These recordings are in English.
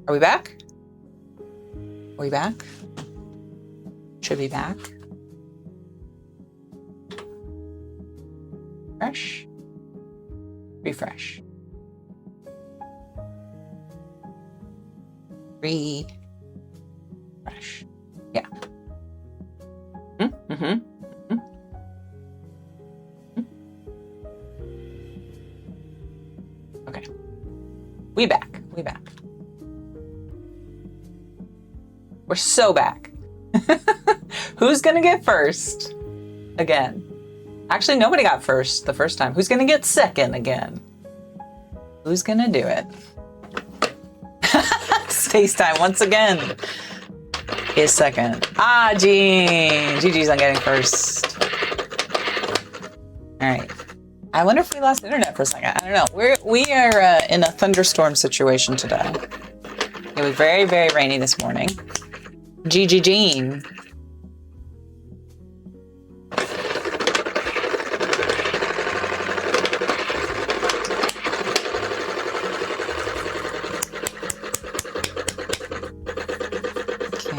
Are we back? Are we back? Should be back. Refresh. Refresh. Refresh. Yeah. Okay. We back. We back. We're so back. Who's gonna get first? Again. Actually, nobody got first the first time. Who's gonna get second again? Who's gonna do it? Space time once again is second. Ah, Jean. GG's on getting first. All right. I wonder if we lost internet for a second. I don't know. We are in a thunderstorm situation today. It was very, very rainy this morning. GG Jean.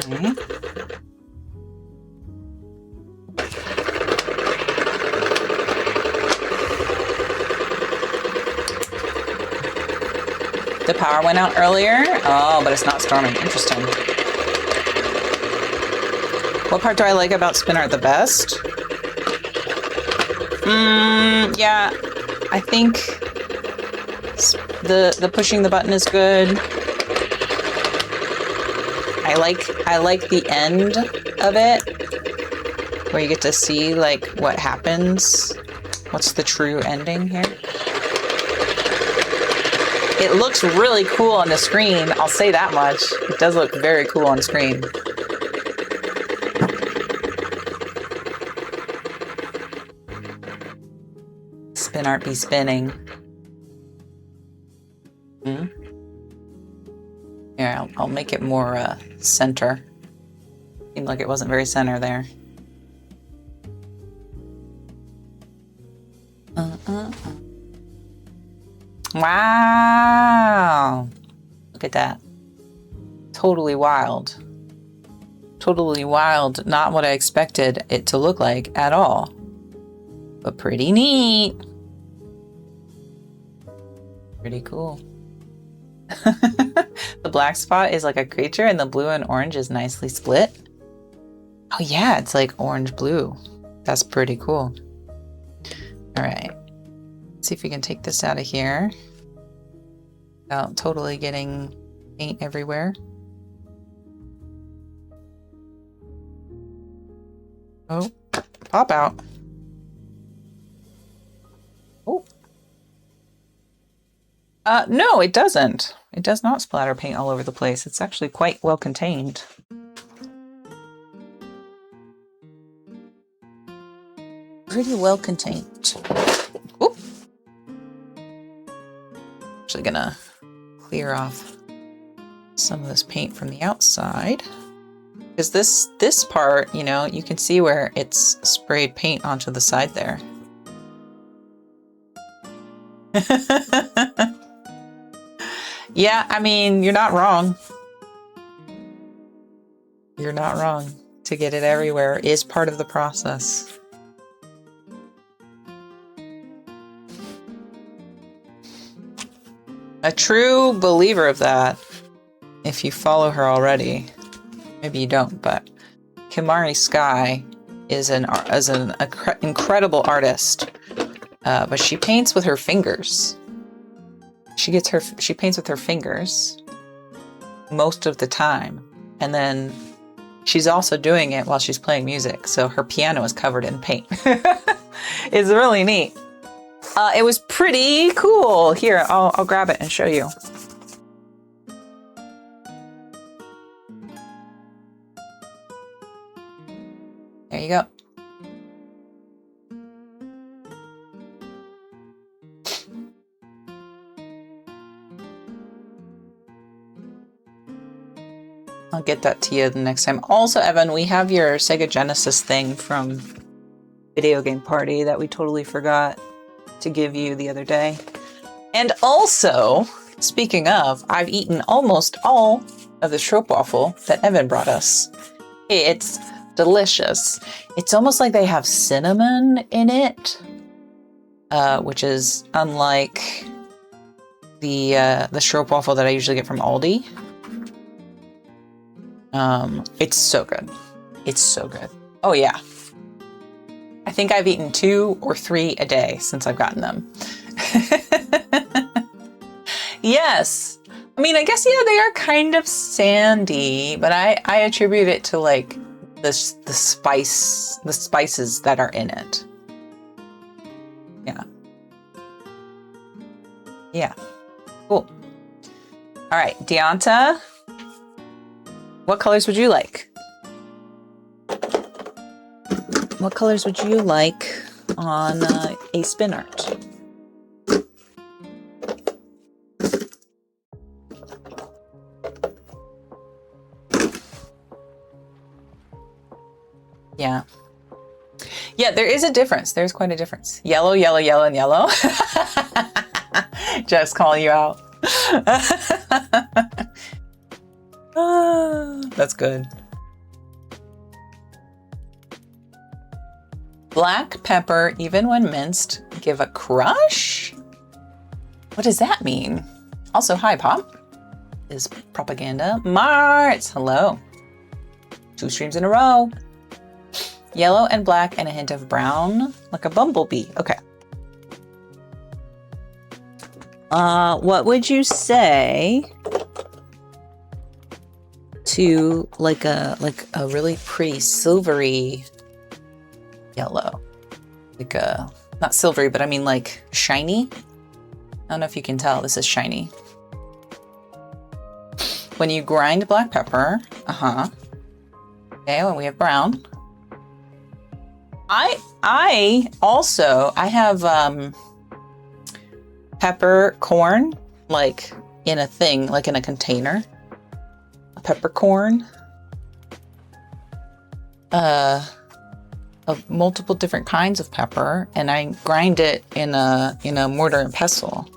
Okay. The power went out earlier? Oh, but it's not storming. Interesting. What part do I like about spin art the best? Yeah, I think the pushing the button is good. I like the end of it, where you get to see like what happens. What's the true ending here? It looks really cool on the screen. I'll say that much. It does look very cool on screen. Spin art be spinning. Here, I'll make it more center. Seemed like it wasn't very center there. Wow! Look at that. Totally wild. Totally wild. Not what I expected it to look like at all. But pretty neat. Pretty cool. The black spot is like a creature and the blue and orange is nicely split. Oh yeah, it's like orange-blue. That's pretty cool. All right. Let's see if we can take this out of here without totally getting paint everywhere. Oh, pop out. Oh. No, it doesn't. It does not splatter paint all over the place. It's actually quite well contained. Pretty well contained. Oop. Actually gonna clear off some of this paint from the outside. Because this part, you know, you can see where it's sprayed paint onto the side there. Yeah, I mean, you're not wrong. You're not wrong. To get it everywhere is part of the process. A true believer of that, if you follow her already. Maybe you don't, but Kimari Sky is an incredible artist, but she paints with her fingers. She paints with her fingers most of the time, and then she's also doing it while she's playing music, so her piano is covered in paint. It's really neat. It was pretty cool. Here, I'll grab it and show you. There you go. I'll get that to you the next time. Also, Evan, we have your Sega Genesis thing from Video Game Party that we totally forgot to give you the other day. And also, speaking of, I've eaten almost all of the stroopwafel that Evan brought us. It's delicious. It's almost like they have cinnamon in it, which is unlike the stroopwafel that I usually get from Aldi. It's so good. It's so good. Oh yeah. I think I've eaten 2 or 3 a day since I've gotten them. Yes. I mean, I guess, yeah, they are kind of sandy, but I attribute it to like the spices that are in it. Yeah. Yeah. Cool. All right, Deonta, what colors would you like? What colors would you like on a spin art? Yeah. Yeah, there is a difference. There's quite a difference. Yellow, yellow, yellow, and yellow. Just calling you out. That's good. Black pepper, even when minced, give a crush? What does that mean? Also, hi, Pop. Is propaganda. Marts, hello. 2 streams in a row. Yellow and black and a hint of brown, like a bumblebee. Okay. What would you say to like a really pretty silvery yellow? Like not silvery, but I mean like shiny. I don't know if you can tell, this is shiny. When you grind black pepper, okay, when we have brown. I have peppercorn, like in a thing, like in a container. A peppercorn. Of multiple different kinds of pepper, and I grind it in a mortar and pestle.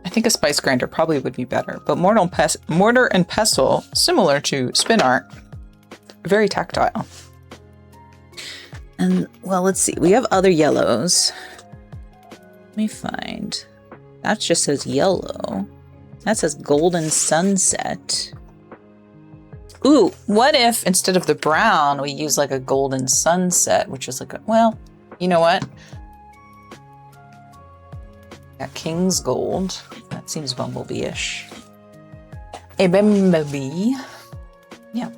I think a spice grinder probably would be better, but mortar and pestle, similar to spin art, very tactile. And well, let's see. We have other yellows. Let me find. That just says yellow. That says golden sunset. Ooh, what if instead of the brown, we use like a golden sunset, which is like a, well, you know what? Got King's Gold. That seems bumblebee-ish. A bumblebee. Yeah.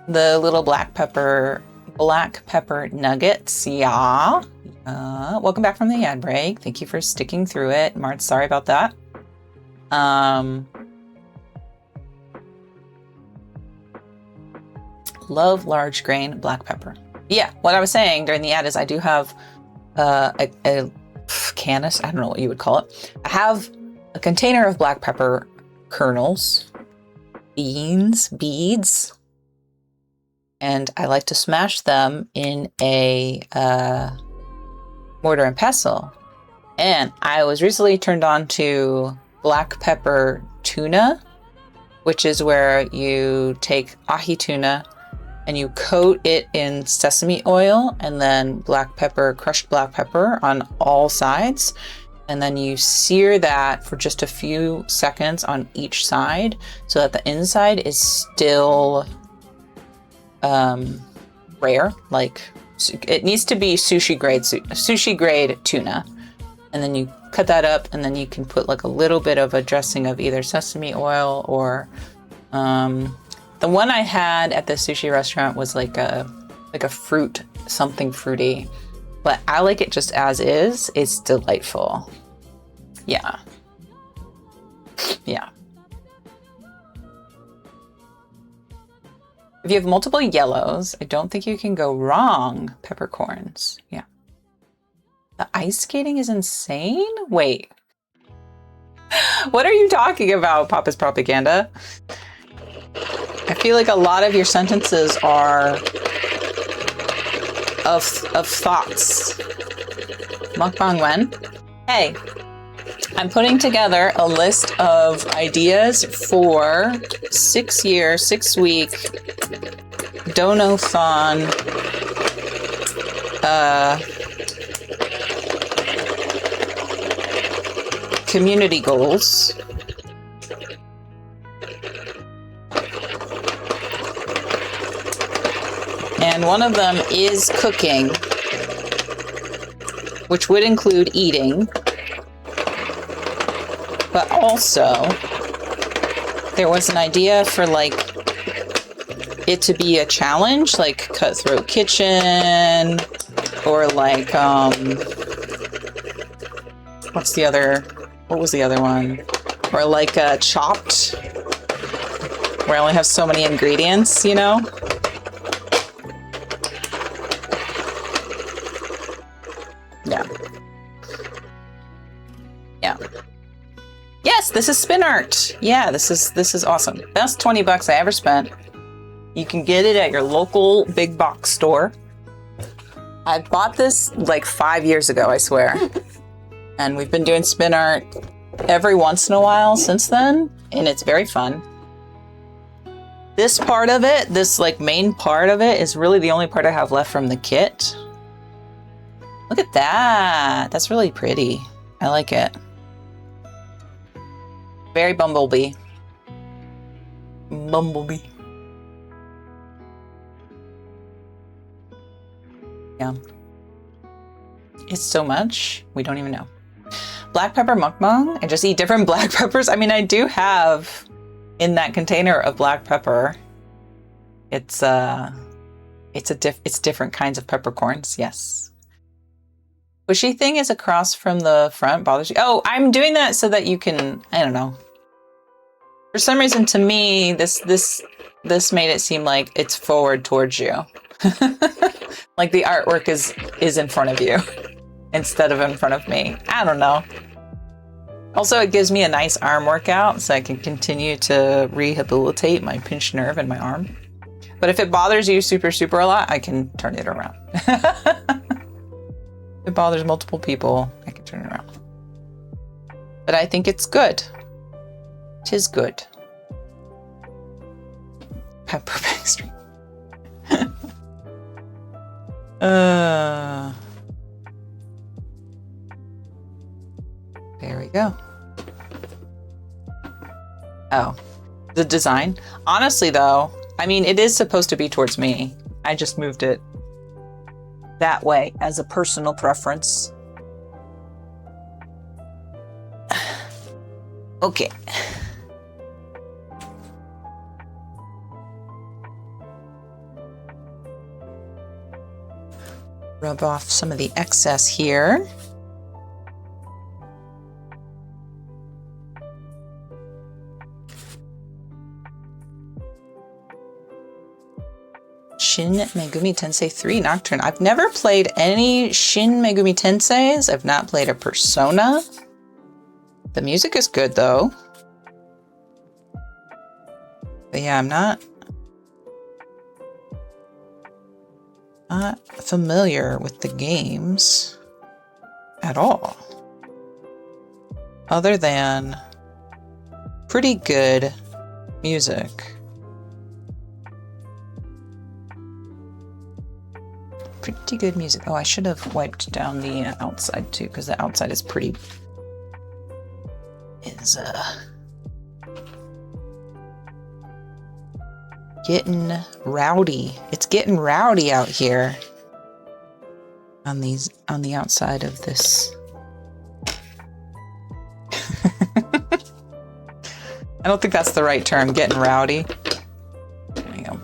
The little black pepper nuggets. Yeah. Welcome back from the ad break. Thank you for sticking through it. Mart, sorry about that. Love large grain black pepper. Yeah, what I was saying during the ad is I do have a canis, I don't know what you would call it. I have a container of black pepper kernels, beads, and I like to smash them in a mortar and pestle. And I was recently turned on to black pepper tuna, which is where you take ahi tuna and you coat it in sesame oil and then crushed black pepper on all sides. And then you sear that for just a few seconds on each side so that the inside is still rare. Like it needs to be sushi grade tuna. And then you cut that up and then you can put like a little bit of a dressing of either sesame oil or the one I had at the sushi restaurant was like a fruit, something fruity, but I like it just as is. It's delightful. Yeah. Yeah. If you have multiple yellows, I don't think you can go wrong. Peppercorns. Yeah. The ice skating is insane? Wait. What are you talking about, Papa's propaganda? I feel like a lot of your sentences are of thoughts. Mukbang when? Hey, I'm putting together a list of ideas for 6-year, 6-week Donathon community goals. And one of them is cooking, which would include eating. But also, there was an idea for like it to be a challenge, like Cutthroat Kitchen, or like what was the other one? Or like Chopped, where I only have so many ingredients, you know? Yeah. Yeah. Yes, this is Spin Art. Yeah, this is awesome. Best 20 bucks I ever spent. You can get it at your local big box store. I bought this like 5 years ago, I swear. And we've been doing Spin Art every once in a while since then, and it's very fun. This part of it, this like main part of it, is really the only part I have left from the kit. Look at that. That's really pretty. I like it. Very Bumblebee. Bumblebee. Yeah. It's so much, we don't even know. Black pepper mukbang. I just eat different black peppers. I mean, I do have in that container of black pepper. It's different kinds of peppercorns. Yes. Bushy thing is across from the front bothers you. Oh, I'm doing that so that you can. I don't know. For some reason, to me, this made it seem like it's forward towards you. Like the artwork is in front of you instead of in front of me. I don't know. Also, it gives me a nice arm workout so I can continue to rehabilitate my pinched nerve in my arm. But if it bothers you super, super a lot, I can turn it around. If it bothers multiple people, I can turn it around. But I think it's good. 'Tis good. Pepper pastry. There we go. Oh, the design. Honestly, though, I mean, it is supposed to be towards me. I just moved it that way as a personal preference. Okay. Rub off some of the excess here. Shin Megumi Tensei 3 Nocturne. I've never played any Shin Megumi Tenseis. I've not played a Persona. The music is good though. But yeah, I'm not familiar with the games at all. Other than pretty good music. Pretty good music. Oh, I should have wiped down the outside too, because the outside is pretty... getting rowdy. It's getting rowdy out here on the outside of this. I don't think that's the right term, getting rowdy. There we go.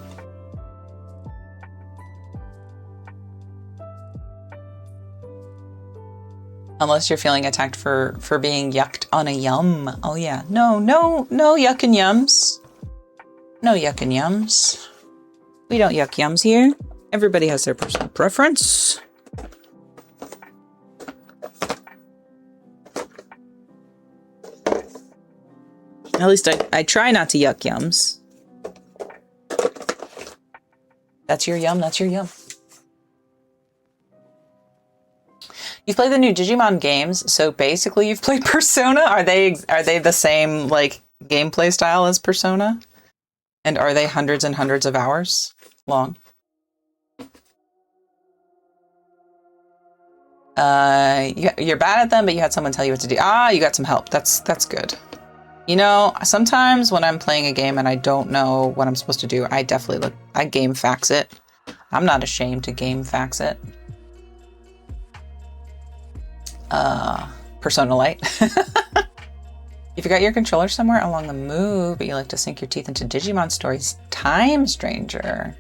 Unless you're feeling attacked for being yucked on a yum. Oh yeah. No yuck and yums. No yuck and yums. We don't yuck yums here. Everybody has their personal preference. At least I try not to yuck yums. That's your yum, that's your yum. You've played the new Digimon games, so basically you've played Persona. Are they the same like gameplay style as Persona? And are they hundreds and hundreds of hours long? You're bad at them, but you had someone tell you what to do. Ah, you got some help. That's good. You know, sometimes when I'm playing a game and I don't know what I'm supposed to do, I definitely I game fax it. I'm not ashamed to game fax it. Persona Lite. You forgot your controller somewhere along the move, but you like to sink your teeth into Digimon stories. Time Stranger.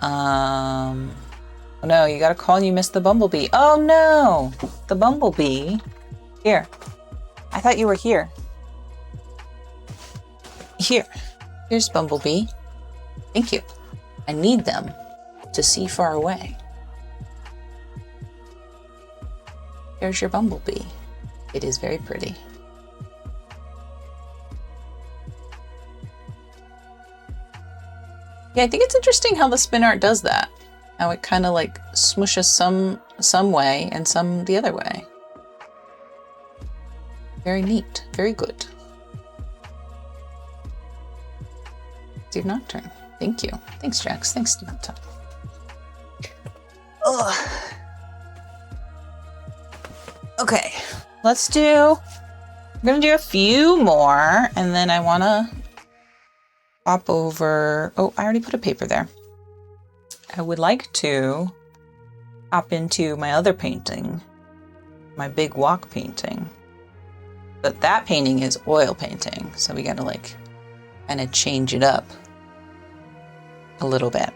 Oh no, you got a call and you missed the Bumblebee. Oh no, the Bumblebee. Here. I thought you were here. Here's Bumblebee. Thank you. I need them to see far away. Here's your Bumblebee. It is very pretty. Yeah, I think it's interesting how the spin art does that. How it kind of like smooshes some way and some the other way. Very neat. Very good. Steve Nocturne. Thank you. Thanks, Jax. Thanks, Steve Nocturne. Ugh. Okay. I'm gonna do a few more, and then I wanna hop over. Oh, I already put a paper there. I would like to hop into my other painting, my big walk painting. But that painting is oil painting, so we gotta like kind of change it up a little bit.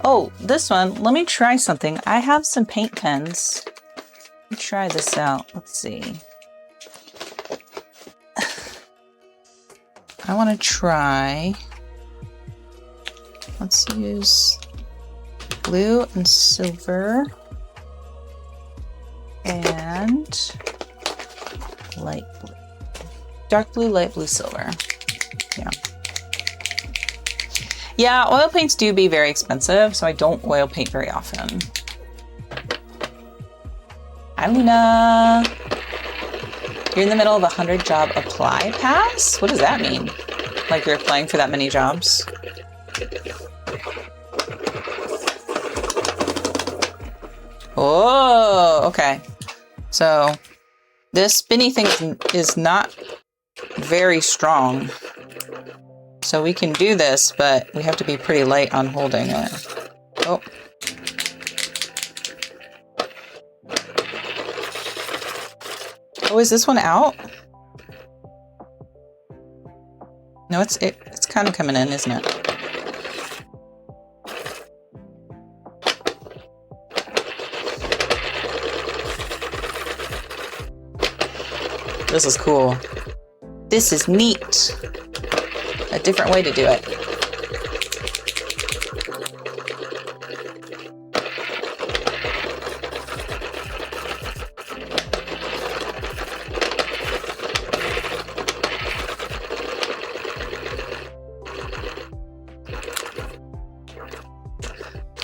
Oh, this one, let me try something. I have some paint pens. Let me try this out. Let's see. I want to try. Let's use blue and silver and light blue. Dark blue, light blue, silver. Yeah. Yeah, oil paints do be very expensive, so I don't oil paint very often. Hi, Luna. You're in the middle of a 100 job apply pass? What does that mean? Like you're applying for that many jobs? Oh, okay. So this spinny thing is not very strong. So we can do this, but we have to be pretty light on holding it. Oh. Oh, is this one out? No, it's kind of coming in, isn't it? This is cool. This is neat. A different way to do it.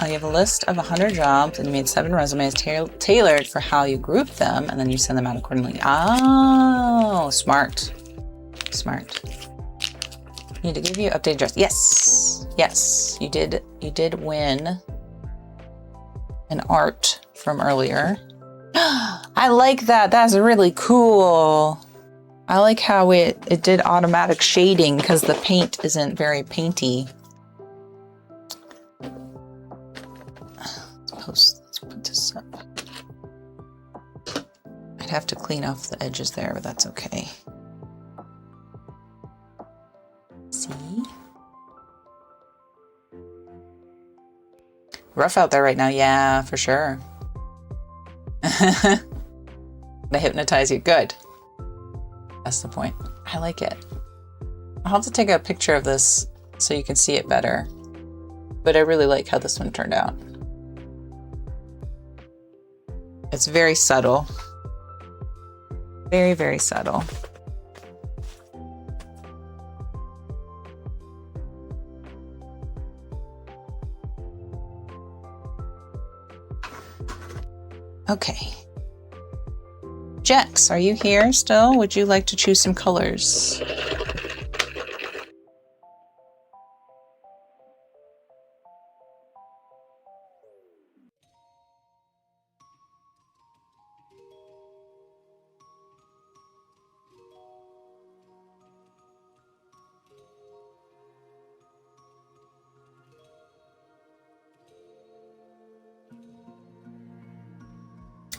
You have a list of 100 jobs and you made 7 resumes tailored for how you group them, and then you send them out accordingly. Oh, smart. Smart. Need to give you updated address. Yes. Yes. You did win an art from earlier. I like that. That's really cool. I like how it did automatic shading because the paint isn't very painty. Let's put this up. I'd have to clean off the edges there, but that's okay. See? Rough out there right now. Yeah, for sure. I hypnotize you. Good. That's the point. I like it. I'll have to take a picture of this so you can see it better. But I really like how this one turned out. It's very subtle. Very, very subtle. Okay. Jex, are you here still? Would you like to choose some colors?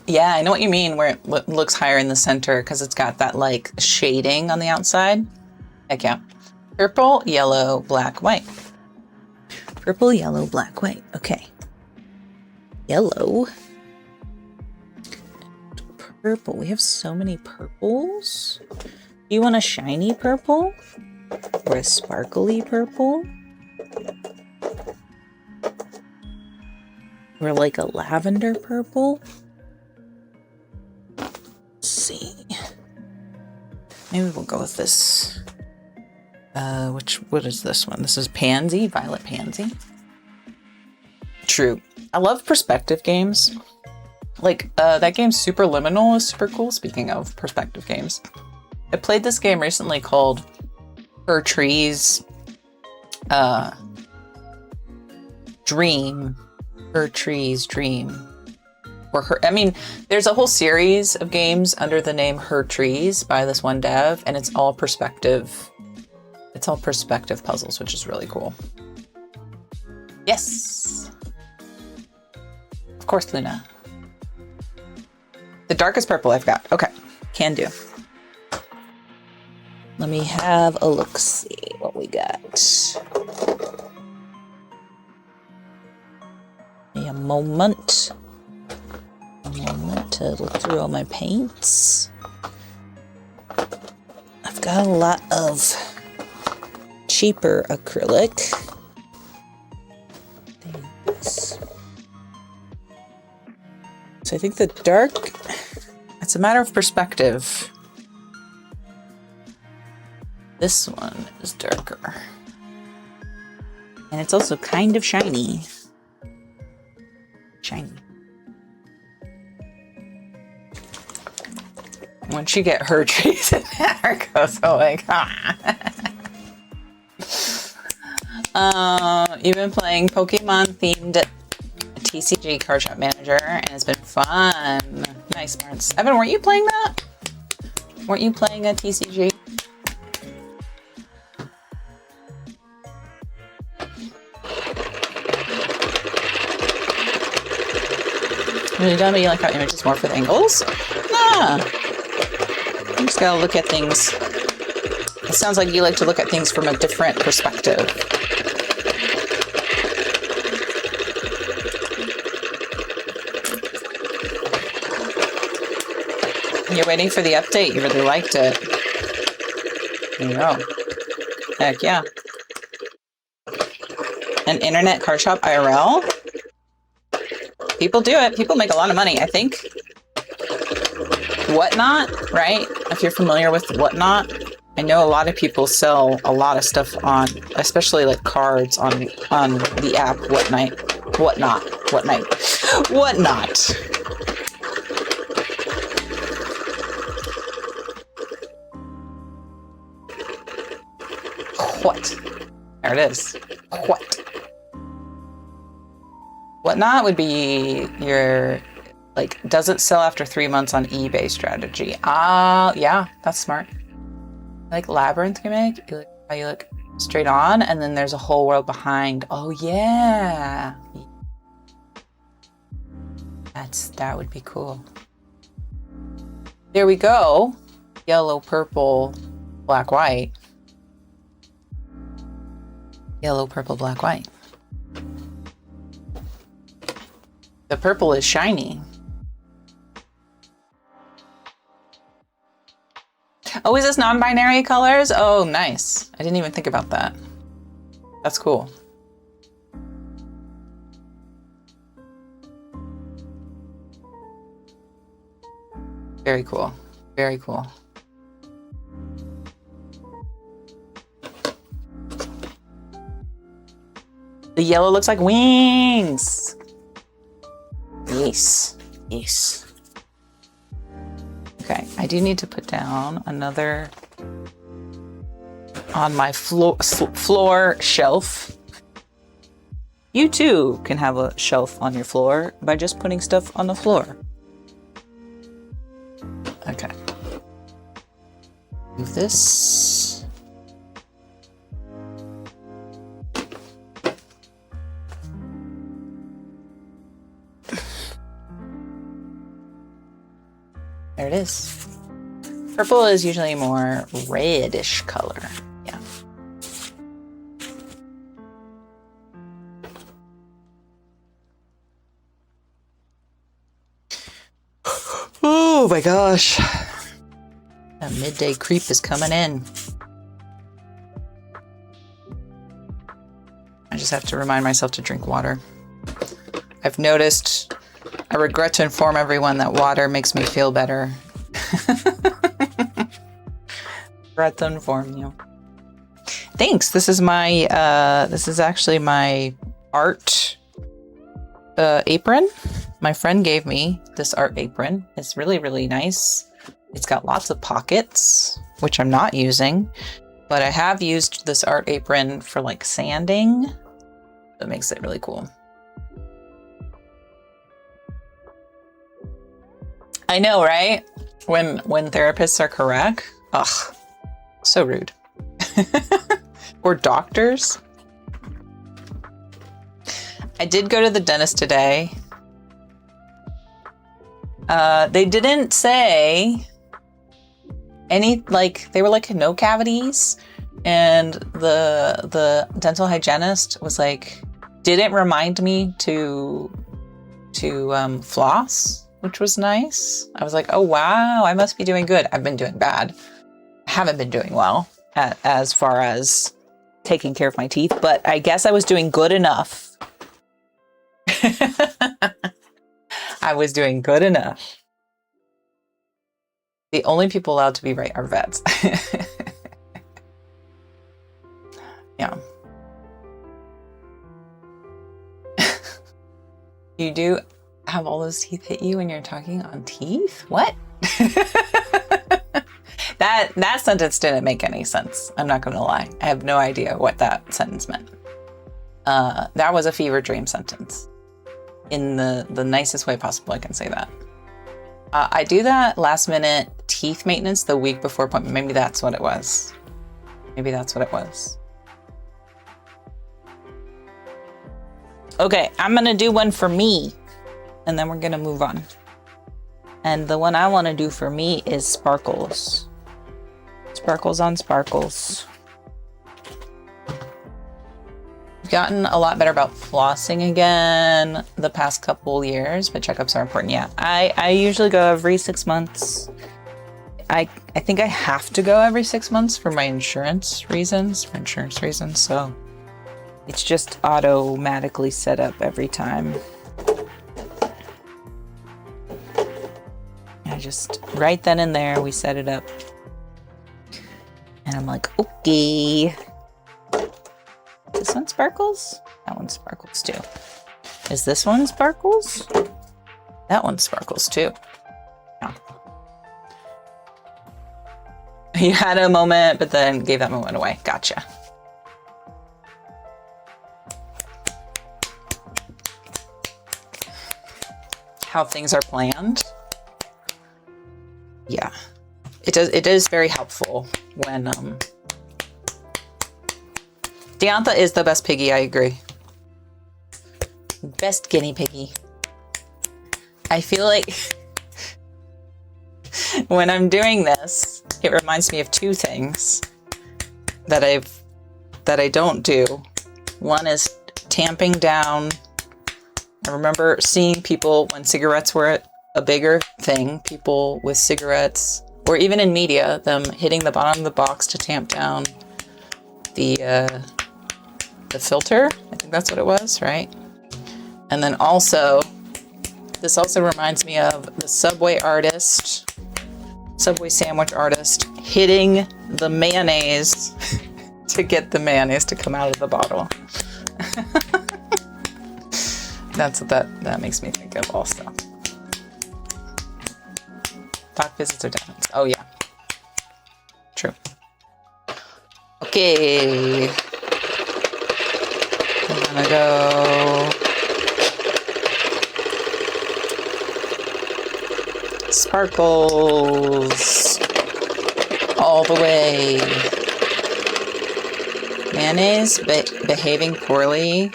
Yeah, I know what you mean, where it looks higher in the center because it's got that like shading on the outside. Heck yeah. Purple, yellow, black, white. Purple, yellow, black, white. Okay. Yellow. Purple. We have so many purples. Do you want a shiny purple? Or a sparkly purple? Or like a lavender purple? Let's see. Maybe we'll go with this. What is this one? This is Pansy, Violet Pansy. True. I love perspective games. Like, that game Superliminal is super cool, speaking of perspective games. I played this game recently called Her Trees Dream. Her Trees Dream. Or there's a whole series of games under the name Her Trees by this one dev, and it's all perspective. It's all perspective puzzles, which is really cool. Yes! Of course, Luna. The darkest purple I've got. Okay, can do. Let me have a look, see what we got. A moment to look through all my paints. I've got a lot of cheaper acrylic. Things. So I think the dark, it's a matter of perspective. This one is darker. And it's also kind of shiny. Shiny. Once you get Her Trees in there, it goes, oh my god. You've been playing Pokemon themed TCG Card Shop Manager, and it's been fun. Nice, Marts. Evan, weren't you playing that? Weren't you playing a TCG? Are you telling me you like how images morph with angles? Nah. You just gotta look at things. It sounds like you like to look at things from a different perspective. You're waiting for the update. You really liked it. There you go. Heck yeah. An internet card shop IRL? People do it. People make a lot of money, I think. Whatnot, right? If you're familiar with Whatnot, I know a lot of people sell a lot of stuff on, especially like cards on the app Whatnot. What? There it is. What? Whatnot would be your, like, doesn't sell after 3 months on eBay strategy. Yeah, that's smart. Like Labyrinth gimmick, you look, how you look straight on, and then there's a whole world behind. Oh yeah. That would be cool. There we go. Yellow, purple, black, white. Yellow, purple, black, white. The purple is shiny. Oh, is this non-binary colors? Oh, nice. I didn't even think about that. That's cool. Very cool. Very cool. The yellow looks like wings. Yes. Nice. Okay, I do need to put down another on my floor shelf. You too can have a shelf on your floor by just putting stuff on the floor. Okay. Move this. There it is. Purple is usually a more reddish color. Yeah. Oh my gosh. That midday creep is coming in. I just have to remind myself to drink water. I've noticed, I regret to inform everyone that water makes me feel better. Regret to inform you. Thanks. This is my, this is actually my art apron. My friend gave me this art apron. It's really, really nice. It's got lots of pockets, which I'm not using, but I have used this art apron for like sanding. That makes it really cool. I know, right? When therapists are correct. Ugh, so rude. Or doctors. I did go to the dentist today. They didn't say any, like, they were like no cavities, and the dental hygienist was like, didn't remind me to floss, which was nice. I was like, oh wow, I must be doing good. I've been doing bad. I haven't been doing well as far as taking care of my teeth, but I guess I was doing good enough. I was doing good enough. The only people allowed to be right are vets. Yeah. You do have all those teeth hit you when you're talking on teeth? What? That sentence didn't make any sense. I'm not going to lie. I have no idea what that sentence meant. That was a fever dream sentence. In the nicest way possible, I can say that. I do that last minute teeth maintenance the week before appointment. Maybe that's what it was. Maybe that's what it was. Okay, I'm gonna do one for me, and then we're gonna move on. And the one I want to do for me is sparkles. Sparkles on sparkles. I've gotten a lot better about flossing again the past couple years, but checkups are important. Yeah, I usually go every 6 months. I think I have to go every 6 months for my insurance reasons, so it's just automatically set up every time. I just, right then and there, we set it up. And I'm like, okay. This one sparkles? That one sparkles too. Is this one sparkles? That one sparkles too. Yeah. You had a moment, but then gave that moment away. Gotcha. How things are planned. Yeah. It is very helpful when Diantha is the best piggy, I agree. Best guinea piggy. I feel like when I'm doing this, it reminds me of two things that I don't do. One is tamping down. I remember seeing people when cigarettes were a bigger thing, people with cigarettes, or even in media, them hitting the bottom of the box to tamp down the filter. I think that's what it was, right? And then also, this also reminds me of the Subway sandwich artist, hitting the mayonnaise to get the mayonnaise to come out of the bottle. That's what that makes me think of also. Doc visits are definitely. Oh, yeah. True. Okay. I'm gonna go. Sparkles. All the way. Mayonnaise behaving poorly.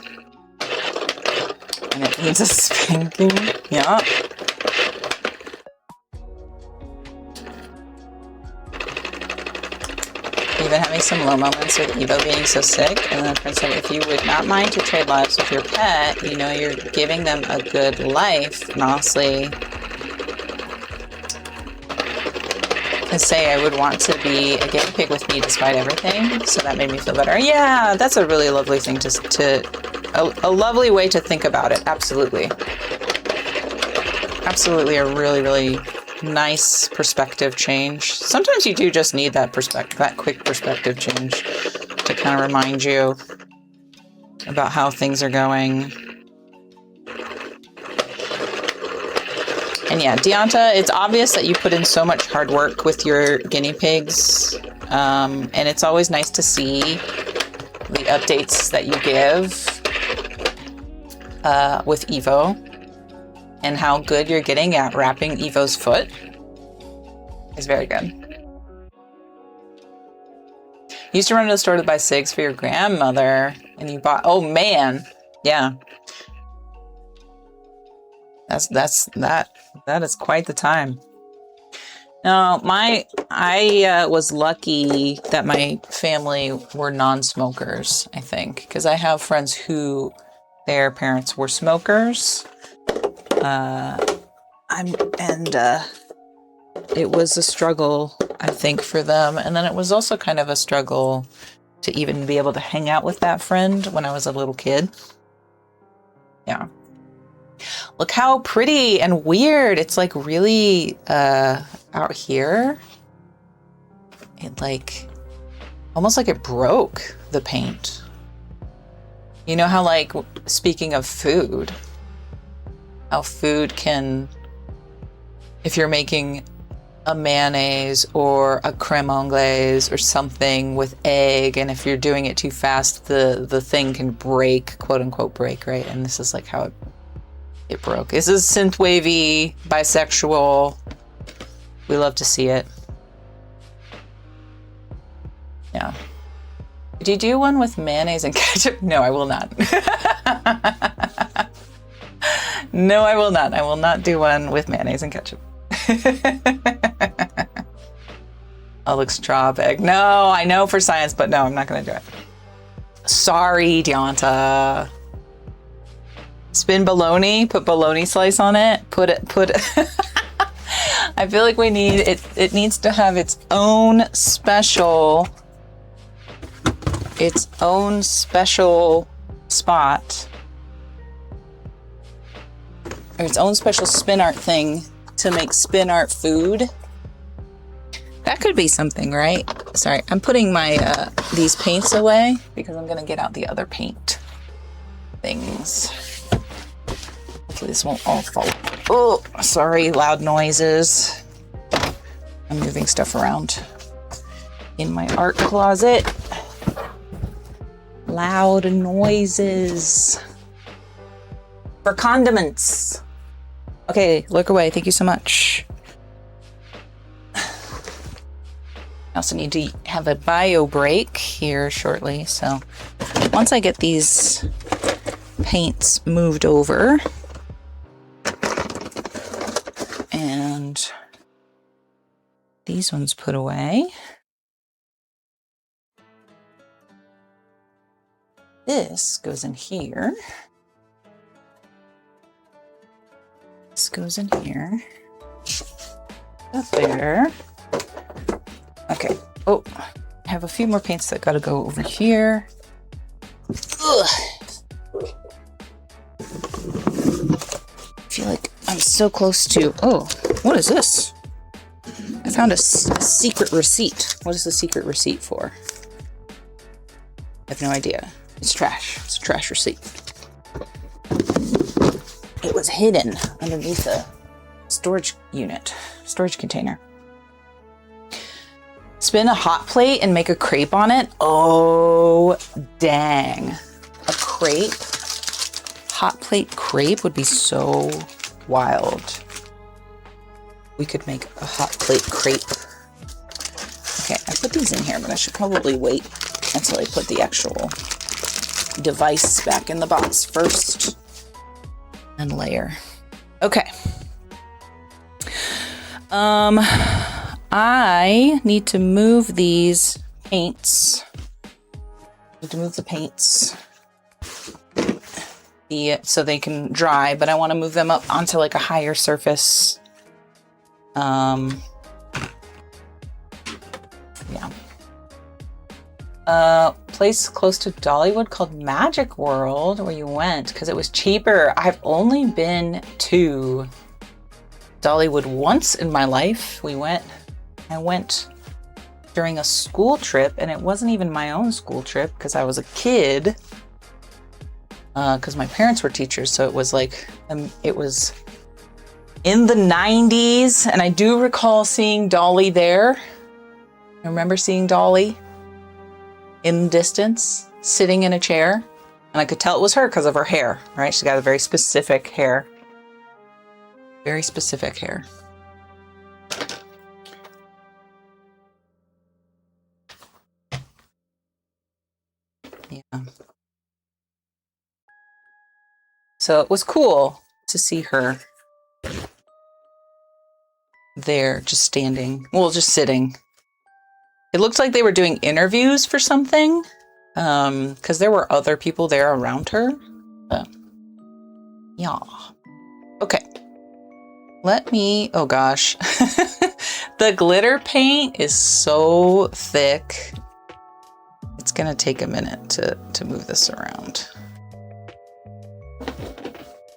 And it needs a spanking. Yeah. Even having some low moments with Evo being so sick. And then Prince said, if you would not mind to trade lives with your pet, you know you're giving them a good life. And honestly, I say I would want to be a guinea pig with me despite everything. So that made me feel better. Yeah, that's a really lovely thing a lovely way to think about it. Absolutely. Absolutely a really, really nice perspective change. Sometimes you do just need that quick perspective change to kind of remind you about how things are going. And yeah, Deonta, it's obvious that you put in so much hard work with your guinea pigs. And it's always nice to see the updates that you give with Evo and how good you're getting at wrapping Evo's foot is very good. You used to run to the store to buy cigs for your grandmother and you bought, oh man, yeah. That is quite the time. No, I was lucky that my family were non-smokers, I think, because I have friends who their parents were smokers. It was a struggle, I think, for them. And then it was also kind of a struggle to even be able to hang out with that friend when I was a little kid. Yeah. Look how pretty and weird. It's like really out here. It like, almost like it broke the paint. You know how, like, speaking of food, how food can, if you're making a mayonnaise or a creme anglaise or something with egg, and if you're doing it too fast, the thing can break, quote unquote break, right? And this is like how it broke. This is synthwavy, bisexual. We love to see it. Yeah. Did you do one with mayonnaise and ketchup? No, I will not. No, I will not. I will not do one with mayonnaise and ketchup. I'll look straw bag. No, I know for science, but no, I'm not going to do it. Sorry, Deonta. Spin bologna, put bologna slice on it, put it. I feel like we need it. It needs to have its own special spot, or its own special spin art thing to make spin art food. That could be something, right? Sorry, I'm putting my these paints away because I'm gonna get out the other paint things. Hopefully this won't all fall. Oh, sorry, loud noises. I'm moving stuff around in my art closet. Loud noises. For condiments. Okay, look away. Thank you so much. I also need to have a bio break here shortly. So once I get these paints moved over and these ones put away, this goes in here. This goes in here. Up there. Okay. Oh, I have a few more paints that gotta go over here. Ugh. I feel like I'm so close to. Oh, what is this? I found a secret receipt. What is the secret receipt for? I have no idea. It's trash. It's a trash receipt. It was hidden underneath a storage unit. storage container. Spin a hot plate and make a crepe on it. Oh, dang. A crepe? Hot plate crepe would be so wild. We could make a hot plate crepe. Okay, I put these in here, but I should probably wait until I put the actual device back in the box first and layer. Okay. I need to move these paints. I need to move the paints so they can dry, but I want to move them up onto like a higher surface. Place close to Dollywood called Magic World, where you went because it was cheaper. I've only been to Dollywood once in my life. I went during a school trip, and it wasn't even my own school trip because I was a kid. Because my parents were teachers, so it was like it was in the 90s, and I do recall seeing Dolly there. I remember seeing Dolly in the distance, sitting in a chair, and I could tell it was her because of her hair, right? She's got a very specific hair. Very specific hair. Yeah. So it was cool to see her there, just standing, well, just sitting. It looked like they were doing interviews for something, because there were other people there around her. Yeah. Okay. Oh gosh. The glitter paint is so thick. It's gonna take a minute to move this around.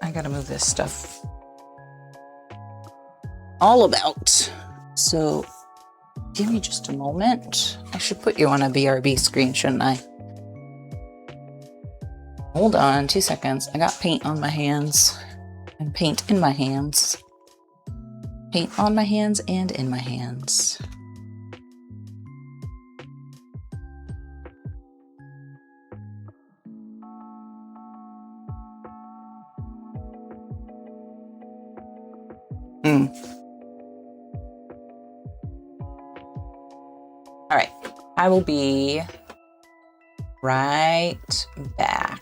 I gotta move this stuff all about. So give me just a moment. I should put you on a BRB screen, shouldn't I? Hold on 2 seconds. I got paint on my hands and paint in my hands. Paint on my hands and in my hands. All right, I will be right back.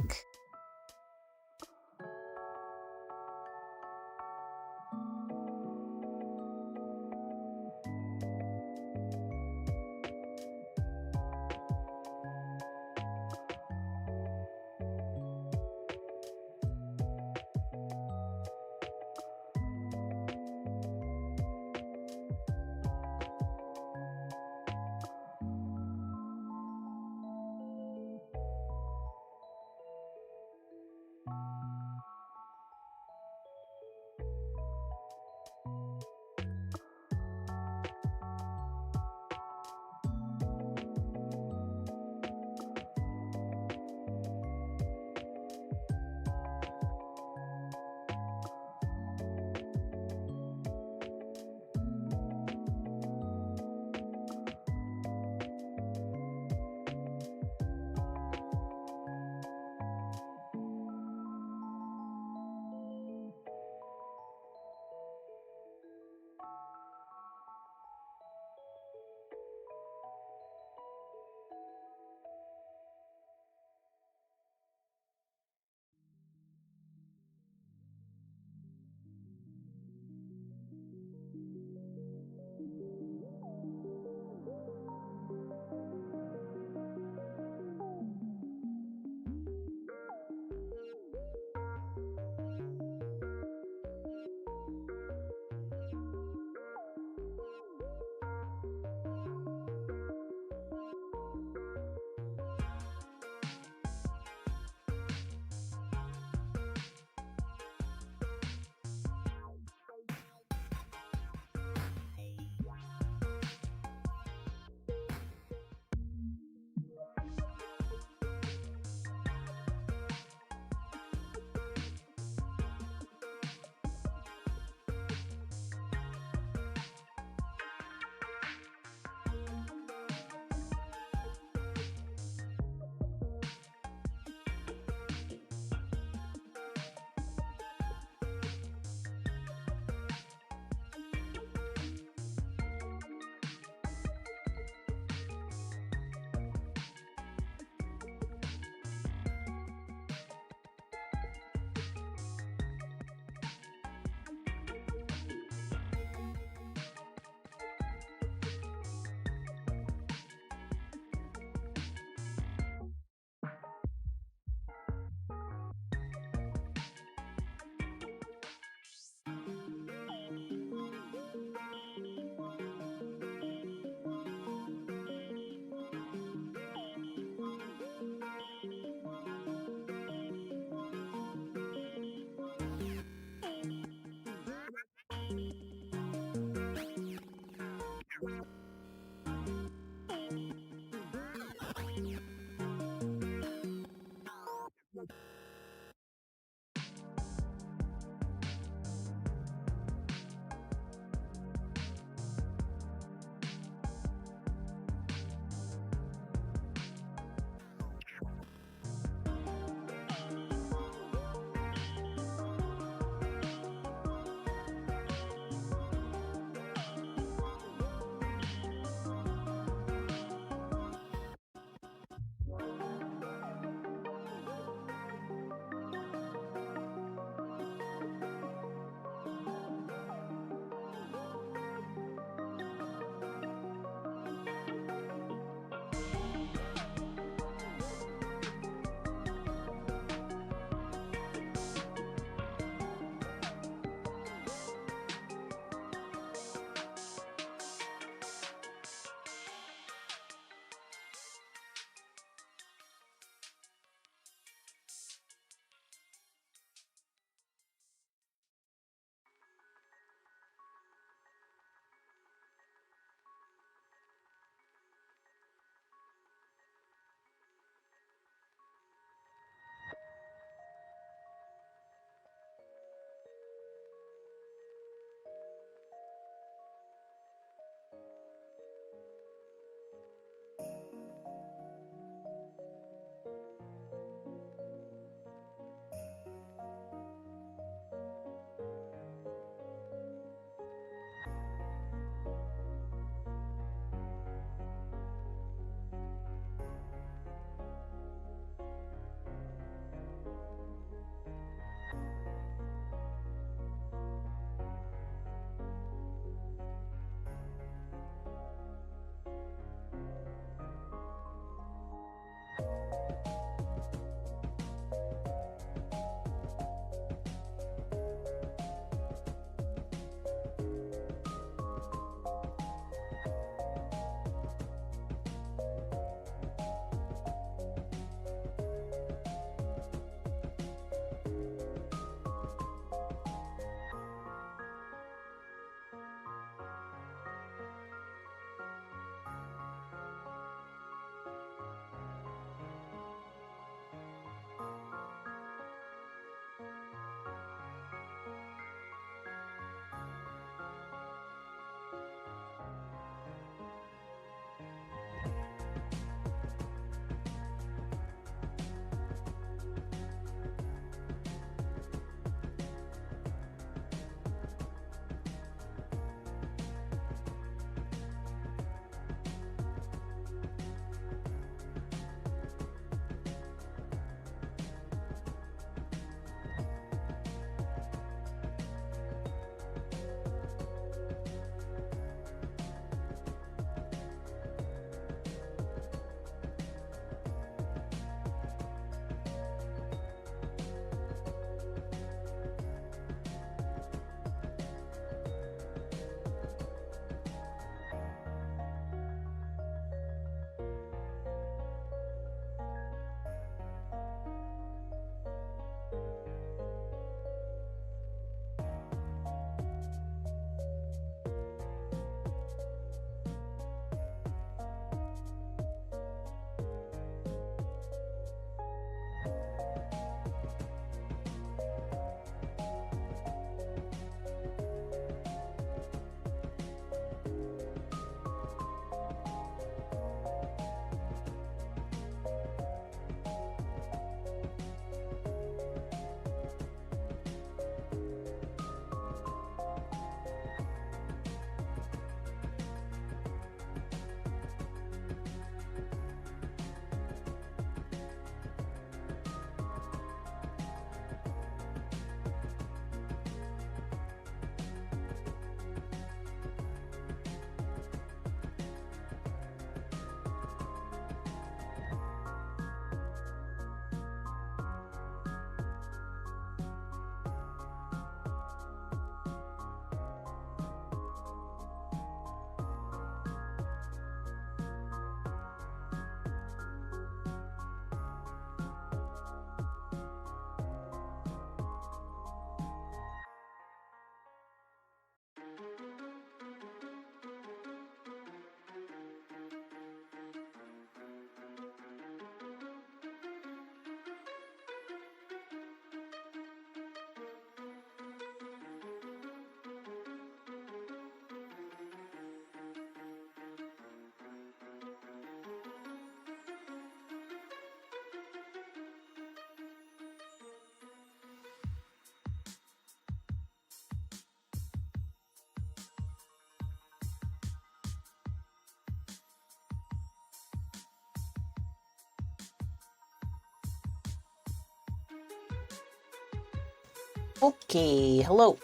Okay, hello.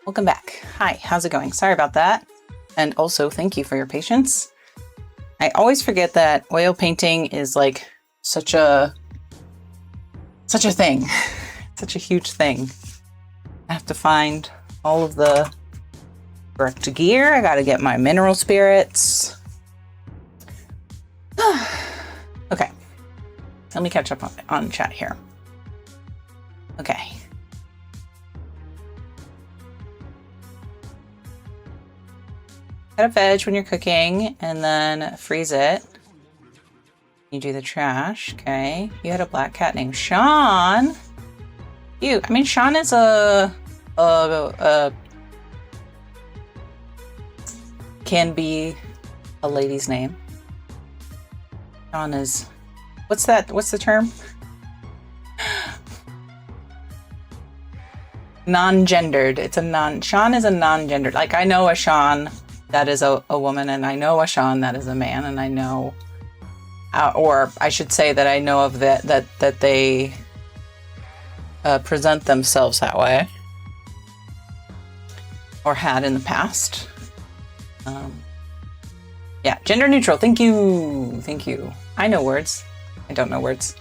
Welcome back. Hi, how's it going? Sorry about that. And also, thank you for your patience. I always forget that oil painting is like such a thing. Such a huge thing. I have to find all of the correct gear. I gotta get my mineral spirits. Okay. Let me catch up on chat here. Okay. Cut a veg when you're cooking and then freeze it. You do the trash. Okay. You had a black cat named Sean. You. I mean, Sean is can be a lady's name. Sean is. What's that? What's the term? Non-gendered. Sean is a non-gendered. Like, I know a Sean that is a woman, and I know a Sean that is a man, and I know, or I should say that I know of that they present themselves that way, or had in the past. Yeah, gender neutral. Thank you. Thank you. I know words. I don't know words.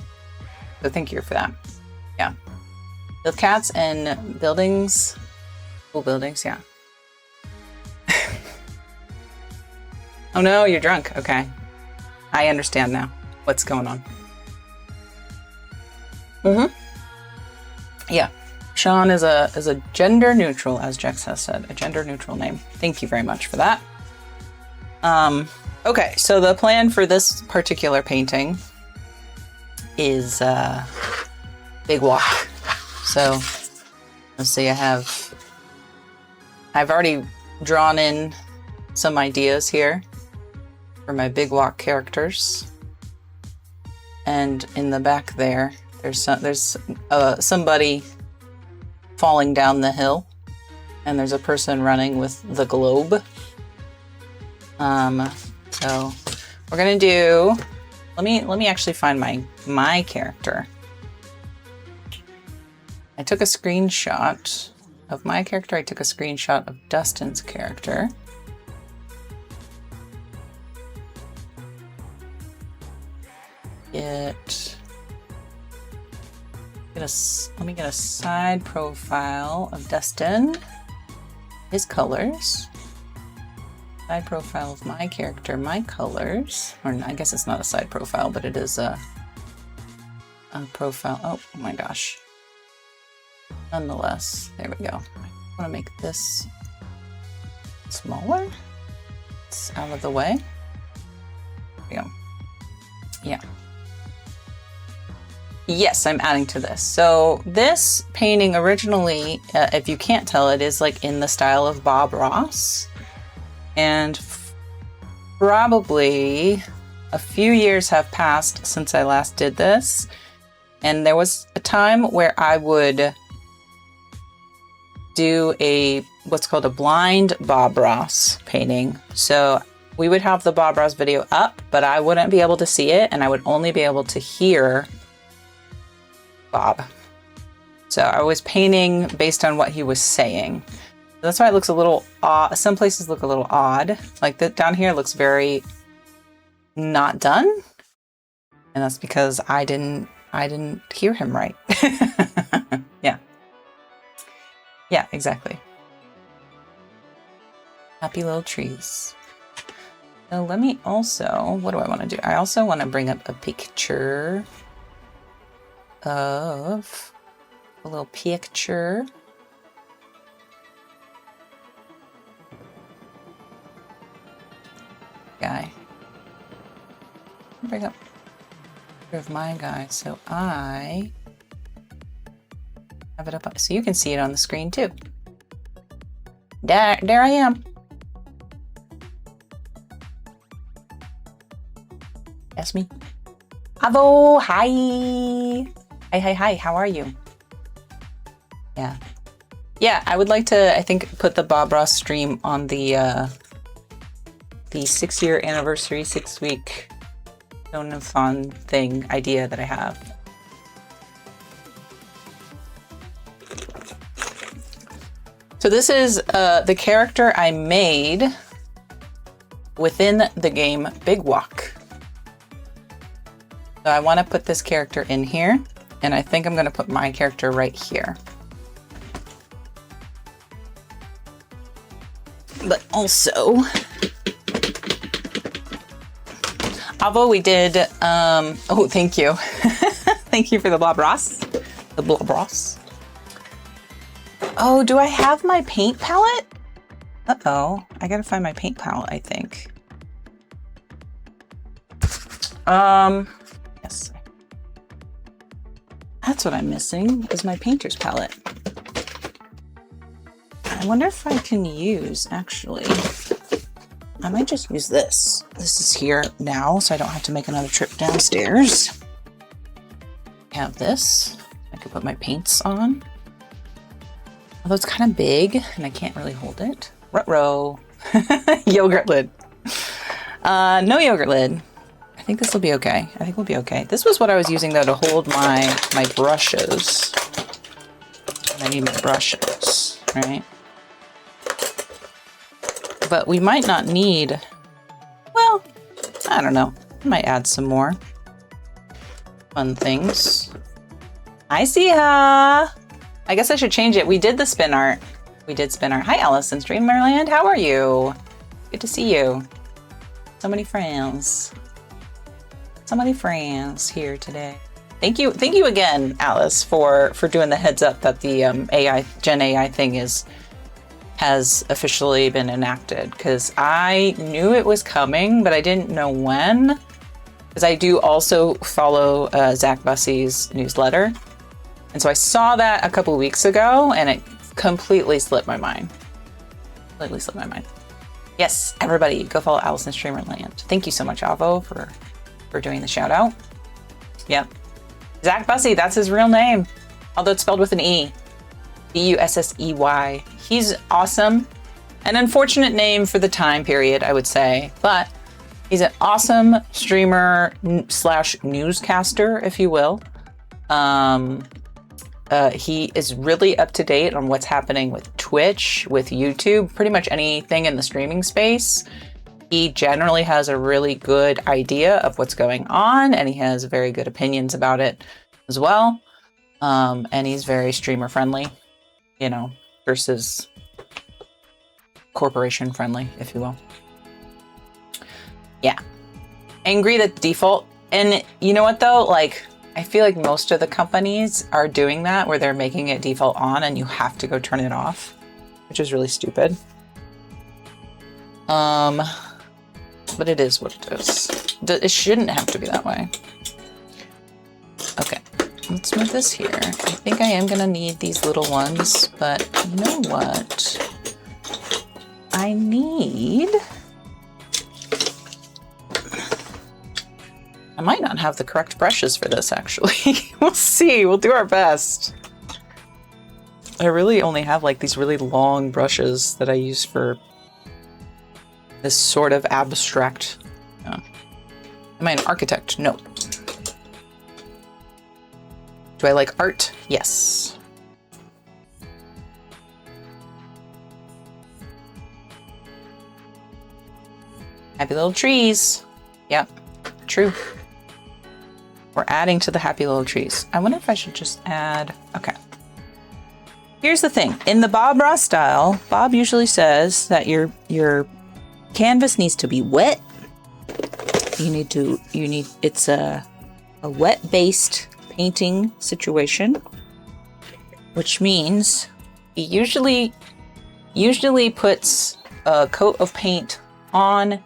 So thank you for that. Yeah. Build cats and buildings. Cool buildings, yeah. Oh no, you're drunk. Okay. I understand now what's going on. Yeah. Sean is a gender neutral, as Jex has said, a gender neutral name. Thank you very much for that. Okay, so the plan for this particular painting is big walk. So let's see, I've already drawn in some ideas here for my big walk characters, and in the back there's somebody falling down the hill, and there's a person running with the globe. So we're gonna do. Let me actually find my character. I took a screenshot of my character. I took a screenshot of Dustin's character. Let me get a side profile of Dustin. His colors. Side profile of my character, my colors. Or I guess it's not a side profile, but it is a profile. Oh my gosh. Nonetheless, there we go. I want to make this smaller. It's out of the way. There we go. Yeah. Yes, I'm adding to this. So this painting originally, if you can't tell, it is like in the style of Bob Ross. And probably a few years have passed since I last did this. And there was a time where I would do what's called a blind Bob Ross painting. So we would have the Bob Ross video up, but I wouldn't be able to see it, and I would only be able to hear Bob. So I was painting based on what he was saying. That's why it looks a little odd. Some places look a little odd. Like that down here looks very not done. And that's because I didn't hear him right. Yeah. Yeah, exactly. Happy little trees. So let me also, what do I want to do? I also want to bring up a picture of a little picture. Guy. Bring up of my guy, so I have it up so you can see it on the screen too. There I am. That's me. Avo, hi. Hi, how are you? Yeah, I would like to, I think, put the Bob Ross stream on the 6-year anniversary 6-week Donathon thing idea that I have. So this is the character I made within the game Big Walk. So I want to put this character in here, and I think I'm going to put my character right here. But also, although we did, oh, thank you. Thank you for the Blob Ross. The Blob Ross. Oh, do I have my paint palette? Uh-oh, I gotta find my paint palette, I think. Yes. That's what I'm missing, is my painter's palette. I wonder if I can use, actually, I might just use this. This is here now, so I don't have to make another trip downstairs. I have this. I could put my paints on. Although it's kind of big, and I can't really hold it. Ruh-roh. Yogurt lid. No yogurt lid. I think this will be okay. I think we'll be okay. This was what I was using, though, to hold my brushes. And I need my brushes, right? But we might not need, well, I don't know. I might add some more fun things. I see ya. I guess I should change it. We did the spin art. We did spin art. Hi, Allison, Streamerland. How are you? Good to see you. So many friends. So many friends here today. Thank you again, Alice, for doing the heads up that the Gen AI thing has officially been enacted, because I knew it was coming, but I didn't know when. Because I do also follow Zach Bussey's newsletter, and so I saw that a couple weeks ago, and it completely slipped my mind. Completely slipped my mind. Yes, everybody, go follow Allison Streamerland. Thank you so much, Avo, for doing the shout out. Yep, Zach Bussey, that's his real name, although it's spelled with an E. Bussey. He's awesome. An unfortunate name for the time period, I would say, but he's an awesome streamer / newscaster, if you will. He is really up to date on what's happening with Twitch, with YouTube, pretty much anything in the streaming space. He generally has a really good idea of what's going on, and he has very good opinions about it as well. And he's very streamer friendly, you know, versus corporation friendly, if you will. Yeah. Angry that default. And you know what though? Like, I feel like most of the companies are doing that, where they're making it default on and you have to go turn it off, which is really stupid. But it is what it is. It shouldn't have to be that way. Okay. Let's move this here. I think I am gonna need these little ones, but you know what? I need... I might not have the correct brushes for this, actually. We'll see. We'll do our best. I really only have like these really long brushes that I use for this sort of abstract... Am I an architect? No. Do I like art? Yes. Happy little trees. Yep, true. We're adding to the happy little trees. I wonder if I should just add, okay. Here's the thing. In the Bob Ross style, Bob usually says that your canvas needs to be wet. It's a wet-based painting situation, which means he usually puts a coat of paint on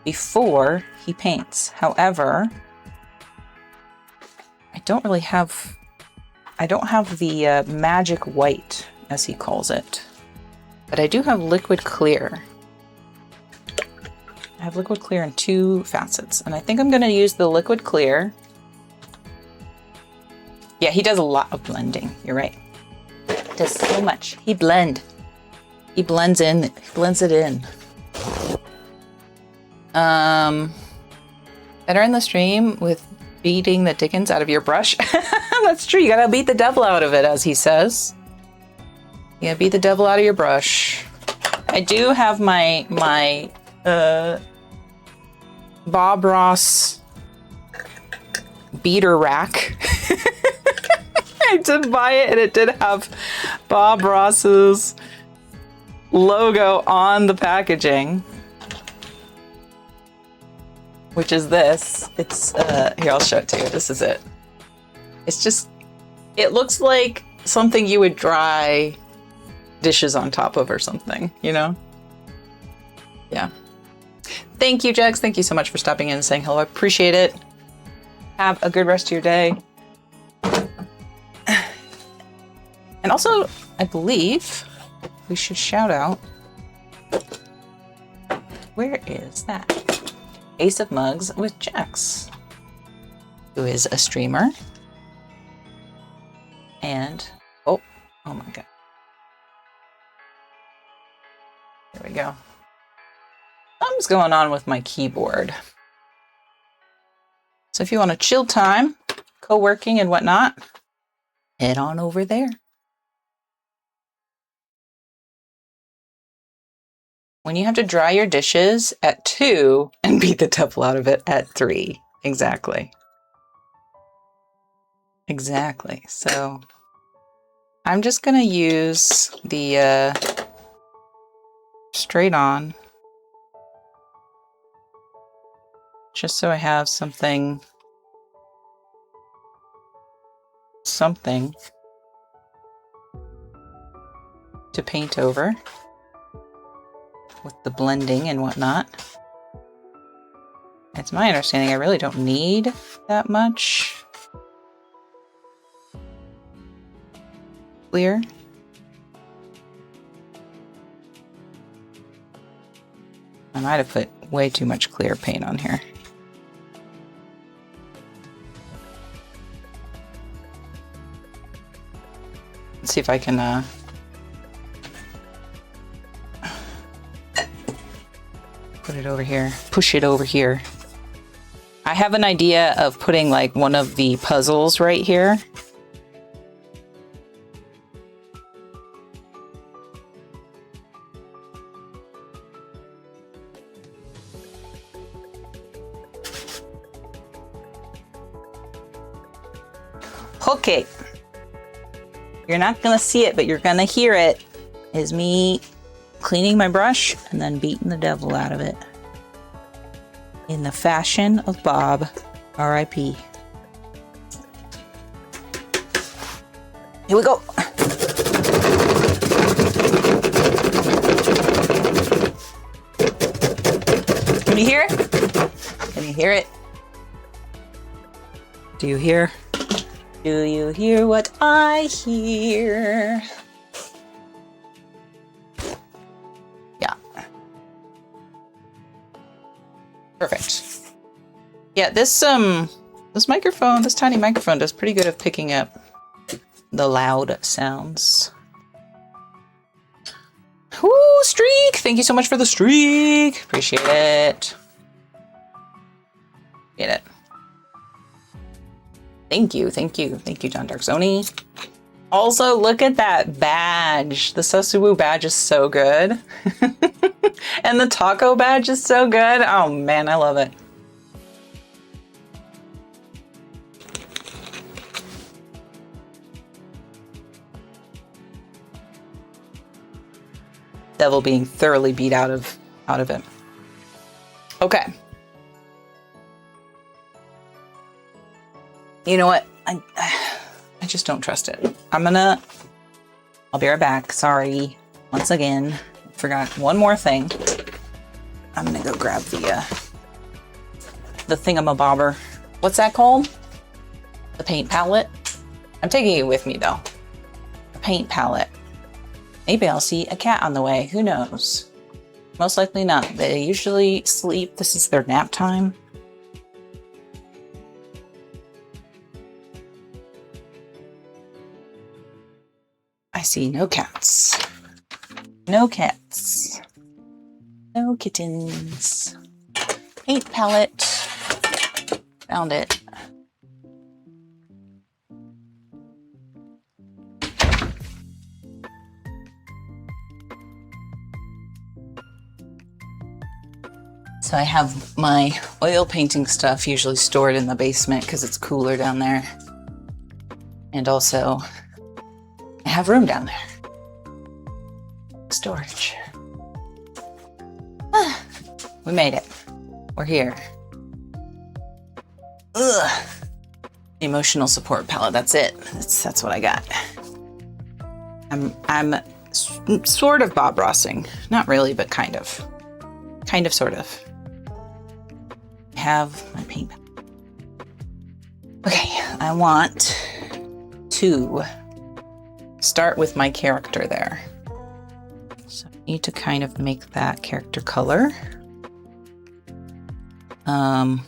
before he paints. However, I don't have the magic white, as he calls it, but I do have liquid clear. I have liquid clear in 2 facets, and I think I'm going to use the liquid clear. Yeah, he does a lot of blending. You're right. He does so much. He blends it in. Better in the stream with beating the dickens out of your brush. That's true. You gotta beat the devil out of it, as he says. Yeah, beat the devil out of your brush. I do have my Bob Ross beater rack. I did buy it and it did have Bob Ross's logo on the packaging, which is this. It's here, I'll show it to you. This is it. It's just, it looks like something you would dry dishes on top of or something, you know? Yeah. Thank you, Jex. Thank you so much for stopping in and saying hello. I appreciate it. Have a good rest of your day. And also, I believe we should shout out. Where is that? Ace of Mugs with Jex, who is a streamer. And, oh my God. There we go. Something's going on with my keyboard. So if you want a chill time, co-working and whatnot, head on over there. When you have to dry your dishes at 2 and beat the devil out of it at 3. Exactly. Exactly. So I'm just going to use the straight on, just so I have something to paint over with the blending and whatnot. It's my understanding I really don't need that much clear. I might have put way too much clear paint on here. Let's see if I can put it over here, push it over here. I have an idea of putting like one of the puzzles right here. Okay. You're not gonna see it, but you're gonna hear it. Is me cleaning my brush and then beating the devil out of it. In the fashion of Bob, R.I.P. Here we go. Can you hear it? Can you hear it? Do you hear? Do you hear what I hear? Yeah. Perfect. Yeah, this microphone, this tiny microphone does pretty good at picking up the loud sounds. Woo, streak! Thank you so much for the streak. Appreciate it. Get it. Thank you, John Darkzoni. Also, look at that badge. The Susuwu badge is so good. And the taco badge is so good. Oh man, I love it. Devil being thoroughly beat out of it. Okay. You know what? I just don't trust it. I'll be right back. Sorry. Once again, forgot one more thing. I'm gonna go grab the thingamabobber. What's that called? The paint palette? I'm taking it with me though. The paint palette. Maybe I'll see a cat on the way. Who knows? Most likely not. They usually sleep. This is their nap time. I see no cats. No cats. No kittens. Paint palette. Found it. So I have my oil painting stuff usually stored in the basement because it's cooler down there. And also, I have room down there. Storage. We made it. We're here. Ugh. Emotional support palette. That's it. That's what I got. I'm sort of Bob Rossing. Not really, but kind of. Kind of, sort of. I have my paint. Okay, I want to start with my character there. So I need to kind of make that character color. Oh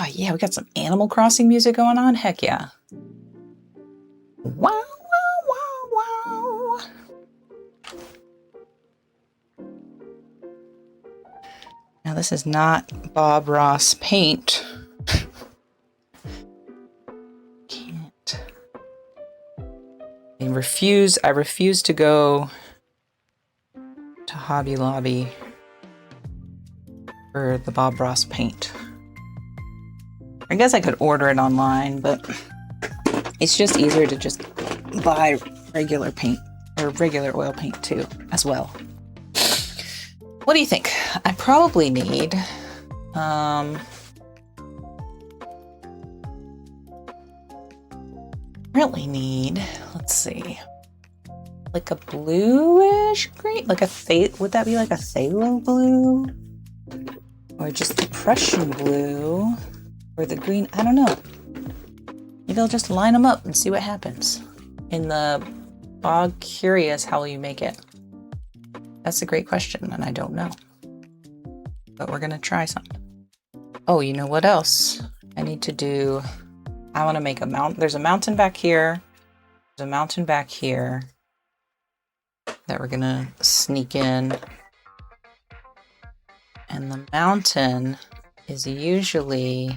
yeah, we got some Animal Crossing music going on. Heck yeah. Wow, wow, wow, wow. Now this is not Bob Ross paint. Can't. I refuse to go to Hobby Lobby for the Bob Ross paint. I guess I could order it online, but it's just easier to just buy regular paint or regular oil paint too, as well. What do you think? I probably need, let's see, like a bluish green, like would that be like a phthalo blue? Or just the Prussian blue? Or the green, I don't know. Maybe I'll just line them up and see what happens. In the bog curious, how will you make it? That's a great question, and I don't know. But we're gonna try something. Oh, you know what else I need to do? I wanna make a mountain. There's a mountain back here. There's a mountain back here that we're gonna sneak in. And the mountain is usually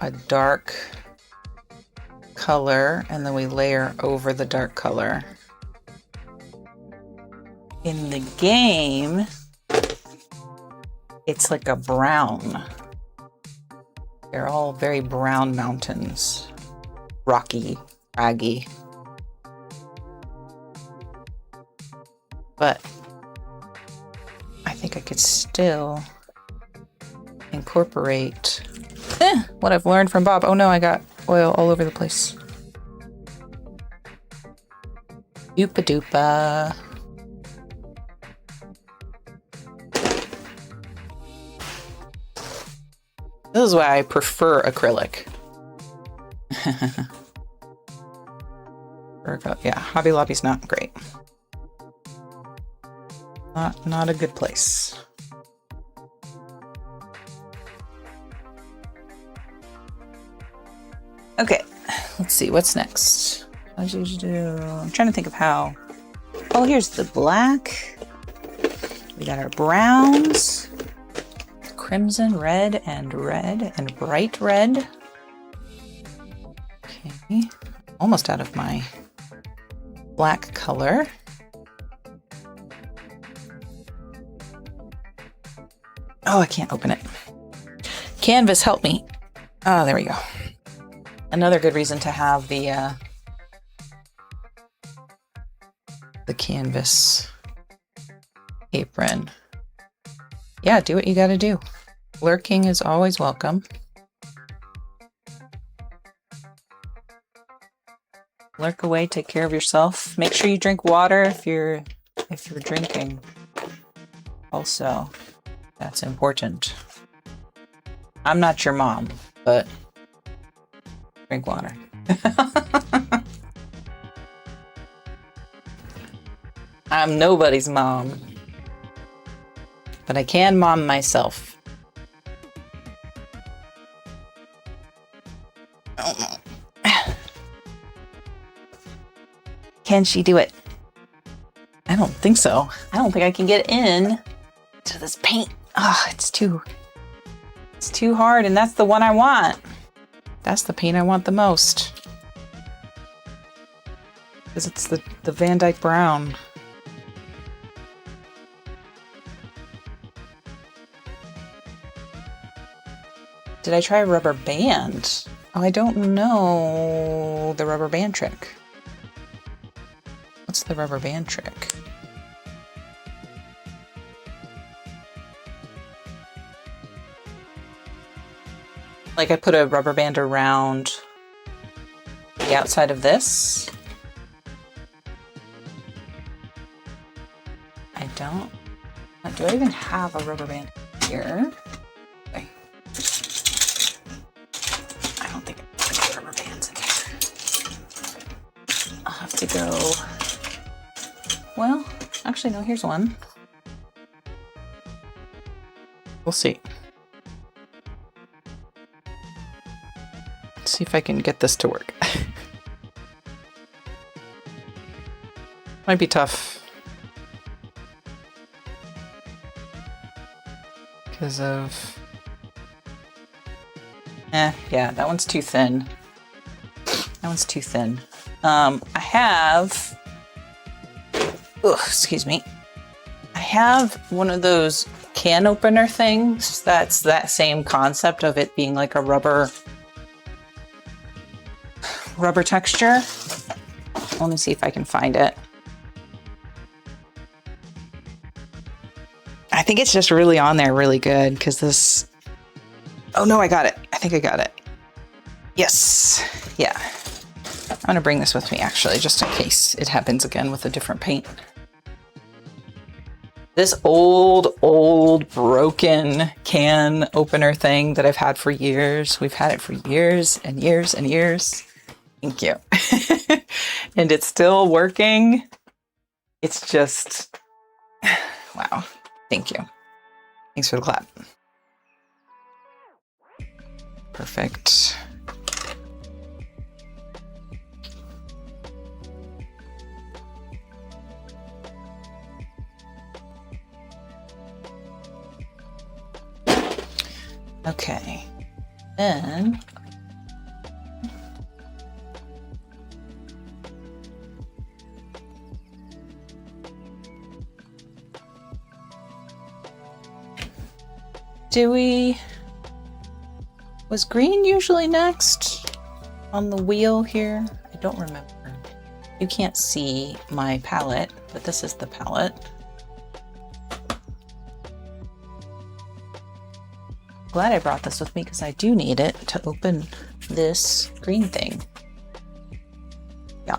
a dark color, and then we layer over the dark color. In the game, it's like a brown. They're all very brown mountains. Rocky, craggy. But I think I could still incorporate what I've learned from Bob. Oh no, I got oil all over the place. Doopa doopa. This is why I prefer acrylic. Yeah, Hobby Lobby's not great. Not a good place. Okay, let's see, what's next? I'm trying to think of how. Oh, here's the black. We got our browns. Crimson, red, and bright red. Okay, almost out of my black color. Oh, I can't open it. Canvas, help me. Oh, there we go. Another good reason to have the canvas apron. Yeah, do what you gotta do. Lurking is always welcome. Lurk away, take care of yourself. Make sure you drink water if you're drinking. Also, that's important. I'm not your mom, but drink water. I'm nobody's mom, but I can mom myself. I don't know. Can she do it? I don't think so. I don't think I can get in to this paint. Oh, it's too hard, and that's the one I want. That's the paint I want the most. Because it's the Van Dyke Brown. Did I try a rubber band? Oh, I don't know the rubber band trick. What's the rubber band trick? Like I put a rubber band around the outside of this. I don't. Do I even have a rubber band here? Okay. I don't think I have rubber bands in here. I'll have to go. Well, actually, no, here's one. We'll see. Let's see if I can get this to work. Might be tough. Because of... yeah, that one's too thin. That one's too thin. I have... Ugh, excuse me. I have one of those can opener things that's that same concept of it being like a rubber texture. Let me see if I can find it. I think it's just really on there really good because this... Oh no, I got it. I think I got it. Yes. Yeah. I'm gonna bring this with me actually, just in case it happens again with a different paint. This old broken can opener thing that I've had for years. We've had it for years and years and years. Thank you. And it's still working. It's just, wow. Thank you. Thanks for the clap. Perfect. Okay. Then was green usually next on the wheel here? I don't remember. You can't see my palette, but this is the palette. Glad I brought this with me because I do need it to open this green thing. Yeah.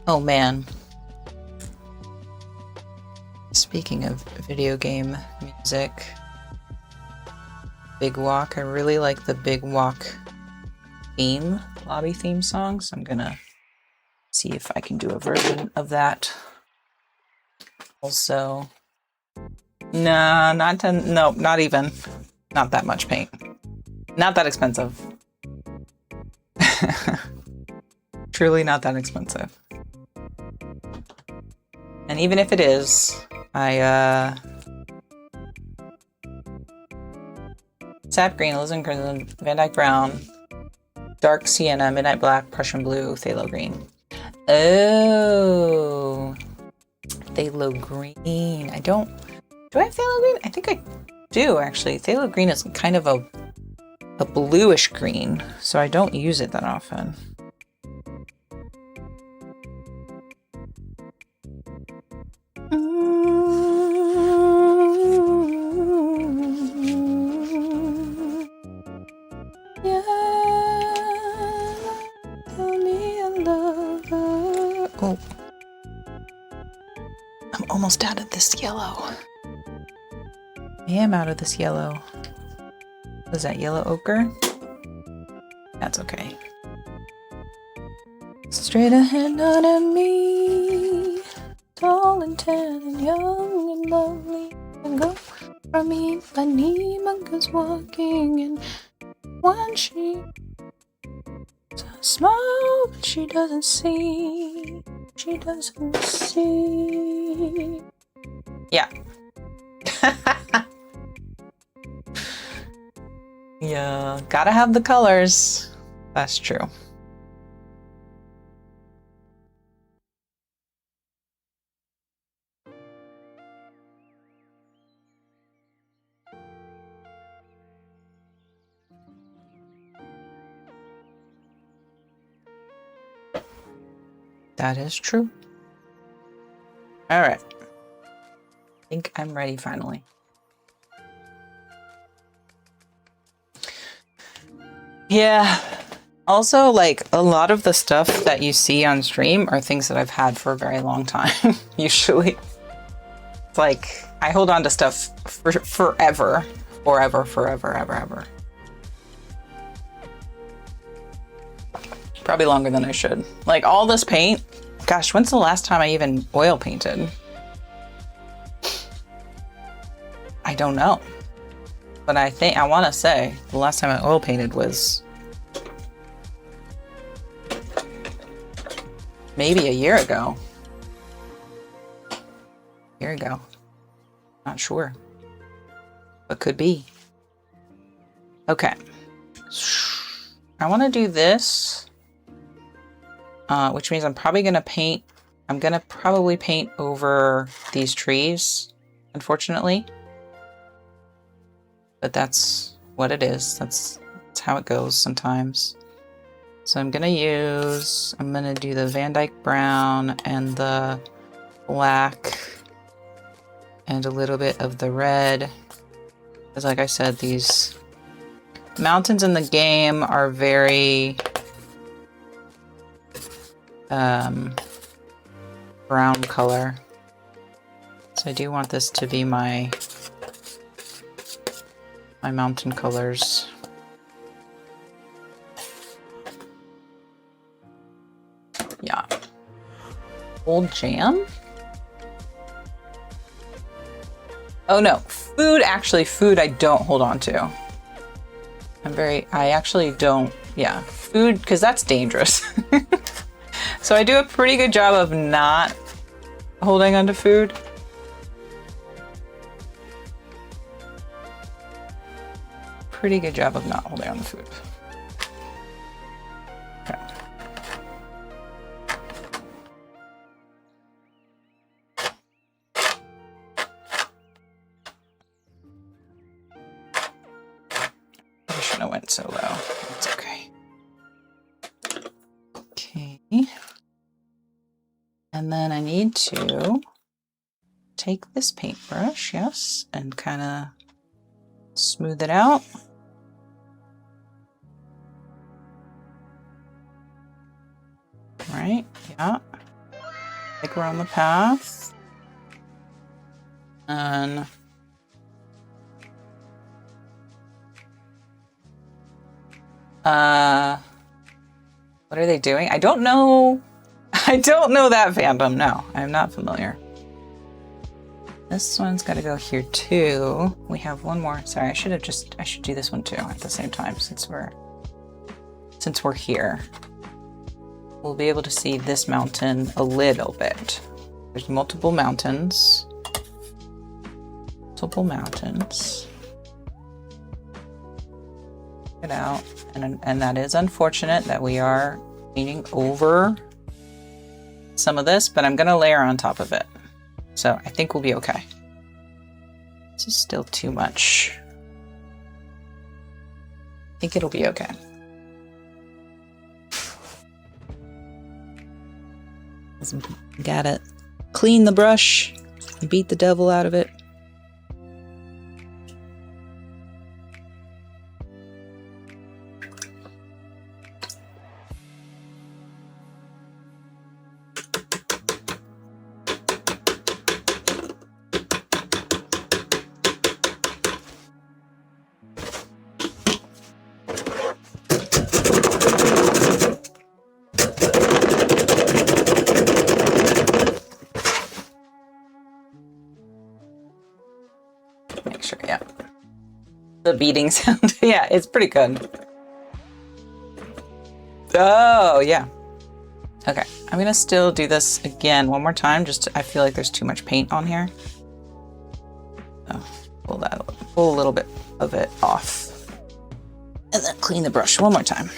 Oh man. Speaking of video game music, Big Walk, I really like the Big Walk theme, lobby theme song, so I'm gonna see if I can do a version of that. Also, nah, not even. Not that much paint. Not that expensive. Truly not that expensive. And even if it is, Sap Green, Alizarin Crimson, Van Dyke Brown, Dark Sienna, Midnight Black, Prussian Blue, Phthalo Green. Oh, Phthalo Green. I don't... Do I have Phthalo Green? I think I do, actually. Phthalo Green is kind of a bluish green, so I don't use it that often. Oh, I'm almost out of this yellow. I am out of this yellow. Was that yellow ochre? That's okay. Straight ahead, not at me. Tall and tan and young and lovely. And go from me, Ipanema walking, and when she smiles, but she doesn't see. She doesn't see. Yeah. Yeah, gotta have the colors. That's true. That is true. All right. I think I'm ready finally. Yeah. Also, like, a lot of the stuff that you see on stream are things that I've had for a very long time, usually. It's like, I hold on to stuff for forever. Forever. Probably longer than I should. Like, all this paint, gosh, when's the last time I even oil painted? I don't know. But I want to say the last time I oil painted was maybe a year ago. Not sure. But could be. Okay. I want to do this. Which means I'm probably going to paint. I'm going to probably paint over these trees, unfortunately. But that's what it is. That's how it goes sometimes. So I'm going to do the Van Dyke brown and the black and a little bit of the red. Because like I said, these mountains in the game are very brown color. So I do want this to be my mountain colors. Yeah. Old jam? Oh no, food I don't hold on to. I actually don't, yeah. Food, because that's dangerous. So I do a pretty good job of not holding on to food. Pretty good job of not holding on to food. Okay. I shouldn't have went so low. It's okay. Okay. And then I need to take this paintbrush, yes, and kind of smooth it out. Right, yeah. Take around the path. And what are they doing? I don't know. I don't know that fandom. No, I'm not familiar. This one's got to go here too. We have one more. Sorry, I should do this one too at the same time since we're here. We'll be able to see this mountain a little bit. There's multiple mountains. Check it out. And that is unfortunate that we are painting over some of this, but I'm gonna layer on top of it. So I think we'll be okay. This is still too much. I think it'll be okay. Gotta clean the brush and beat the devil out of it. sure, yeah. The beating sound. Yeah, it's pretty good. Oh, yeah. Okay, I'm gonna still do this again one more time. I feel like there's too much paint on here. Oh, pull a little bit of it off. And then clean the brush one more time.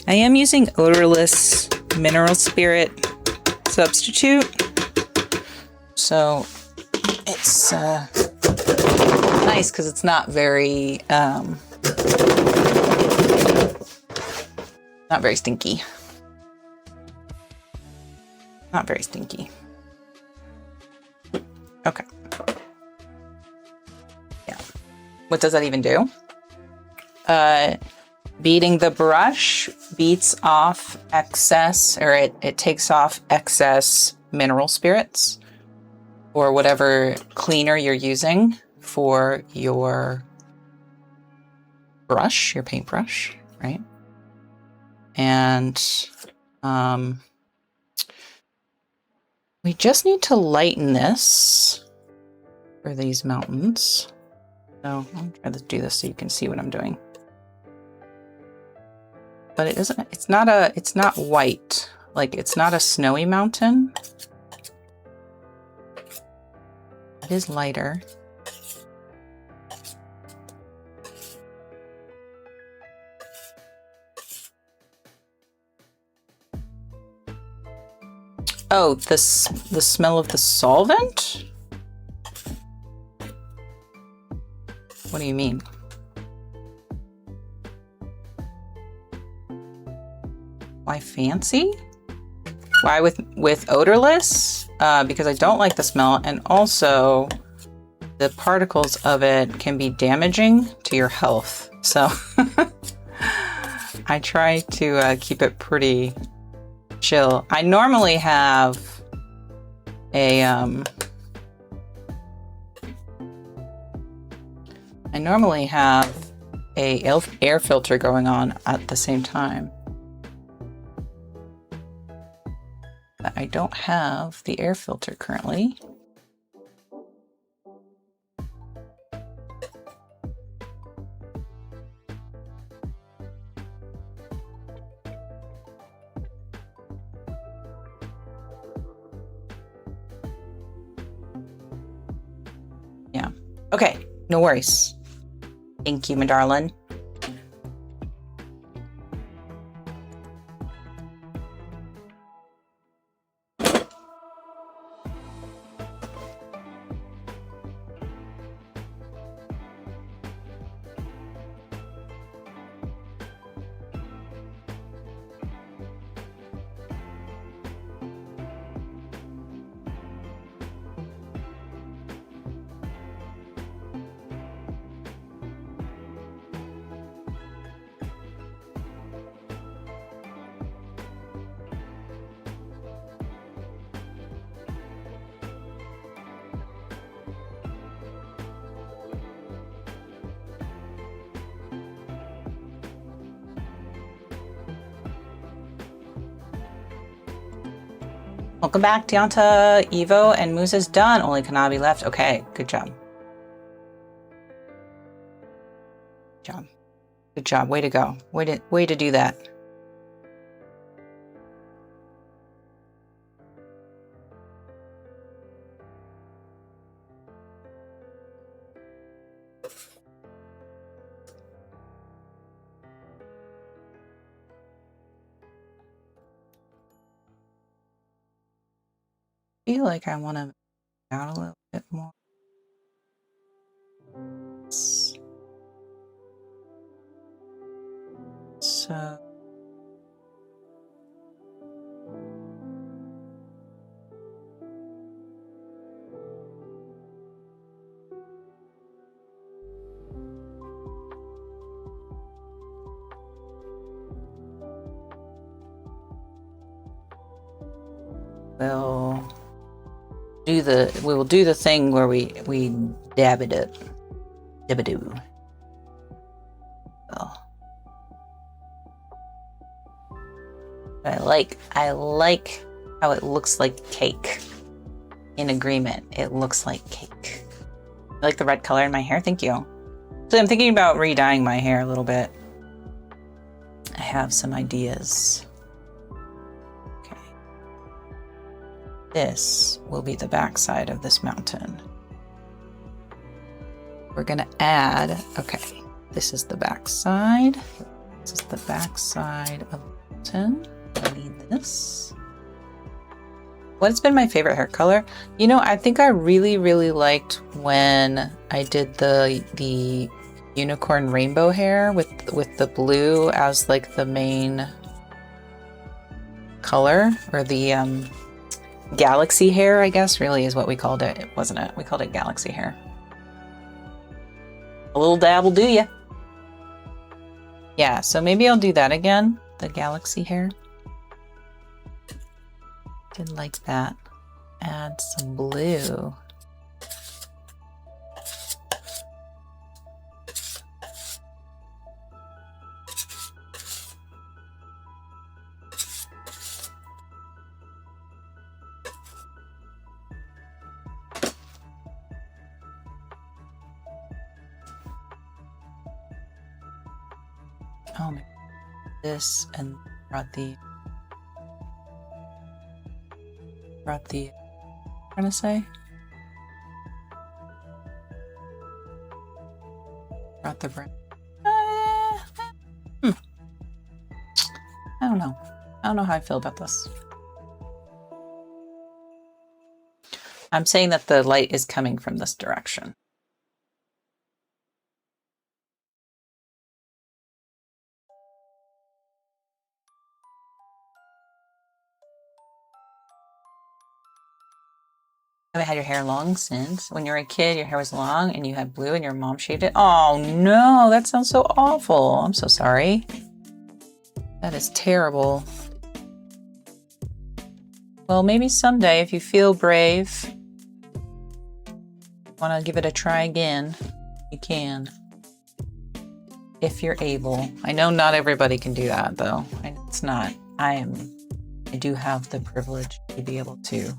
I am using odorless mineral spirit substitute. So it's nice because it's not very stinky. Not very stinky. Okay. Yeah. What does that even do? Beating the brush beats off excess, or it takes off excess mineral spirits or whatever cleaner you're using for your brush, your paintbrush, right? And we just need to lighten this for these mountains. So I'll try to do this so you can see what I'm doing. But it's not white. Like, it's not a snowy mountain. It is lighter. Oh, the smell of the solvent? What do you mean? Why fancy? Why with odorless? Because I don't like the smell, and also the particles of it can be damaging to your health. So I try to keep it pretty chill. I normally have a air filter going on at the same time. But I don't have the air filter currently. Yeah. Okay, no worries. Thank you, my darling. Welcome back, Deonta, Evo, and Moose is done. Only Kanabi left. Okay, good job. Good job. Way to go. Way to do that. I feel like I want to out a little bit more. So we will do the thing where we dab it up. Dabadoo. Well, I like how it looks like cake. In agreement, it looks like cake. I like the red color in my hair, thank you. So I'm thinking about re-dyeing my hair a little bit. I have some ideas. Okay. This will be the backside of this mountain. We're gonna add, okay, this is the backside. This is the backside of the mountain. I need this. What's been my favorite hair color? You know, I think I really, really liked when I did the unicorn rainbow hair with the blue as like the main color, or the galaxy hair, I guess really is what we called it, wasn't it? We called it galaxy hair. A little dab will do ya. Yeah, so maybe I'll do that again, the galaxy hair. Did like that. Add some blue. Oh my, this and brought the what I'm trying to say? Brought the brand. I don't know. I don't know how I feel about this. I'm saying that the light is coming from this direction. Haven't had your hair long since. When you were a kid, your hair was long and you had blue and your mom shaved it. Oh no, that sounds so awful. I'm so sorry. That is terrible. Well, maybe someday if you feel brave, want to give it a try again, you can. If you're able. I know not everybody can do that though. It's not. I do have the privilege to be able to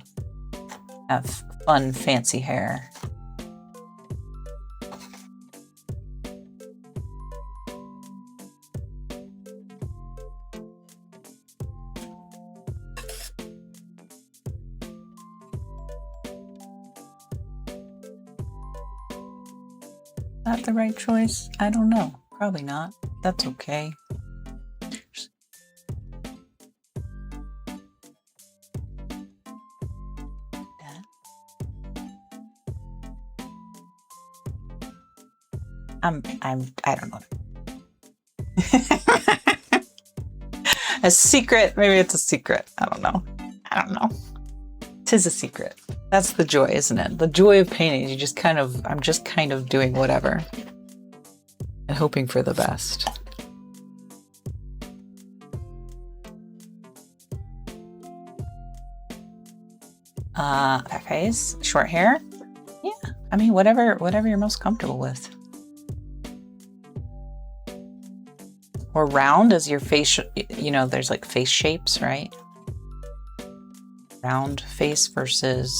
have fun, fancy hair. Is that the right choice? I don't know. Probably not. That's okay. I don't know. A secret, maybe it's a secret. I don't know. I don't know. 'Tis a secret. That's the joy, isn't it? The joy of painting. I'm just kind of doing whatever and hoping for the best. Face, short hair. Yeah, I mean, whatever you're most comfortable with. Or round as your face, you know, there's like face shapes, right? Round face versus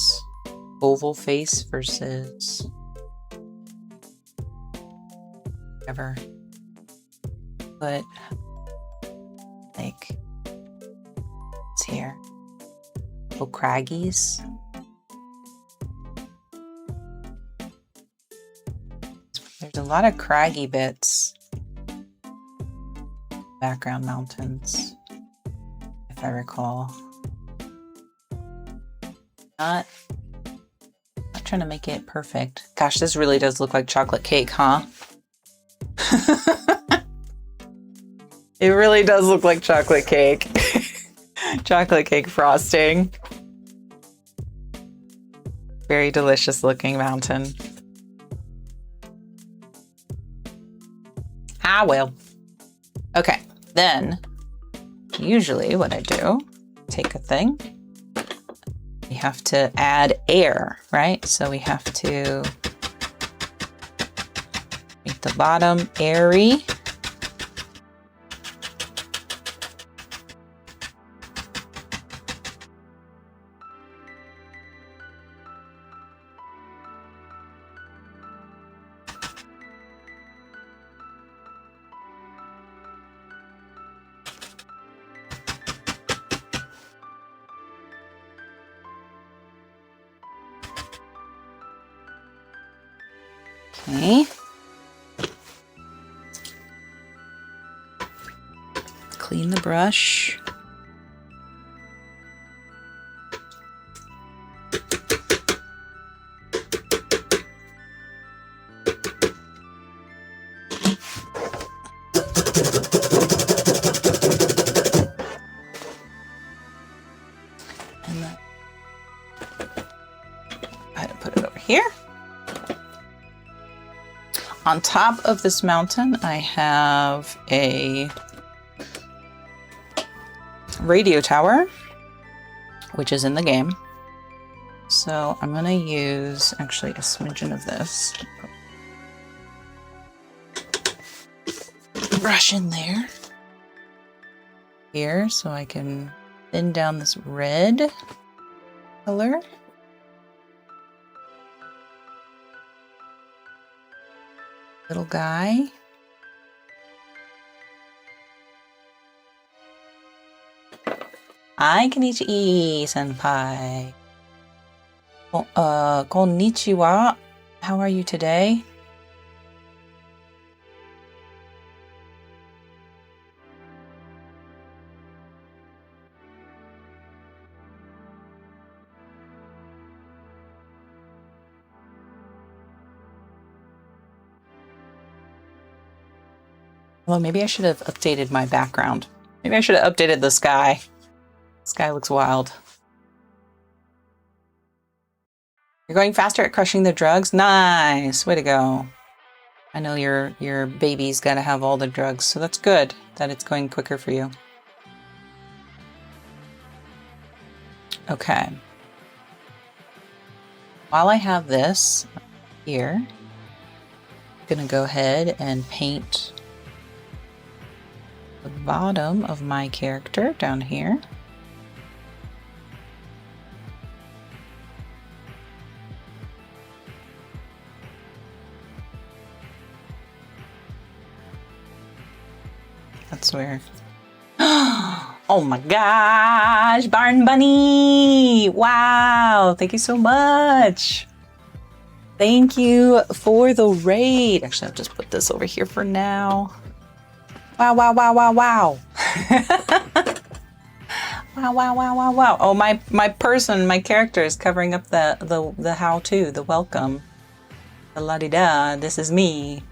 oval face versus whatever. But like it's here. Little craggies. There's a lot of craggy bits. Background mountains, if I recall. Not trying to make it perfect. Gosh, this really does look like chocolate cake, huh? It really does look like chocolate cake. Chocolate cake frosting. Very delicious looking mountain. Ah, well. Okay, then usually what I do, take a thing. We have to add air, right? So we have to make the bottom airy. Okay. Clean the brush. And then I put it over here. On top of this mountain, I have a radio tower, which is in the game. So I'm going to use actually a smidgen of this. Brush in there. Here, so I can thin down this red color. Little guy. Hi, Kenichi senpai. Konnichiwa. How are you today? Well, maybe I should have updated my background. Maybe I should have updated the sky. The sky looks wild. You're going faster at crushing the drugs? Nice! Way to go. I know your baby's got to have all the drugs, so that's good that it's going quicker for you. Okay. While I have this here, I'm going to go ahead and paint the bottom of my character down here. That's where. Oh my gosh, Barn Bunny! Wow, thank you so much. Thank you for the raid. Actually, I'll just put this over here for now. Wow, wow, wow, wow, wow. Wow, wow, wow, wow, wow. Oh, my character is covering up the how-to, the welcome. The la-di-da, this is me.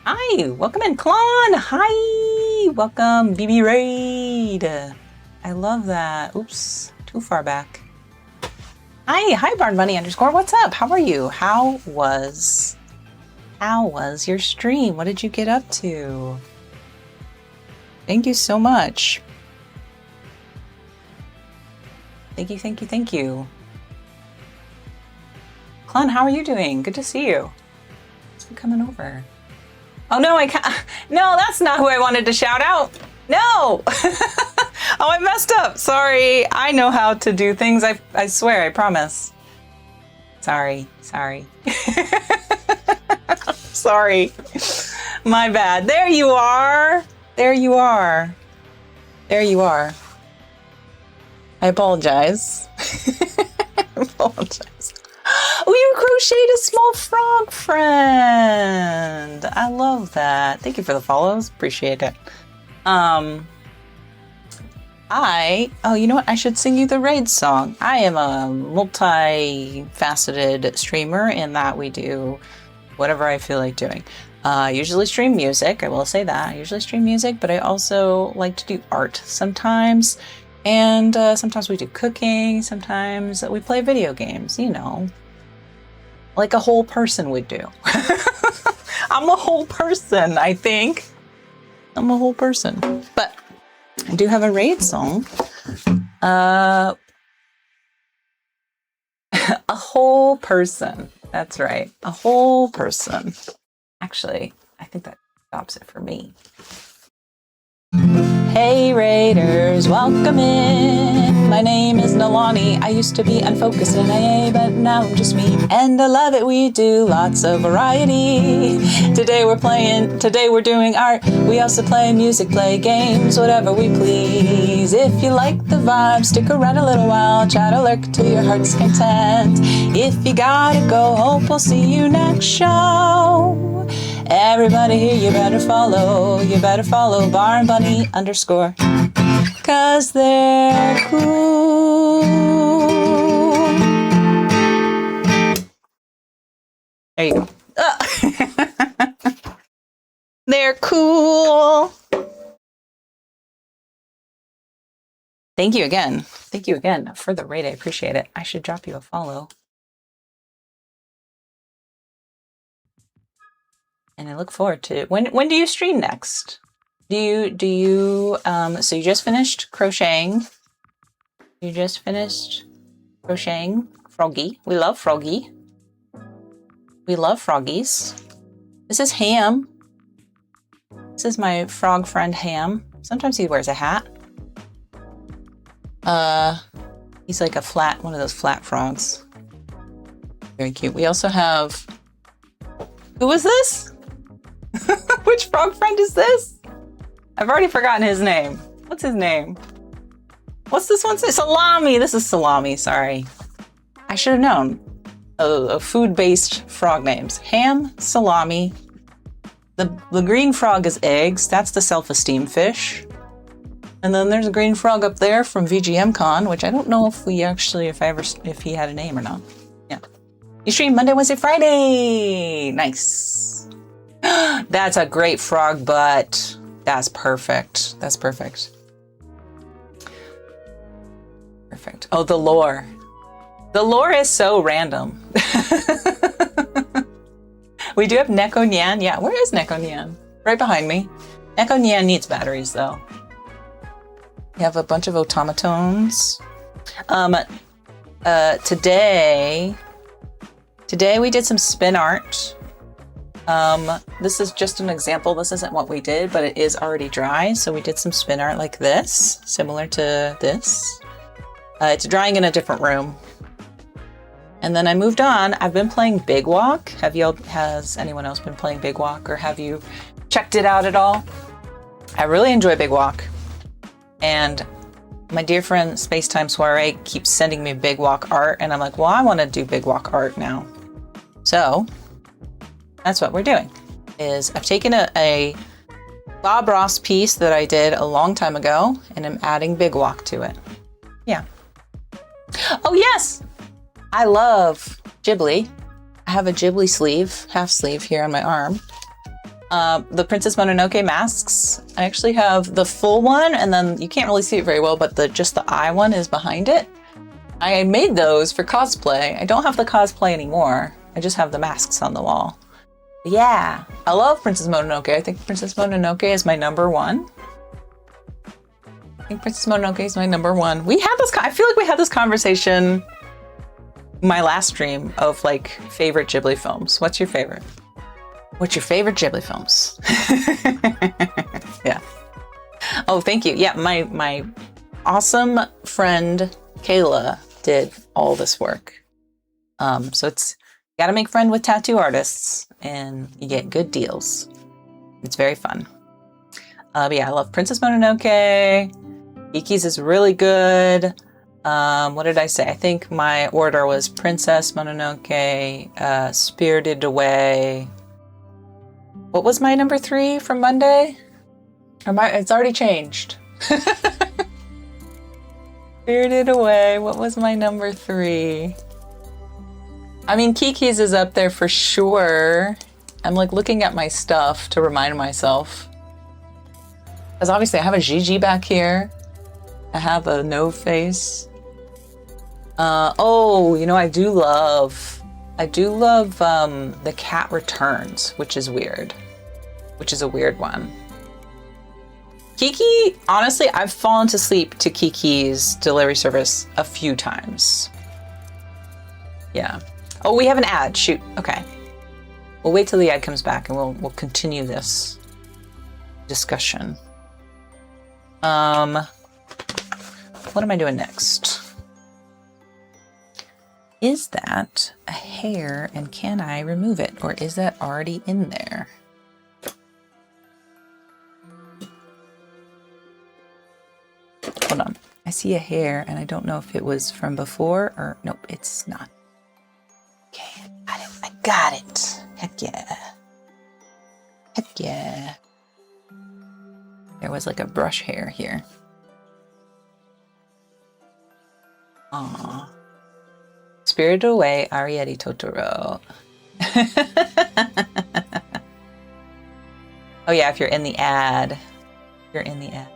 Hi, welcome in, Klon. Hi, welcome, BB Raid. I love that. Oops, too far back. Hi, Barn Bunny _ what's up? How are you? How was your stream? What did you get up to? Thank you so much. Thank you, thank you, thank you. Klon, how are you doing? Good to see you. Thanks for coming over. Oh no, I can't. No, that's not who I wanted to shout out. No. Oh, I messed up. Sorry. I know how to do things. I swear, I promise. Sorry. Sorry. My bad. There you are. There you are. There you are. I apologize. I apologize. Oh, you crocheted a small frog friend. I love that. Thank you for the follows. Appreciate it. Oh, you know what? I should sing you the raid song. I am a multi-faceted streamer in that we do whatever I feel like doing. Usually stream music. I will say that. I usually stream music, but I also like to do art sometimes. And sometimes we do cooking. Sometimes we play video games, you know. Like a whole person would do. I'm a whole person, I think. I'm a whole person. But I do have a raid song. A whole person. That's right. A whole person. Actually, I think that stops it for me. Hey Raiders, welcome in. My name is Nalani. I used to be unfocused in AA, but now I'm just me. And I love it, we do lots of variety. Today we're doing art. We also play music, play games, whatever we please. If you like the vibe, stick around a little while, try to lurk to your heart's content. If you gotta go, hope we'll see you next show. Everybody here, you better follow Bar and Bunny _ 'cause they're cool. There you go. They're cool. Thank you again. Thank you again for the raid. I appreciate it. I should drop you a follow. And I look forward to it. When do you stream next? So you just finished crocheting. You just finished crocheting Froggy. We love Froggy. We love froggies. This is Ham. This is my frog friend Ham. Sometimes he wears a hat. He's like one of those flat frogs. Very cute. We also have, who is this? Which frog friend is this? I've already forgotten his name. What's his name? What's this one say? Salami. This is Salami. Sorry. I should have known. Food-based frog names. Ham, Salami. The green frog is Eggs. That's the self-esteem fish. And then there's a green frog up there from VGMCon, which I don't know if he had a name or not. Yeah. You stream Monday, Wednesday, Friday. Nice. That's a great frog butt. That's perfect. That's perfect. Perfect. Oh, the lore. The lore is so random. We do have Neko Nyan. Yeah, where is Neko Nyan? Right behind me. Neko Nyan needs batteries, though. We have a bunch of automatons. Today we did some spin art. This is just an example. This isn't what we did, but it is already dry. So we did some spin art like this, similar to this. It's drying in a different room. And then I moved on. I've been playing Big Walk. Has anyone else been playing Big Walk, or have you checked it out at all? I really enjoy Big Walk. And my dear friend Spacetime Soiree keeps sending me Big Walk art, and I'm like, well, I want to do Big Walk art now. So that's what we're doing. I've taken a Bob Ross piece that I did a long time ago, and I'm adding Big Walk to it. Yeah. Oh yes, I love Ghibli. I have a Ghibli sleeve, half sleeve here on my arm. The Princess Mononoke masks. I actually have the full one, and then you can't really see it very well, but just the eye one is behind it. I made those for cosplay. I don't have the cosplay anymore. I just have the masks on the wall. Yeah, I love Princess Mononoke. I think Princess Mononoke is my number one. I think Princess Mononoke is my number one. I feel like we had this conversation my last stream of like favorite Ghibli films. What's your favorite? What's your favorite Ghibli films? Yeah. Oh, thank you. Yeah, my awesome friend Kayla did all this work. So you gotta make friend with tattoo artists and you get good deals. It's very fun. But yeah, I love Princess Mononoke. Iki's is really good. What did I say? I think my order was Princess Mononoke, Spirited Away. What was my number 3 from Monday? It's already changed. Spirited Away. What was my number 3? I mean, Kiki's is up there for sure. I'm like looking at my stuff to remind myself. Because obviously I have a Gigi back here. I have a No Face. I do love The Cat Returns, which is weird. Which is a weird one. Kiki, honestly, I've fallen to sleep to Kiki's delivery service a few times. Yeah. Oh, we have an ad. Shoot. Okay. We'll wait till the ad comes back and we'll continue this discussion. what am I doing next? Is that a hair and can I remove it? Or is that already in there? Hold on. I see a hair and I don't know if it was from before or nope, it's not. Okay, I got it. Heck yeah. Heck yeah. There was like a brush hair here. Aww. Spirited Away, Arrietty Totoro. Oh yeah, if you're in the ad. You're in the ad.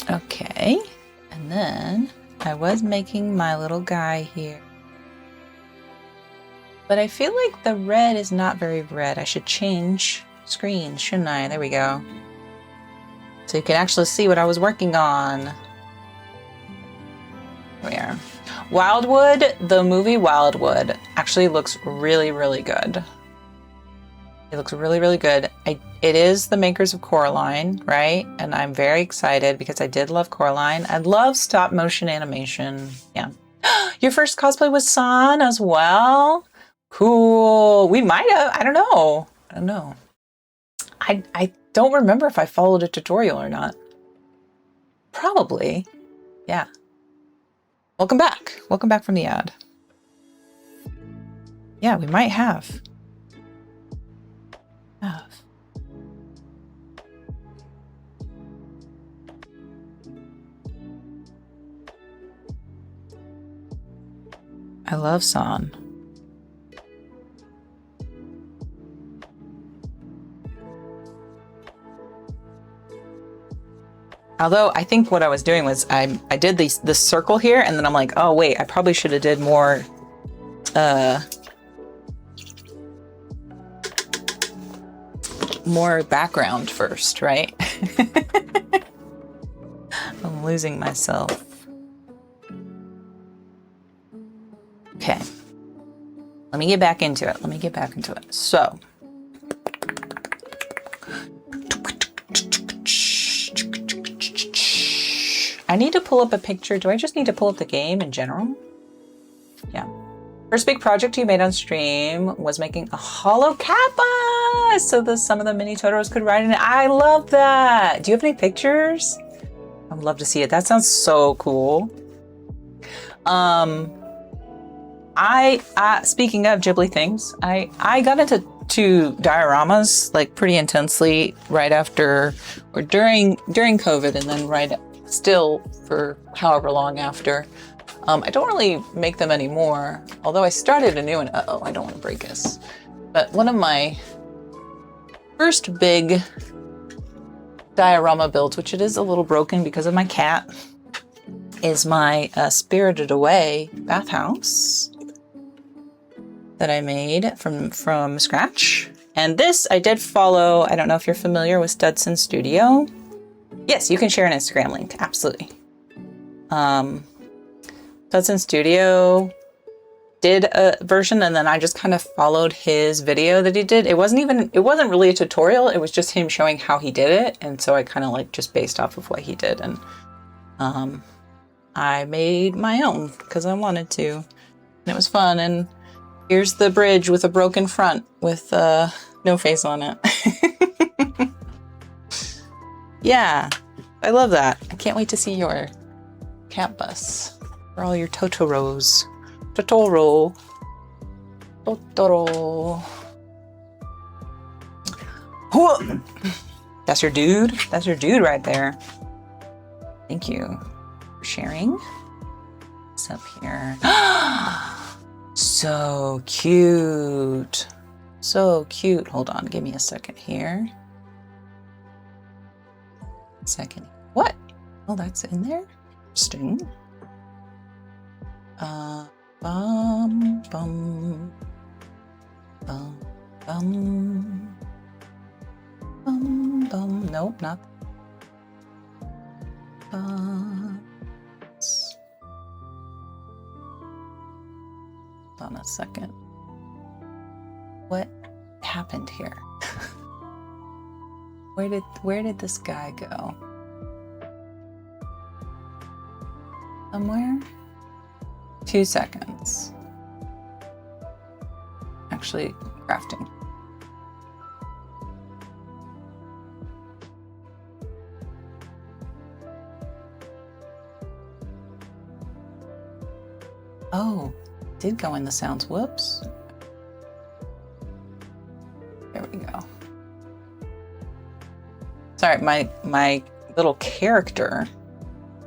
Okay, and then I was making my little guy here. But I feel like the red is not very red. I should change screens, shouldn't I? There we go. So you can actually see what I was working on. Here we are. Wildwood, the movie Wildwood, actually looks really, really good. It looks really, really good. It is the makers of Coraline, right? And I'm very excited because I did love Coraline. I love stop motion animation. Yeah. Your first cosplay was San as well? Cool. We might have. I don't know. I don't remember if I followed a tutorial or not. Probably. Yeah. Welcome back. Welcome back from the ad. Yeah, we might have. I love San. Although I think what I was doing was I did this circle here and then I'm like, oh wait, I probably should have did more more background first, right? I'm losing myself. Okay. Let me get back into it. So. I need to pull up a picture. Do I just need to pull up the game in general? Yeah. First big project you made on stream was making a holo kappa, so some of the mini Totoros could ride in it. I love that. Do you have any pictures? I would love to see it. That sounds so cool. Speaking of Ghibli things, I got into dioramas like pretty intensely right after or during COVID, and then still for however long after. I don't really make them anymore, although I started a new one. Uh-oh, I don't want to break this. But one of my first big diorama builds, which it is a little broken because of my cat, is my Spirited Away bathhouse that I made from scratch. And this I did follow. I don't know if you're familiar with Studson Studio. Yes, you can share an Instagram link. Absolutely. Studson Studio did a version and then I just kind of followed his video that he did. It wasn't really a tutorial. It was just him showing how he did it. And so I kind of like just based off of what he did. And I made my own because I wanted to. And it was fun. And here's the bridge with a broken front with no face on it. Yeah, I love that. I can't wait to see your cat bus for all your Totoros. Totoro. That's your dude? That's your dude right there. Thank you for sharing. What's up here? So cute. So cute. Hold on, give me a second here. What? Oh, that's in there? Interesting. Bum, bum, bum, bum, bum, bum. Nope, not. Hold on a second. What happened here? Where did this guy go? Somewhere? 2 seconds. Actually, crafting. Oh, did go in the sounds. Whoops. There we go. Sorry, my little character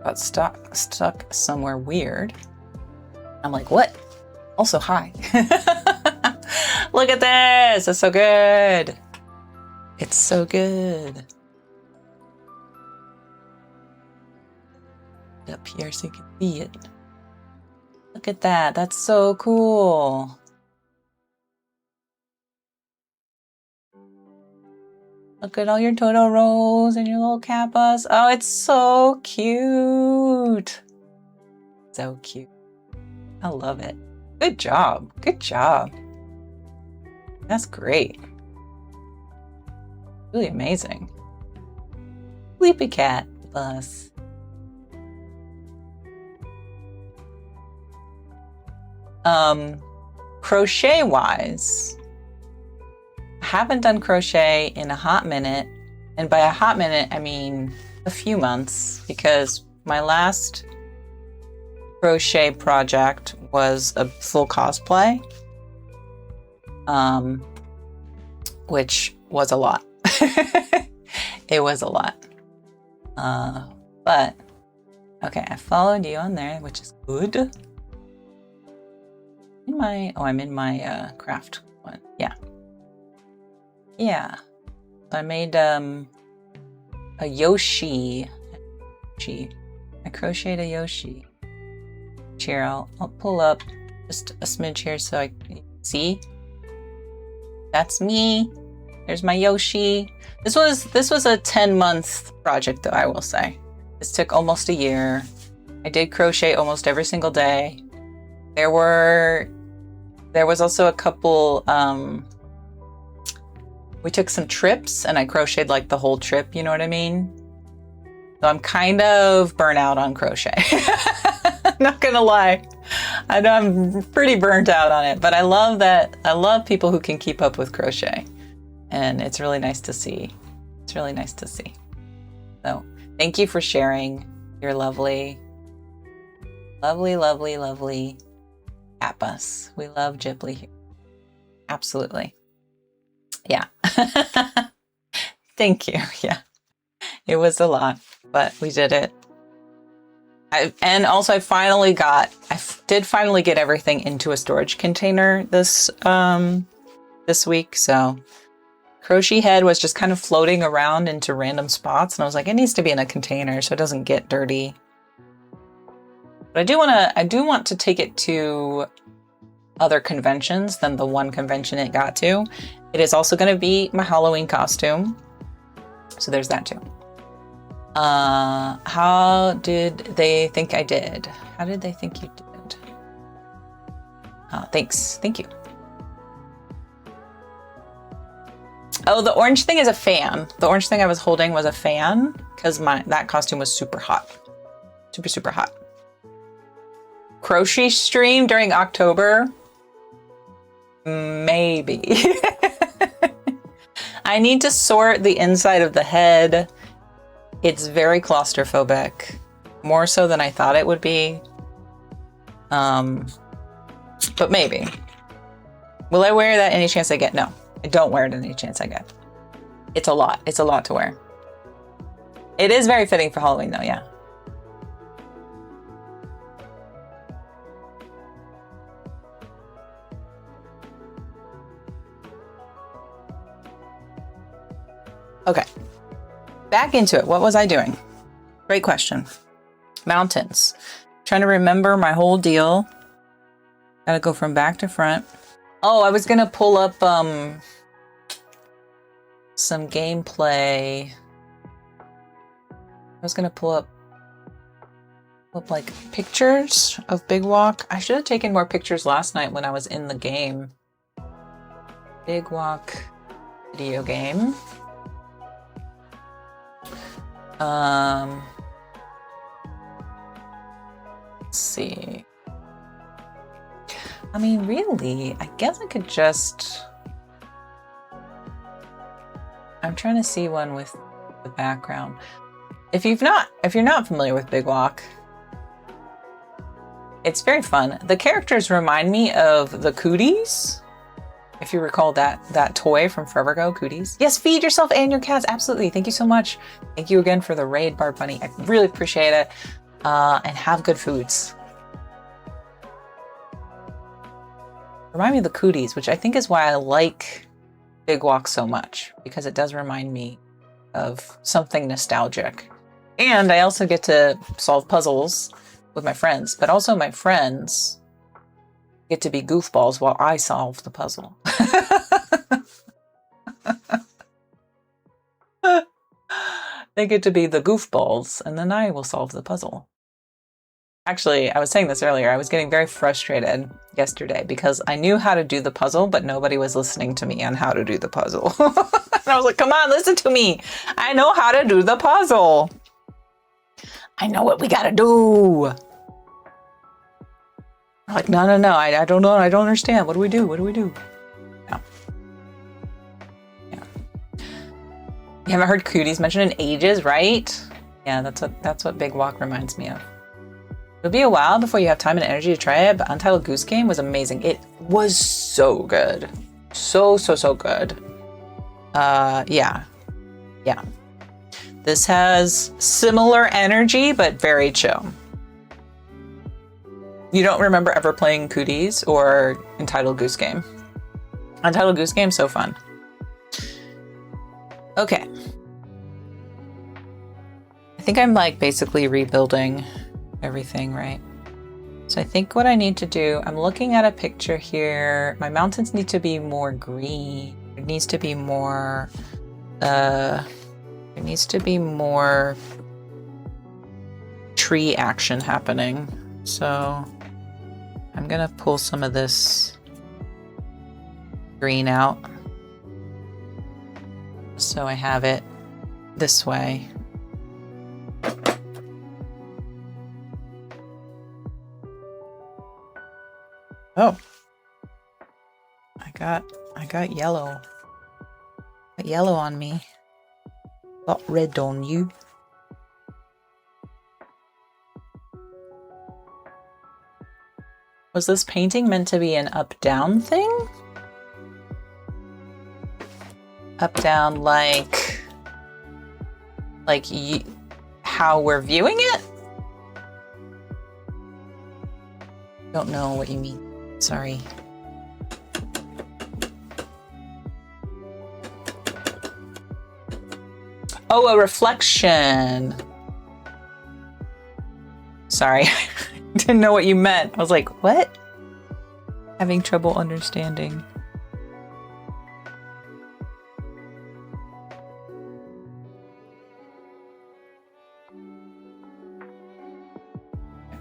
got stuck somewhere weird. I'm like, what? Also, hi. Look at this. It's so good. It's so good. Up here so you can see it. Look at that. That's so cool. Look at all your Totoros and your little Kappas. Oh, it's so cute. So cute. I love it. Good job. Good job. That's great. Really amazing. Sleepy cat bus. Crochet wise, I haven't done crochet in a hot minute, and by a hot minute I mean a few months, because my last crochet project was a full cosplay, which was a lot. It was a lot, but okay, I followed you on there, which is good. I'm in my craft one. Yeah. I made a Yoshi. I crocheted a Yoshi. Here, I'll pull up just a smidge here so I can see. That's me. There's my Yoshi. This was a 10-month project, though, I will say. This took almost a year. I did crochet almost every single day. There was also a couple, we took some trips and I crocheted like the whole trip, you know what I mean? So I'm kind of burnt out on crochet. Not gonna lie. I know I'm pretty burnt out on it, but I love people who can keep up with crochet. And it's really nice to see. It's really nice to see. So thank you for sharing your lovely Kappas. We love Ghibli here. Absolutely. Yeah. Thank you. Yeah. It was a lot, but we did it. I did finally get everything into a storage container this week. So Crochet Head was just kind of floating around into random spots, and I was like, it needs to be in a container so it doesn't get dirty. But I do want to take it to other conventions than the one convention it got to. It is also going to be my Halloween costume. So there's that too. How did they think I did? How did they think you did? Thanks. Thank you. Oh, the orange thing is a fan. The orange thing I was holding was a fan because that costume was super hot. Super hot. Crochet stream during October? Maybe. I need to sort the inside of the head. It's very claustrophobic, more so than I thought it would be. But maybe. Will I wear that any chance I get? No, I don't wear it any chance I get. It's a lot. It's a lot to wear. It is very fitting for Halloween though, yeah. Okay, back into it. What was I doing? Great question. Mountains. Trying to remember my whole deal. Gotta go from back to front. Oh, I was gonna pull up some gameplay. I was gonna pull up like pictures of Big Walk. I should have taken more pictures last night when I was in the game. Big Walk video game. Let's see. I mean, really, I guess I could just... I'm trying to see one with the background. If you're not familiar with Big Walk, it's very fun. The characters remind me of the Cooties. If you recall that toy from forever ago, Cooties. Yes, feed yourself and your cats. Absolutely. Thank you so much. Thank you again for the raid, Barb Bunny. I really appreciate it. And have good foods. Remind me of the Cooties, which I think is why I like Big Walk so much, because it does remind me of something nostalgic. And I also get to solve puzzles with my friends, but also my friends get to be goofballs while I solve the puzzle. They get to be the goofballs, and then I will solve the puzzle. Actually, I was saying this earlier, I was getting very frustrated yesterday because I knew how to do the puzzle, but nobody was listening to me on how to do the puzzle. And I was like, come on, listen to me. I know how to do the puzzle. I know what we gotta do. I'm like, no, I don't know. I don't understand. What do we do? What do we do? No. Yeah. You haven't heard Cooties mentioned in ages, right? Yeah, that's what Big Walk reminds me of. It'll be a while before you have time and energy to try it, but Untitled Goose Game was amazing. It was so good. So good. Yeah. This has similar energy, but very chill. You don't remember ever playing Cooties or Untitled Goose Game? Untitled Goose Game, so fun. Okay. I think I'm like basically rebuilding everything, right? So I think what I need to do, I'm looking at a picture here. My mountains need to be more green. It needs to be more, there needs to be more tree action happening. So I'm gonna pull some of this green out so I have it this way. Oh, I got yellow. Got yellow on me. Got red on you. Was this painting meant to be an up-down thing? Up-down like how we're viewing it? Don't know what you mean. Sorry. Oh, a reflection. Sorry. Didn't know what you meant. I was like, what? Having trouble understanding.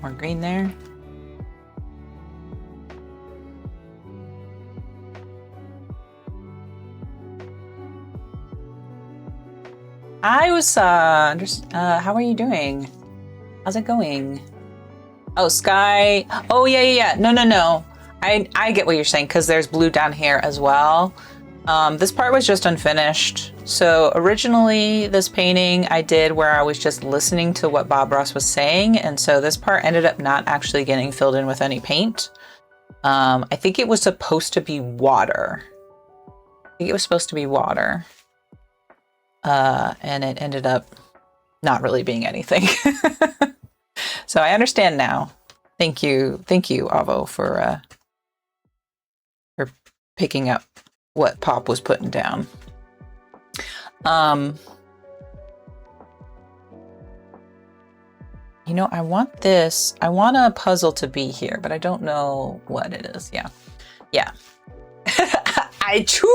More green there. Hi, Usa. How are you doing? How's it going? Oh, sky. Oh, yeah. No. I get what you're saying because there's blue down here as well. This part was just unfinished. So originally this painting I did where I was just listening to what Bob Ross was saying. And so this part ended up not actually getting filled in with any paint. I think it was supposed to be water. And it ended up not really being anything. So I understand now. Thank you, Avo, for picking up what Pop was putting down. You know, I want a puzzle to be here, but I don't know what it is. Yeah. I choo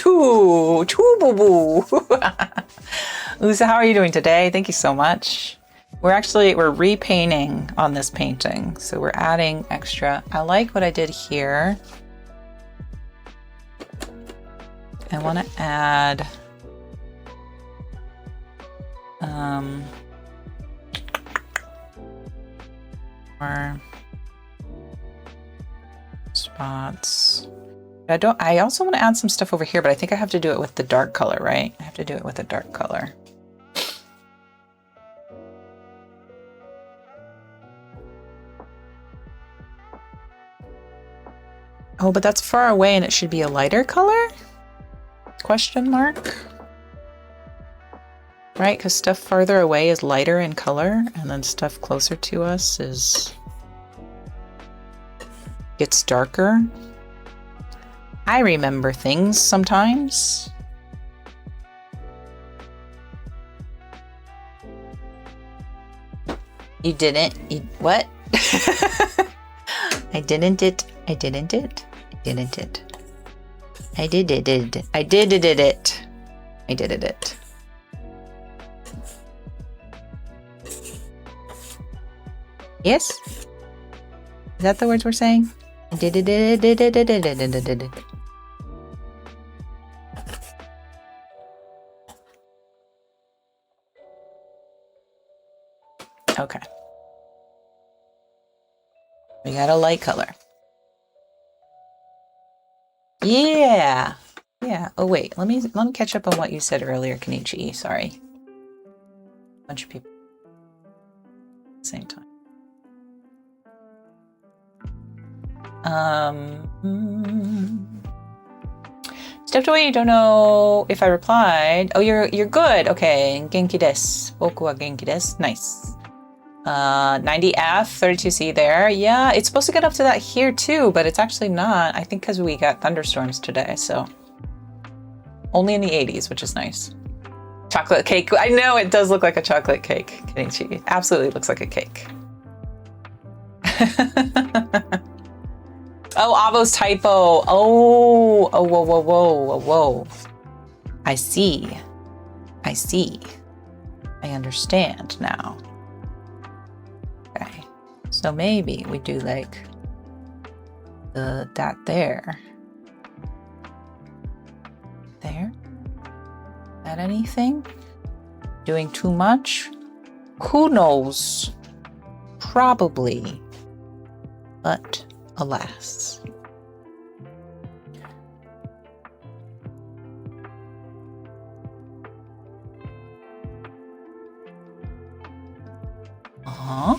boo boo. Lisa, how are you doing today? Thank you so much. We're repainting on this painting, so we're adding extra. I like what I did here. I want to add More spots. I also want to add some stuff over here, but I think I have to do it with the dark color, right? I have to do it with a dark color. Oh, but that's far away and it should be a lighter color? Question mark? Right, because stuff farther away is lighter in color, and then stuff closer to us gets darker. I remember things sometimes. You didn't? What? I didn't it. I didn't it. I didn't it. I did it. I did it. I did it. Yes? Is that the words we're saying? I did it. Okay. We got a light color. Yeah. Yeah. Oh wait, let me catch up on what you said earlier, Kenichi. Sorry. Bunch of people at the same time. Stepped away, you don't know if I replied. Oh, you're good. Okay. Genki desu. Boku wa genki desu. Nice. 90F, 32C there. Yeah, it's supposed to get up to that here too, but it's actually not. I think because we got thunderstorms today, so. Only in the 80s, which is nice. Chocolate cake. I know it does look like a chocolate cake, Kenichi. It absolutely looks like a cake. Oh, Avo's typo. Oh, whoa. I see. I understand now. Okay. So maybe we do like that there. There? That anything? Doing too much? Who knows? Probably. But alas. Uh-huh.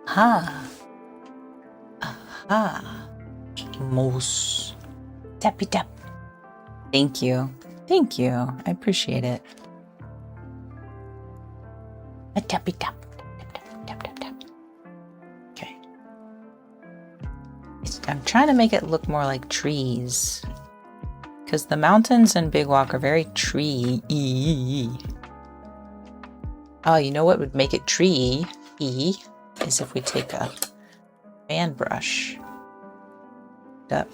Aha. Aha. Moose. Tappy tap. Thank you. Thank you. I appreciate it. A tappy tap. Tap. Okay. I'm trying to make it look more like trees. Because the mountains in Big Walk are very tree-y. Oh, you know what would make it tree-y? Is if we take a fan brush up.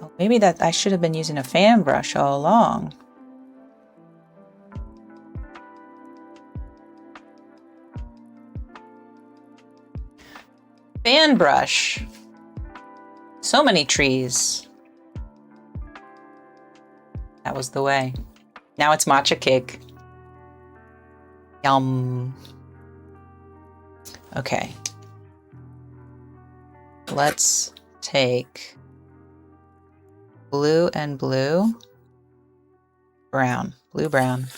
Oh, maybe that I should have been using a fan brush all along. Fan brush. So many trees. That was the way. Now it's matcha cake. Yum. Okay. Let's take blue and blue. Brown. Blue, brown.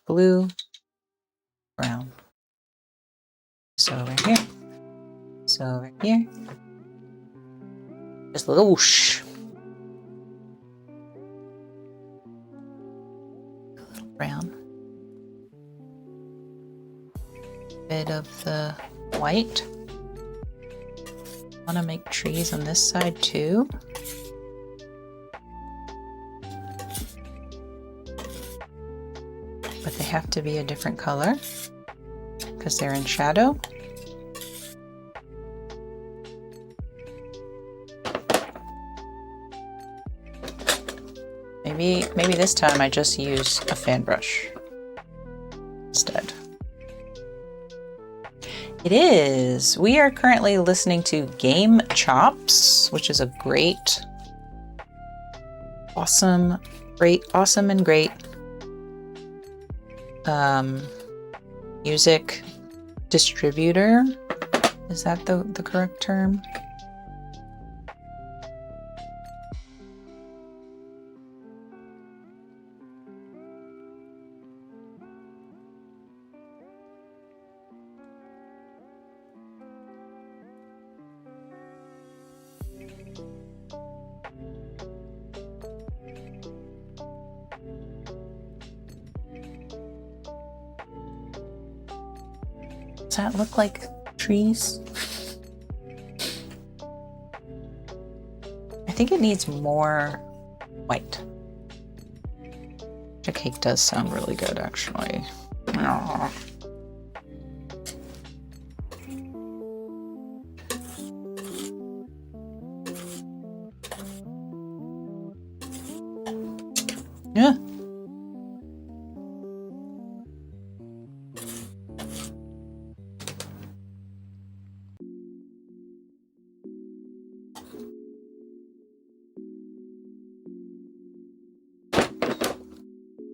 Blue, brown. So over here. So over here. Just a little whoosh. Brown. Bit of the white. Want to make trees on this side too. But they have to be a different color because they're in shadow. Maybe Maybe this time I just use a fan brush instead. It is. We are currently listening to Game Chops, which is a awesome and great music distributor. Is that the correct term? Does that look like trees? I think it needs more white. The cake does sound really good, actually. Aww. Yeah.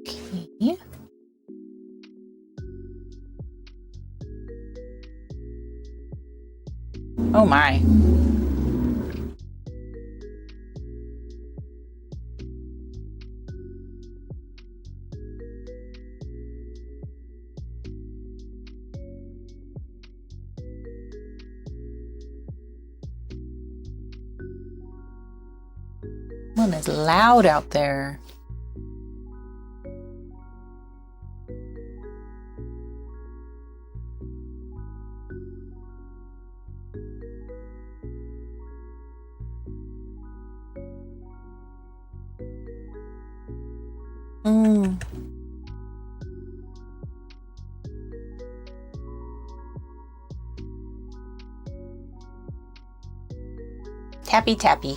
Okay. Oh my. One is loud out there. Tappy tappy.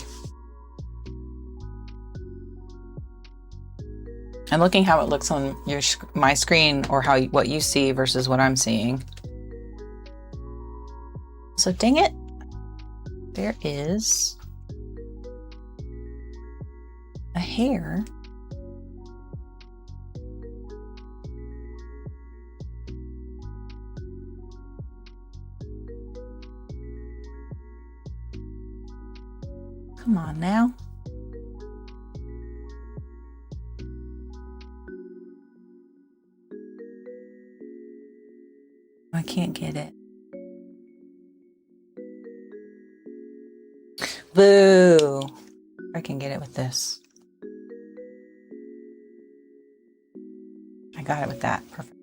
I'm looking how it looks on my screen, or what you see versus what I'm seeing. So dang it, there is a hair. Come on now. I can't get it. Boo! I can get it with this. I got it with that. Perfect.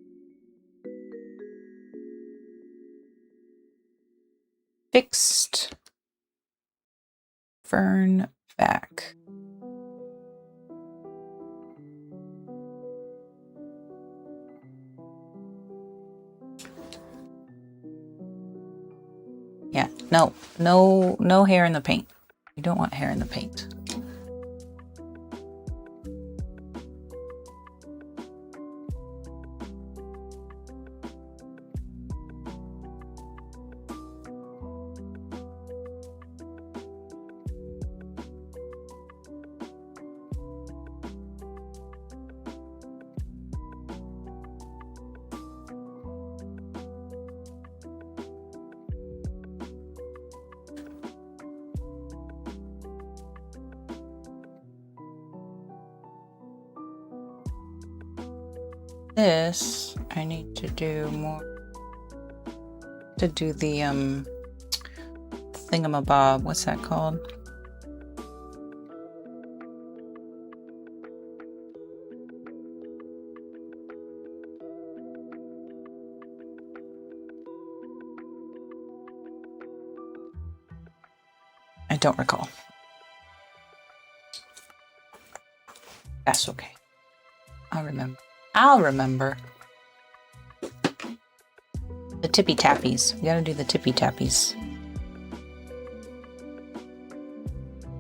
Fixed. Fern back. Yeah, no hair in the paint. You don't want hair in the paint. This, I need to do more, to do the thingamabob. What's that called? I don't recall. That's okay. I'll remember. The tippy tappies. We gotta do the tippy tappies.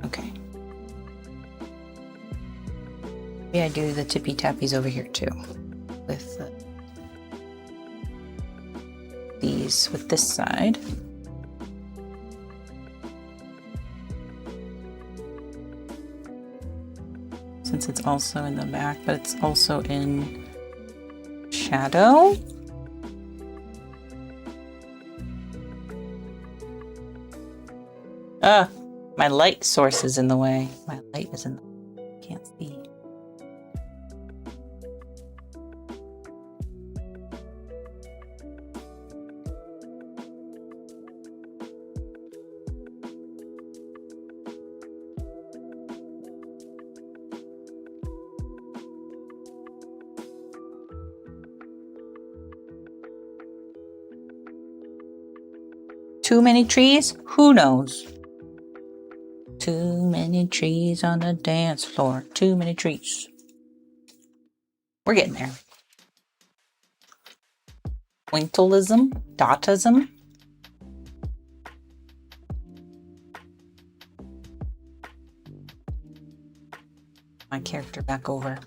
Okay. Maybe I do the tippy tappies over here too, with these with this side. Since it's also in the back, but it's also in shadow. My light source is in the way. My light is in the way. Can't see. Too many trees? Who knows? Too many trees on the dance floor. Too many trees. We're getting there. Pointillism? Dotism? My character back over.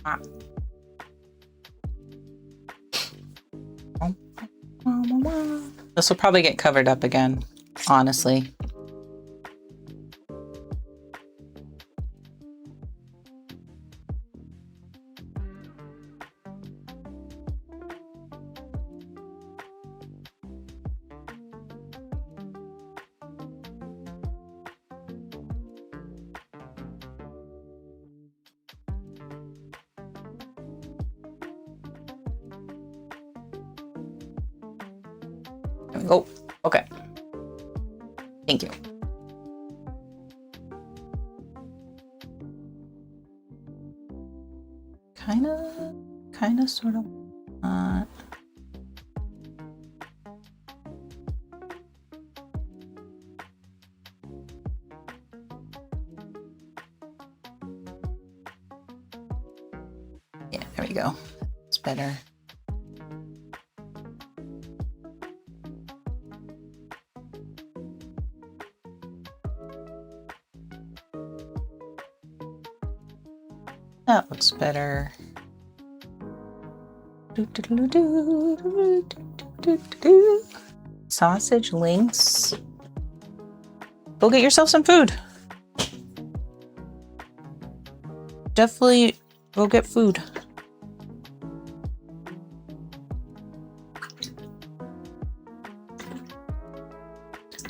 Ah. This will probably get covered up again, honestly. There we go. Okay. Thank you. Kinda, sort of. Yeah, there we go. It's better. That looks better. Sausage links. Go get yourself some food. Definitely go get food.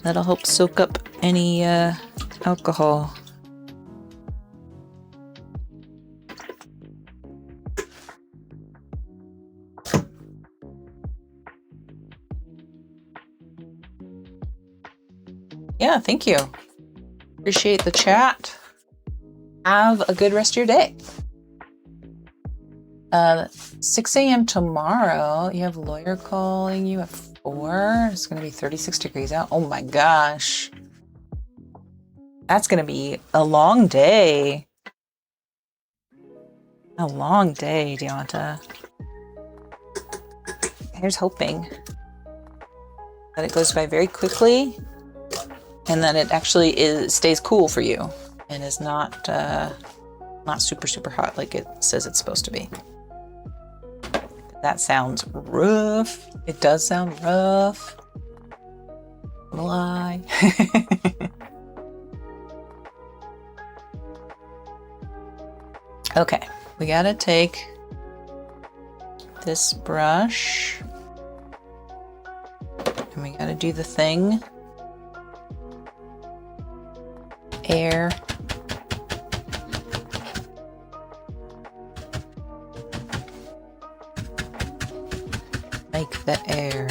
That'll help soak up any alcohol. Yeah, thank you. Appreciate the chat. Have a good rest of your day. 6 a.m. tomorrow, you have a lawyer calling you at 4. It's going to be 36 degrees out. Oh my gosh. That's going to be a long day. A long day, Deonta. Here's hoping that it goes by very quickly and that it actually stays cool for you and is not super, super hot like it says it's supposed to be. That sounds rough. It does sound rough. I'm gonna lie. Okay, we gotta take this brush and we gotta do the thing. Air. Make the air.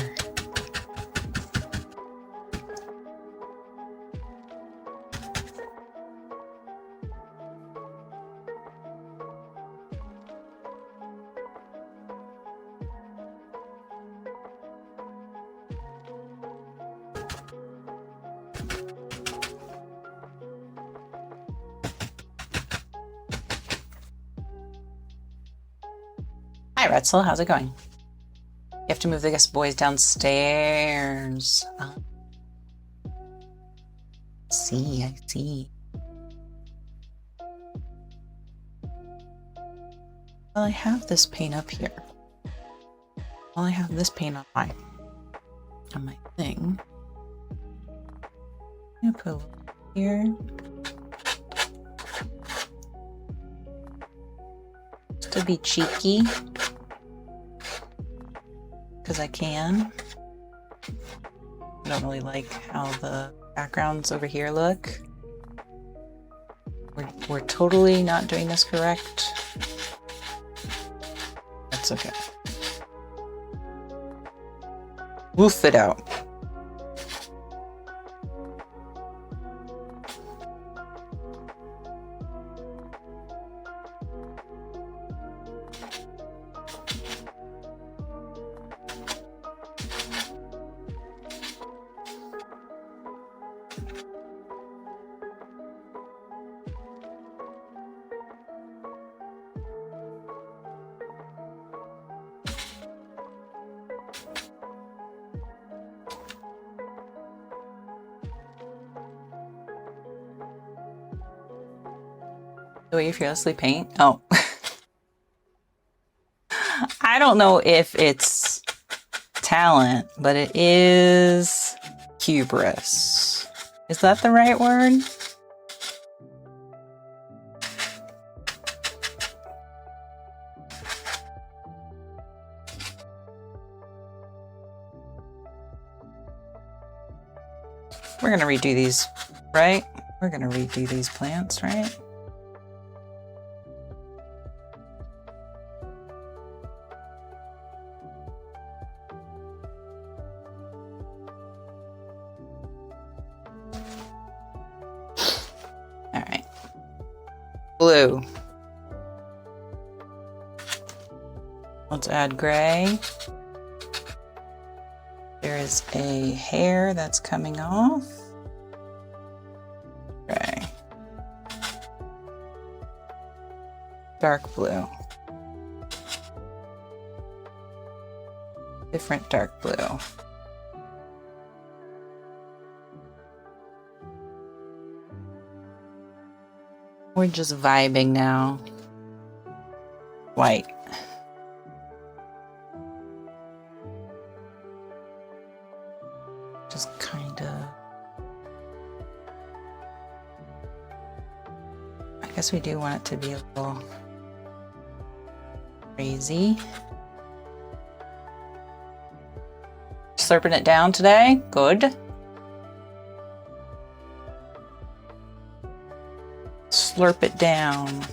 Hi, Retzel. How's it going? You have to move the guest boys downstairs. I see. Well, I have this paint up here. Well, I have this paint on my thing. I'm gonna put a little here. Just to be cheeky. Because I can. I don't really like how the backgrounds over here look. We're totally not doing this correct. That's okay. Woof it out. The way you fearlessly paint? Oh. I don't know if it's talent, but it is hubris. Is that the right word? We're gonna redo these, right? We're gonna redo these plants, right? Blue. Let's add gray. There is a hair that's coming off. Gray. Dark blue. Different dark blue. We're just vibing now. White. Just kind of... I guess we do want it to be a little crazy. Slurping it down today. Good. Slurp it down.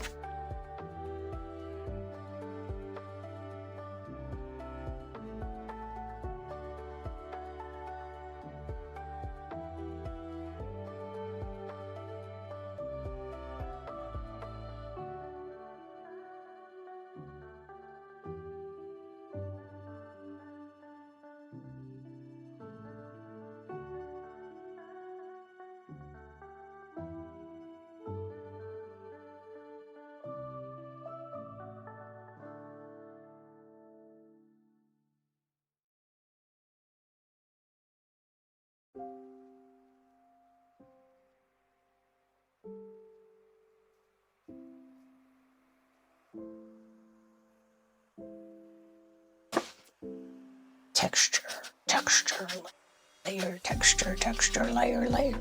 Texture, texture, layer, texture, texture, layer, layer.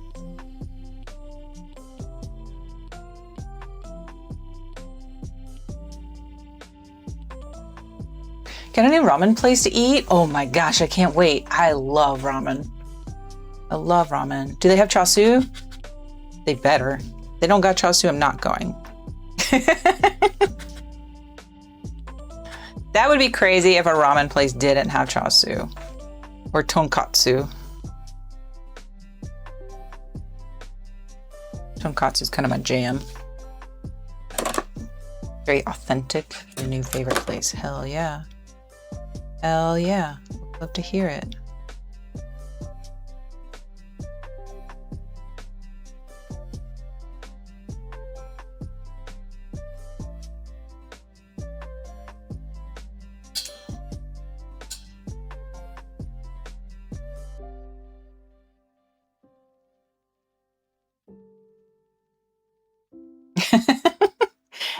Get a new ramen place to eat? Oh my gosh, I can't wait. I love ramen. I love ramen. Do they have chasu? They better. They don't got chasu, I'm not going. That would be crazy if a ramen place didn't have chasu or tonkatsu. Tonkatsu is kind of my jam. Very authentic. Your new favorite place. Hell yeah. Hell yeah. Love to hear it.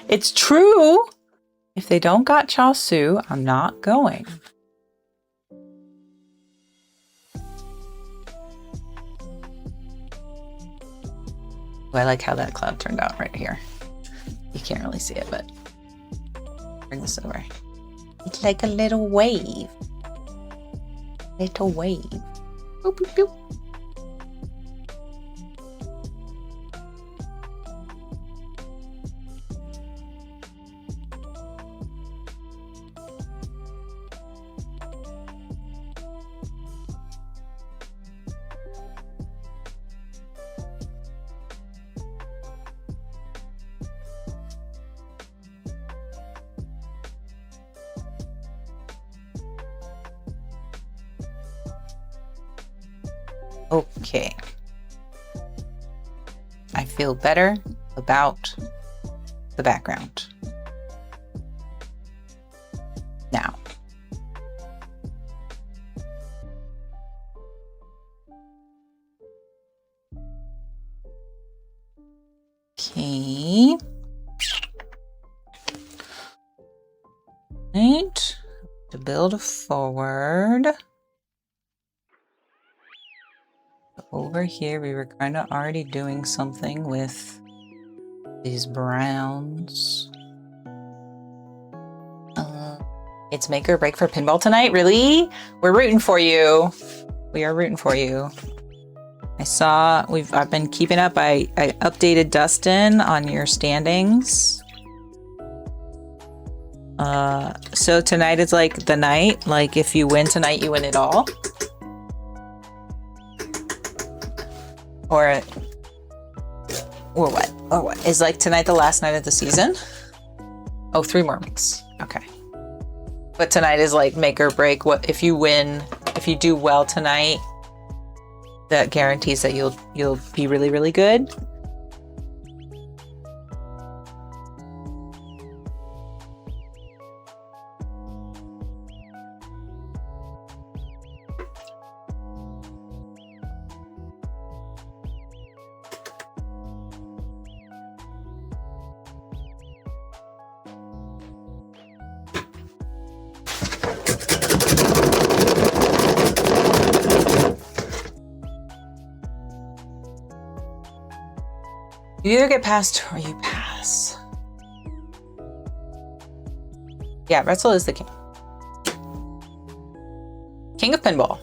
It's true. If they don't got Chaosu, I'm not going. I like how that cloud turned out right here. You can't really see it, but bring this over. It's like a little wave. Little wave. Boop, boop, boop. Okay. I feel better about the background. Now. Okay. Right. To build forward. Over here, we were kind of already doing something with these browns. It's make or break for pinball tonight? Really? We're rooting for you. We are rooting for you. I've been keeping up. I updated Dustin on your standings. So tonight is like the night. Like if you win tonight, you win it all. Or what? Or what? Is like tonight the last night of the season? Oh, 3 more weeks. Okay. But tonight is like make or break. What if you win? If you do well tonight, that guarantees that you'll be really, really good. You either get passed or you pass. Yeah, Retzel is the king. King of pinball.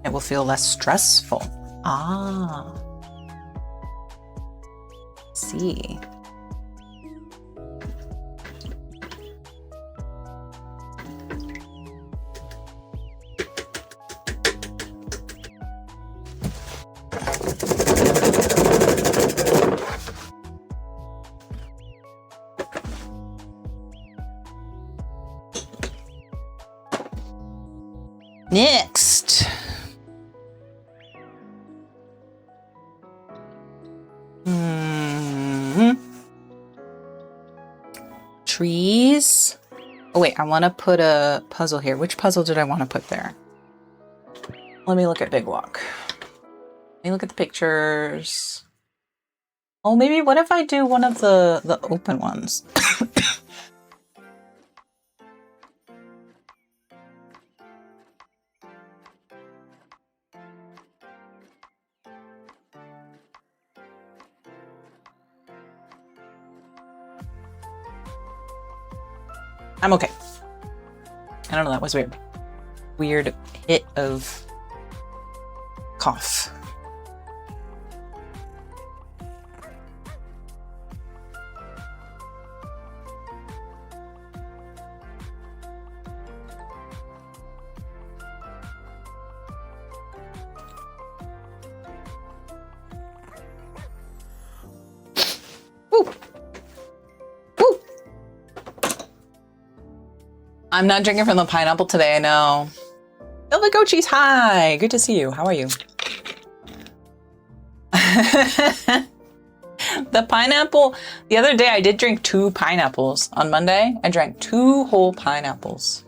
It will feel less stressful. Ah. See. Next. Trees. Oh wait, I want to put a puzzle here. Which puzzle did I want to put there? Let me look at Big Walk. Let me look at the pictures. Oh, maybe what if I do one of the open ones? I'm okay. I don't know, that was weird. Weird hit of cough. Woo. Woo. I'm not drinking from the pineapple today, I know. Ilvagochi's, hi! Good to see you. How are you? The pineapple, the other day I did drink 2 pineapples. On Monday, I drank 2 whole pineapples.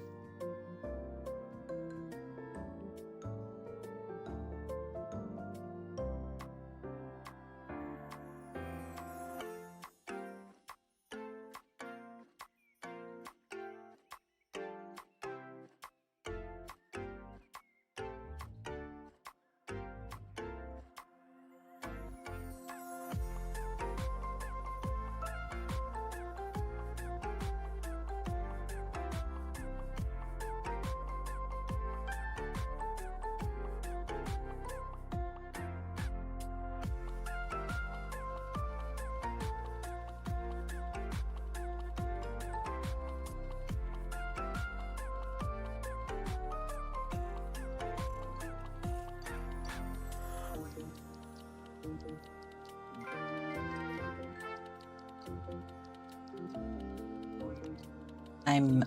I'm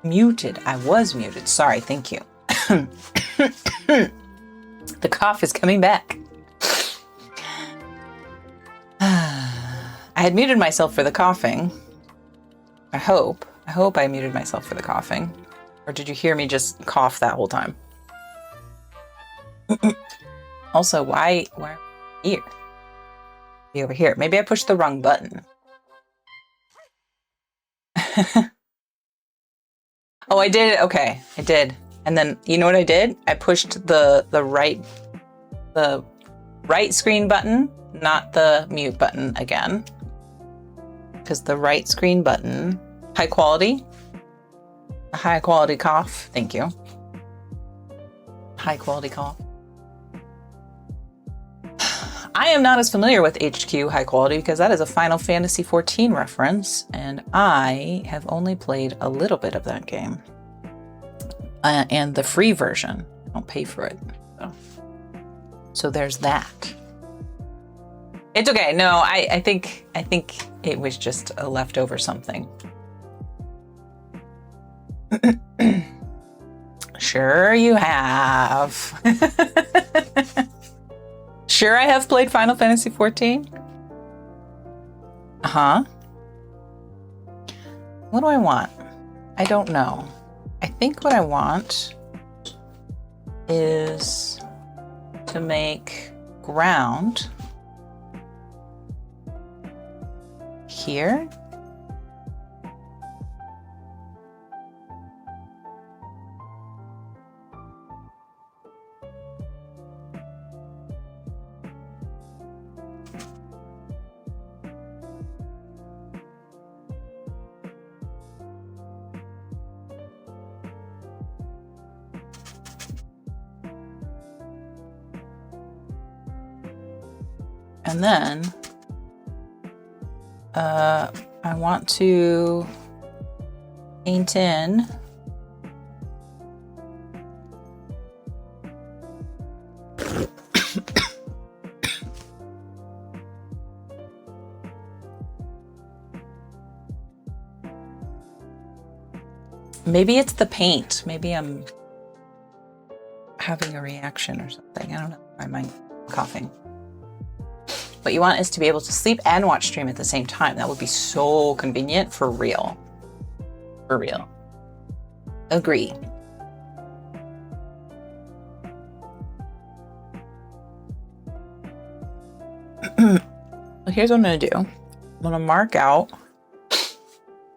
muted. I was muted. Sorry, thank you. The cough is coming back. I had muted myself for the coughing. I hope I muted myself for the coughing. Or did you hear me just cough that whole time? Also, why are we here? Be over here. Maybe I pushed the wrong button. Oh, I did. Okay, I did. And then you know what I did? I pushed the right screen button, not the mute button again. Because the right screen button, high quality, a high quality cough. Thank you. High quality cough. I am not as familiar with HQ High Quality because that is a Final Fantasy XIV reference, and I have only played a little bit of that game. And the free version. I don't pay for it. So there's that. It's okay. No, I think it was just a leftover something. Sure you have. Sure I have played Final Fantasy XIV? Uh-huh. What do I want? I don't know. I think what I want is to make ground here. And then I want to paint in maybe it's the paint. Maybe I'm having a reaction or something. I don't know. I might be coughing. What you want is to be able to sleep and watch stream at the same time. That would be so convenient for real. For real. Agree. Well, here's what I'm going to do. I'm going to mark out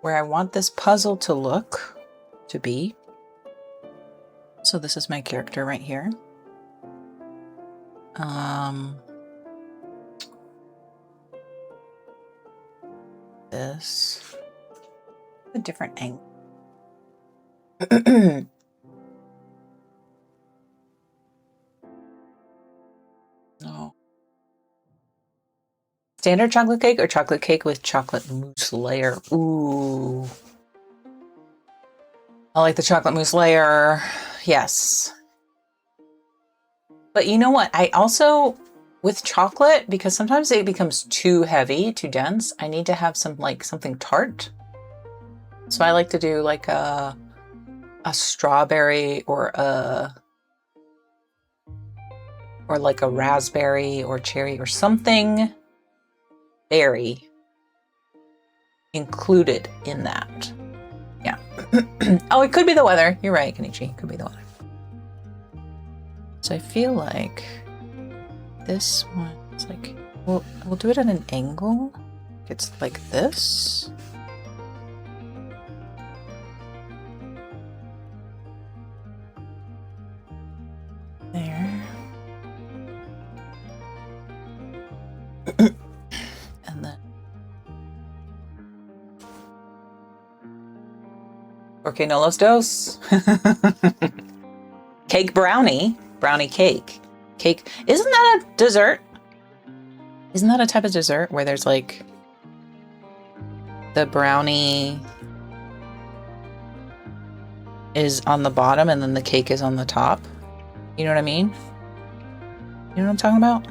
where I want this puzzle to be. So this is my character right here. This a different angle. No. Standard chocolate cake or chocolate cake with chocolate mousse layer? Ooh. I like the chocolate mousse layer. Yes. But you know what? I also, with chocolate, because sometimes it becomes too heavy, too dense, I need to have some, like, something tart. So I like to do like a strawberry or like a raspberry or cherry or something berry included in that. Yeah. Oh, it could be the weather. You're right, Kenichi. It could be the weather. So I feel like this one is like, we'll do it at an angle. It's like this. There. And then Porque no los dos. Cake brownie. Brownie cake. Cake. Isn't that a dessert? Isn't that a type of dessert where there's like the brownie is on the bottom and then the cake is on the top? You know what I mean? You know what I'm talking about?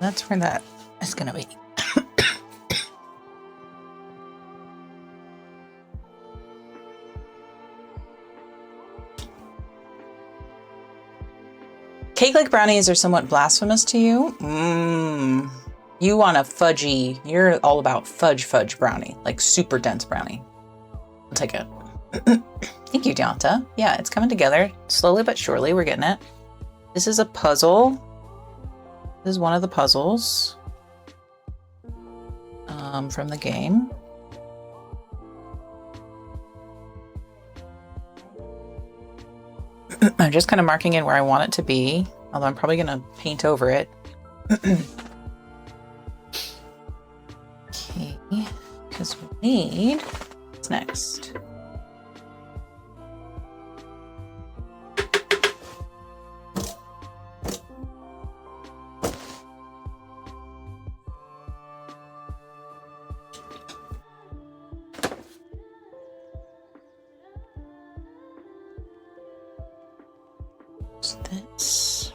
That's where that is gonna be. Cake-like brownies are somewhat blasphemous to you. You want a fudgy, you're all about fudge brownie, like super dense brownie. I'll take it. Thank you, Deonta. Yeah, it's coming together slowly but surely. We're getting it. This is a puzzle. This is one of the puzzles from the game. I'm just kind of marking in where I want it to be, although I'm probably going to paint over it. Okay, because we need what's next. This.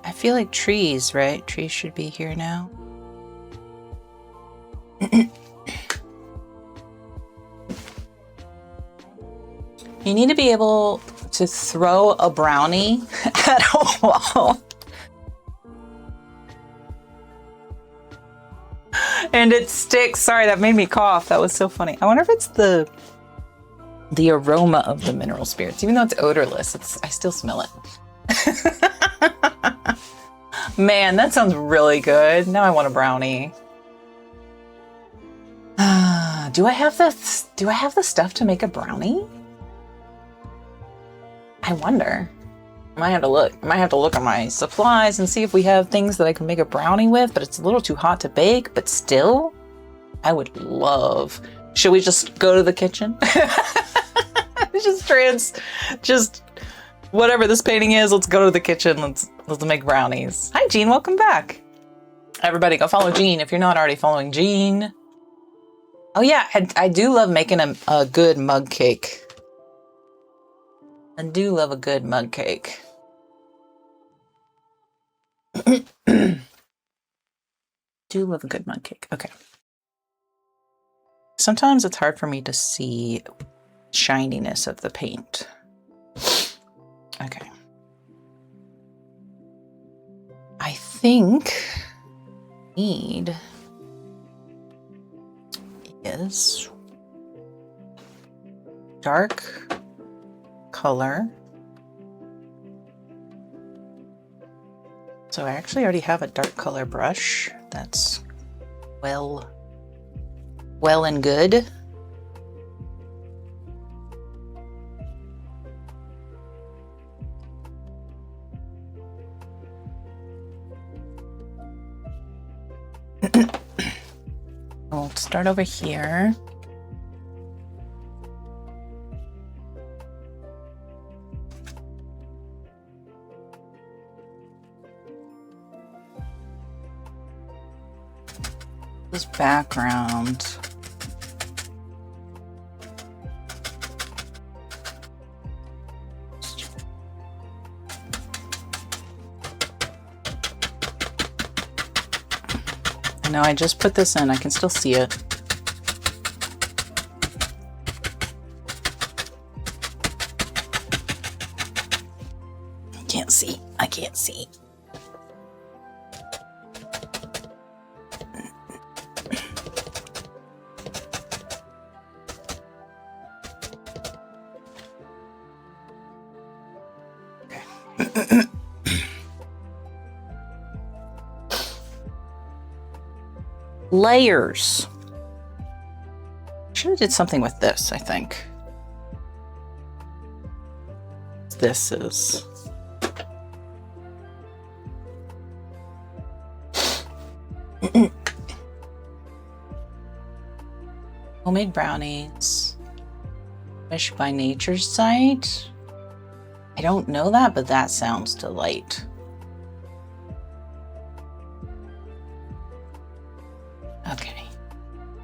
I feel like trees, right? Trees should be here now. You need to be able to throw a brownie at a wall. And it sticks. Sorry, that made me cough. That was so funny. I wonder if it's the aroma of the mineral spirits. Even though it's odorless, I still smell it. Man, that sounds really good. Now I want a brownie. Do I have the stuff to make a brownie? I wonder. I might have to look. I might have to look at my supplies and see if we have things that I can make a brownie with, but it's a little too hot to bake, but still, I would love. Should we just go to the kitchen? just whatever this painting is, let's go to the kitchen. Let's make brownies. Hi, Jean. Welcome back. Everybody go follow Jean if you're not already following Jean. Oh yeah, I do love making a good mug cake. I do love a good mug cake. Do love a good mug cake. Okay. Sometimes it's hard for me to see shininess of the paint. Okay. I think need is dark color. So I actually already have a dark color brush. That's well and good. We'll start over here. This background. I know I just put this in, I can still see it. I can't see. Layers. Should have did something with this, I think. This is... Homemade brownies. Fish by Nature's Site. I don't know that, but that sounds delight. Okay.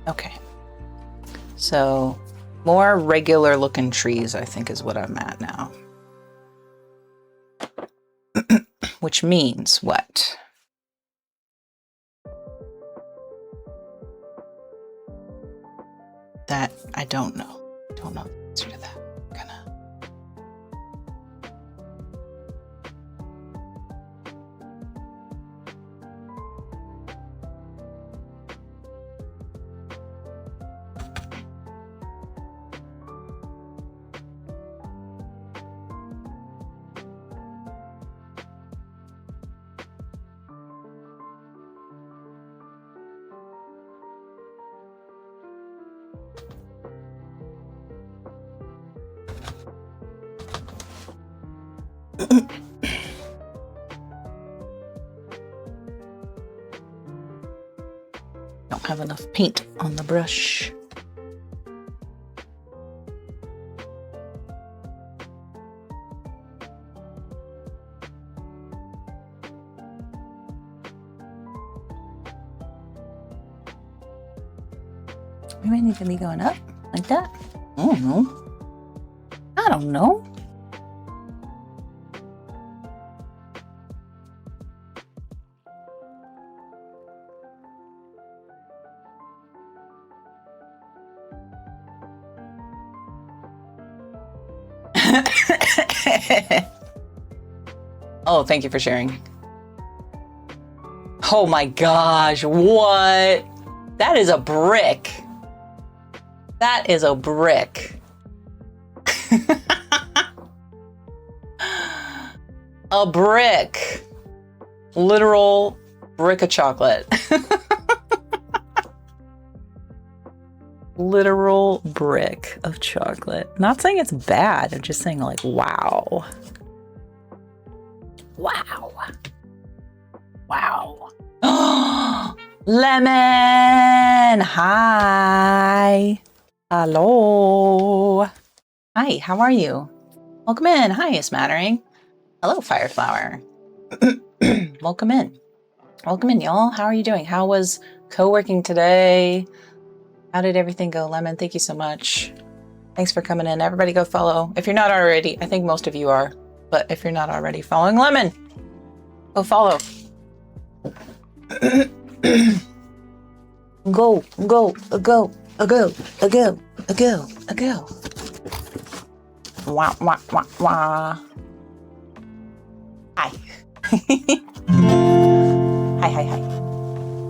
Okay. So, more regular looking trees, I think, is what I'm at now. Which means what? That I don't know. I don't know the answer to that. I'm gonna. Don't have enough paint on the brush. We might need to be going up like that. I don't know. I don't know. Oh, thank you for sharing. Oh my gosh, what? That is a brick. That is a brick. A brick. Literal brick of chocolate. Literal brick of chocolate. Not saying it's bad, I'm just saying, like, wow. Wow. Wow. Lemon! Hi. Hello. Hi, how are you? Welcome in. Hi, Smattering. Hello, Fireflower. Welcome in. Welcome in, y'all. How are you doing? How was co-working today? How did everything go? Lemon, thank you so much. Thanks for coming in. Everybody go follow. If you're not already, I think most of you are, but if you're not already following Lemon, go follow. Go, go, a go, a go, a go, a go, a go. Wah, wah, wah, wah. Hi. Hi, hi, hi.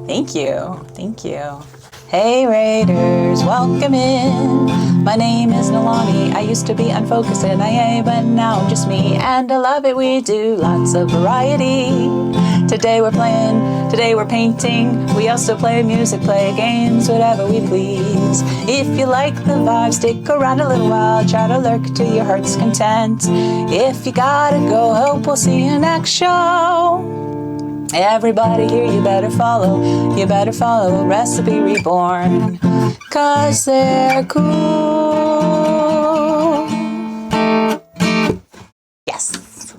Thank you. Thank you. Hey Raiders, welcome in. My name is Nalani. I used to be unfocused in IA, but now I'm just me, and I love it. We do lots of variety. Today we're playing, today we're painting. We also play music, play games, whatever we please. If you like the vibe, stick around a little while. Try to lurk to your heart's content. If you gotta go, hope we'll see you next show. Everybody here, you better follow Recipe Reborn, 'cause they're cool. Yes.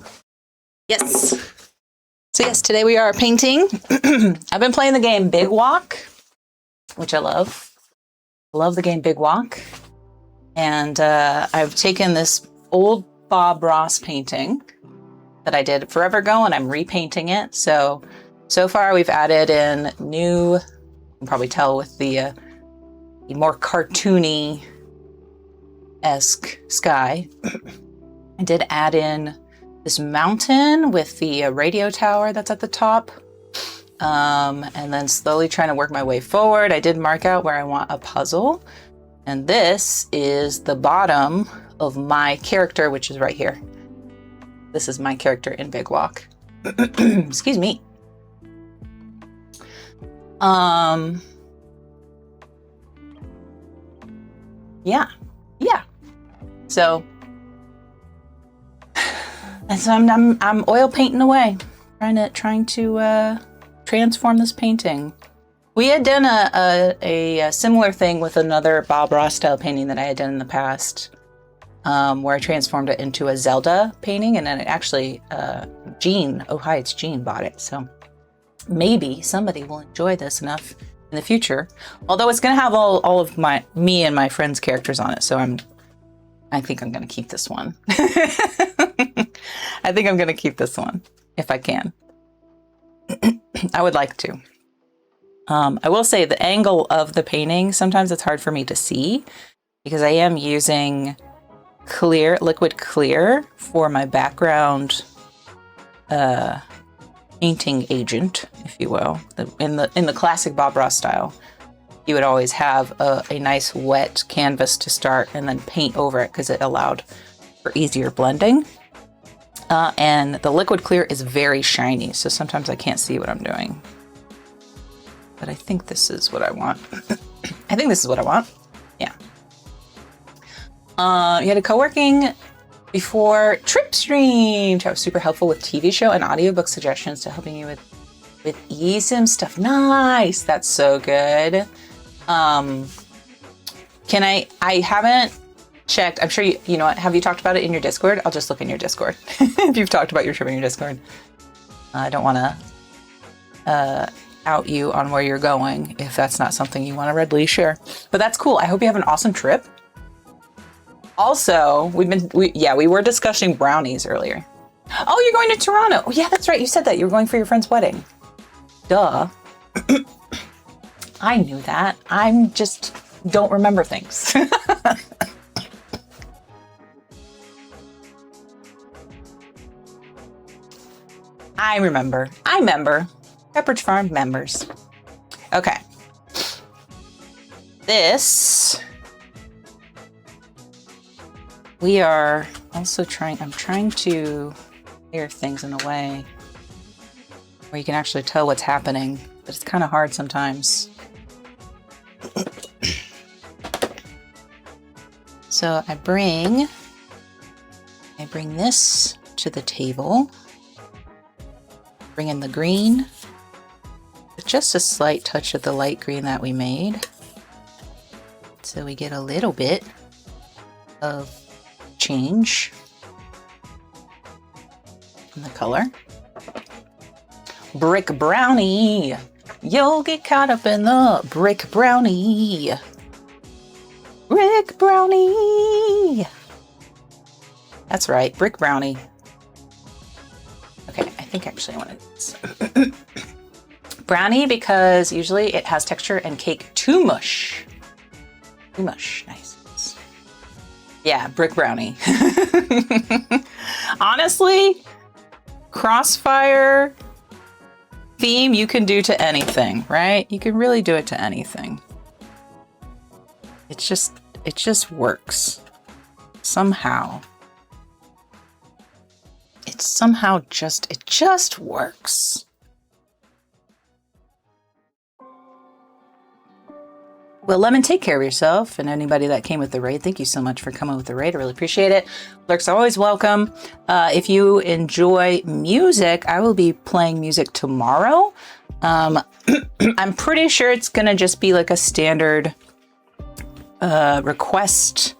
Yes. So yes, today we are painting. I've been playing the game Big Walk, which I love. I love the game Big Walk. And I've taken this old Bob Ross painting that I did forever ago, and I'm repainting it. So far we've added in new, you can probably tell with the more cartoony-esque sky. I did add in this mountain with the radio tower that's at the top. And then slowly trying to work my way forward. I did mark out where I want a puzzle. And this is the bottom of my character, which is right here. This is my character in Big Walk. Excuse me. Yeah. So I'm oil painting away, trying to transform this painting. We had done a similar thing with another Bob Ross style painting that I had done in the past, where I transformed it into a Zelda painting, and then it actually, Jean, oh hi, it's Jean, bought it. So maybe somebody will enjoy this enough in the future. Although it's going to have all of me and my friends' characters on it, so I think I'm going to keep this one. I think I'm going to keep this one if I can. I would like to. I will say the angle of the painting, sometimes it's hard for me to see because I am using liquid clear for my background painting agent, if you will. In the classic Bob Ross style, you would always have a nice wet canvas to start and then paint over it because it allowed for easier blending. And the liquid clear is very shiny, so sometimes I can't see what I'm doing. But I think this is what I want. I think this is what I want. Yeah. You had a co-working before Tripstream. That was super helpful with TV show and audiobook suggestions to helping you with eSIM stuff. Nice. That's so good. I haven't checked. I'm sure you know what. Have you talked about it in your Discord? I'll just look in your Discord. If you've talked about your trip in your Discord. I don't want to out you on where you're going if that's not something you want to readily share. But that's cool. I hope you have an awesome trip. Also, we were discussing brownies earlier. Oh, you're going to Toronto. Oh, yeah, that's right. You said that you were going for your friend's wedding. Duh. I knew that. I'm just don't remember things. I remember. Pepperidge Farm members. Okay. We are also I'm trying to layer things in a way where you can actually tell what's happening, but it's kind of hard sometimes. So I bring this to the table, bring in the green, with just a slight touch of the light green that we made. So we get a little bit of change in the color. Brick brownie. You'll get caught up in the brick brownie. Brick brownie. That's right, brick brownie. Okay, I think actually I want to do this. Brownie, because usually it has texture, and cake to mush. To mush, nice. Yeah, brick brownie. Honestly, Crossfire theme you can do to anything, right? You can really do it to anything. It just works. Somehow. It just works. Well, Lemon, take care of yourself, and anybody that came with the raid, thank you so much for coming with the raid. I really appreciate it. Lurks are always welcome. If you enjoy music, I will be playing music tomorrow. I'm pretty sure it's gonna just be like a standard request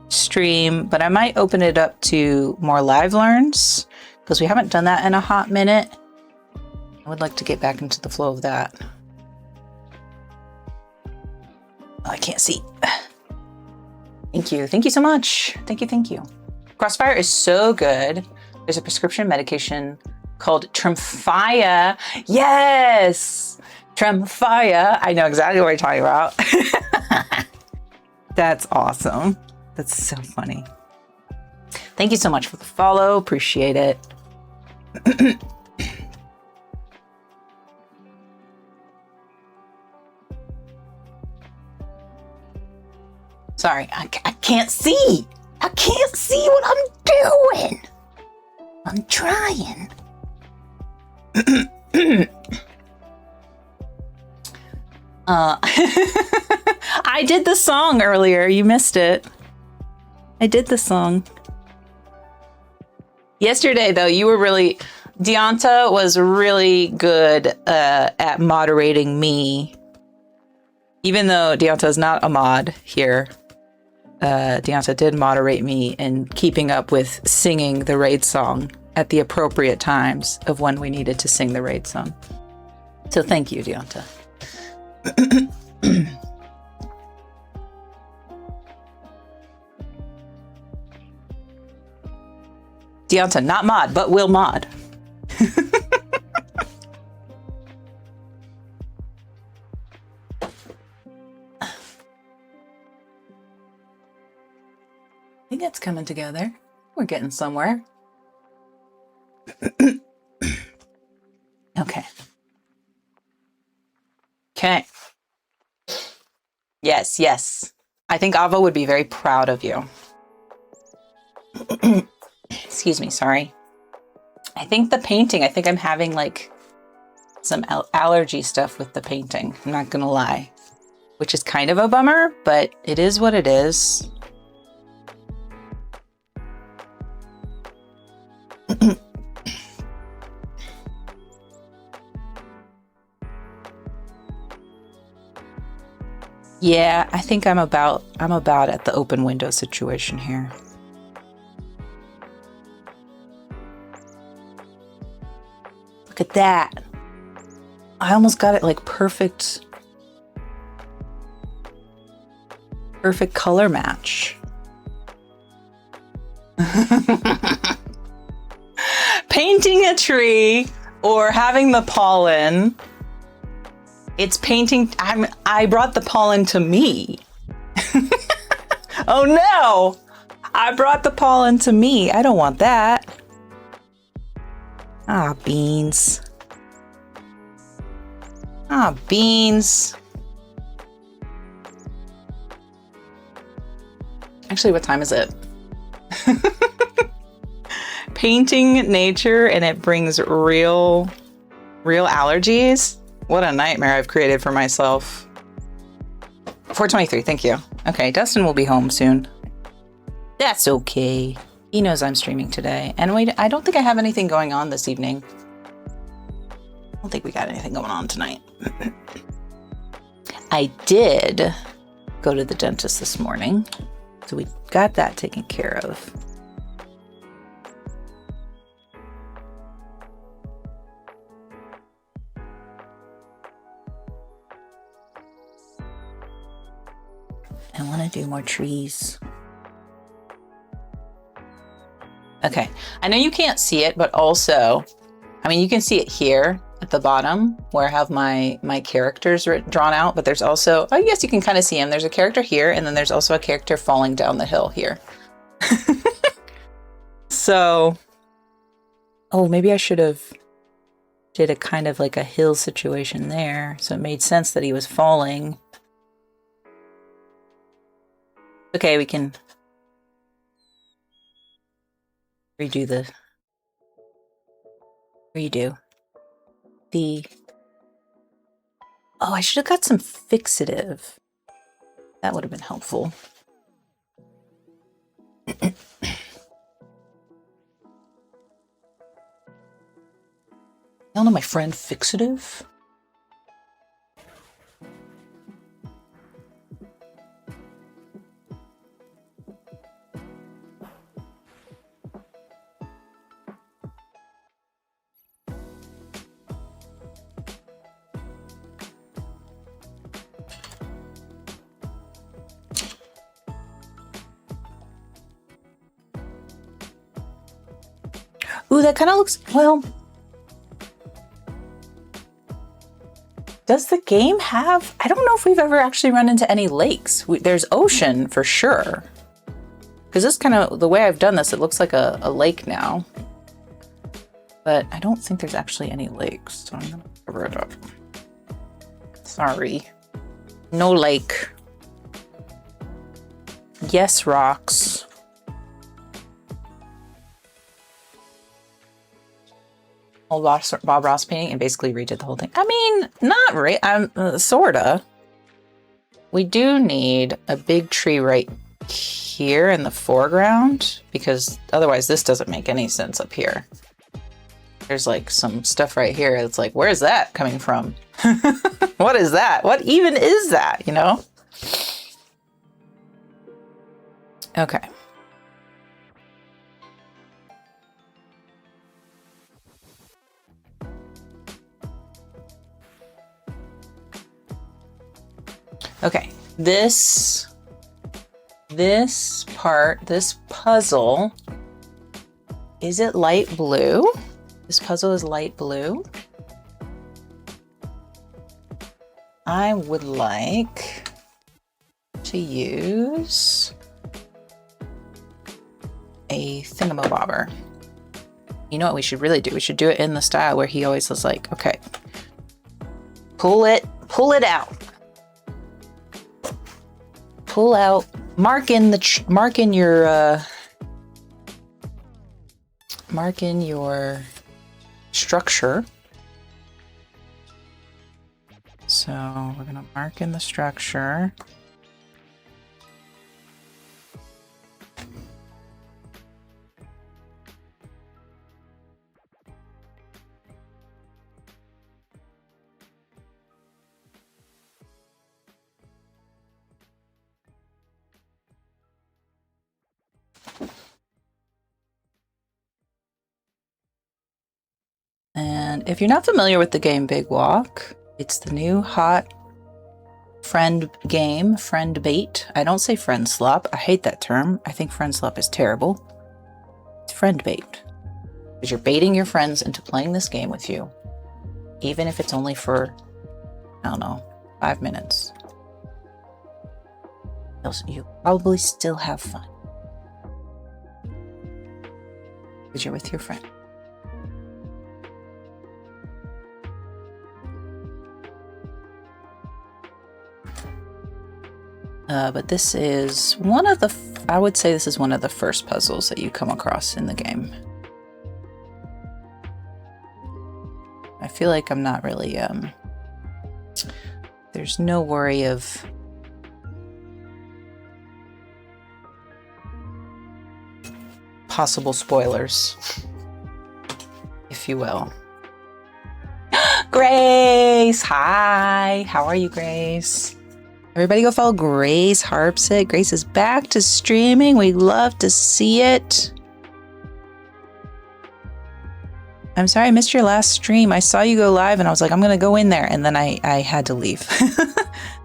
stream, but I might open it up to more live learns because we haven't done that in a hot minute. I would like to get back into the flow of that. Oh, I can't see. Thank you. Thank you so much. Thank you. Crossfire is so good. There's a prescription medication called Tremfya. Yes! Tremfya. I know exactly what you're talking about. That's awesome. That's so funny. Thank you so much for the follow. Appreciate it. Sorry, I can't see. I can't see what I'm doing. I'm trying. I did the song earlier. You missed it. I did the song. Yesterday, though, Deonta was really good at moderating me Even though Deonta is not a mod here, Deonta did moderate me in keeping up with singing the raid song at the appropriate times of when we needed to sing the raid song. So thank you, Deonta. Deonta, not mod, but will mod. I think it's coming together. We're getting somewhere. Okay. Okay. Yes, yes. I think Ava would be very proud of you. Excuse me, sorry. I think the painting, I think I'm having like some allergy stuff with the painting. I'm not gonna lie. Which is kind of a bummer, but it is what it is. Yeah, I think I'm about at the open window situation here. Look at that. I almost got it like perfect color match. Painting a tree or having the pollen. It's painting. I brought the pollen to me. Oh no! I brought the pollen to me. I don't want that. Ah, beans. Ah, beans. Actually, what time is it? Painting nature and it brings real allergies. What a nightmare I've created for myself. 4:23, thank you. Okay, Dustin will be home soon. That's okay. He knows I'm streaming today. And wait, I don't think I have anything going on this evening. I don't think we got anything going on tonight. I did go to the dentist this morning. So we got that taken care of. I want to do more trees. Okay, I know you can't see it, but also, I mean, you can see it here at the bottom where I have my characters drawn out, but there's also, I guess you can kind of see them. There's a character here, and then there's also a character falling down the hill here. So, oh, maybe I should have did a kind of like a hill situation there, so it made sense that he was falling. Okay, we can redo the oh, I should have got some fixative. That would have been helpful. Y'all know my friend Fixative? Ooh, that kind of looks, well, does the game have, I don't know if we've ever actually run into any lakes. There's ocean for sure. Because this kind of, the way I've done this, it looks like a lake now. But I don't think there's actually any lakes, so I'm gonna cover it up. Sorry. No lake. Yes, rocks. Old Bob Ross painting and basically redid the whole thing. I mean, not right. Sorta. We do need a big tree right here in the foreground because otherwise this doesn't make any sense up here. There's like some stuff right here. It's like, where's that coming from? What is that? What even is that, you know? Okay. Okay, this part, this puzzle, is it light blue? This puzzle is light blue. I would like to use a thingamabobber. You know what we should really do? We should do it in the style where he always was like, okay, pull it out. Pull out, mark in your structure. So we're gonna mark in the structure. And if you're not familiar with the game Big Walk, it's the new hot friend game, friend bait. I don't say friend slop. I hate that term. I think friend slop is terrible. It's friend bait. Because you're baiting your friends into playing this game with you. Even if it's only for, I don't know, 5 minutes. You'll probably still have fun. Because you're with your friend. But this is one of the, I would say this is one of the first puzzles that you come across in the game. I feel like I'm not really, there's no worry of possible spoilers, if you will. Grace! Hi! How are you, Grace? Everybody go follow Grace Harpsitt. Grace is back to streaming. We love to see it. I'm sorry I missed your last stream. I saw you go live and I was like, I'm going to go in there. And then I had to leave.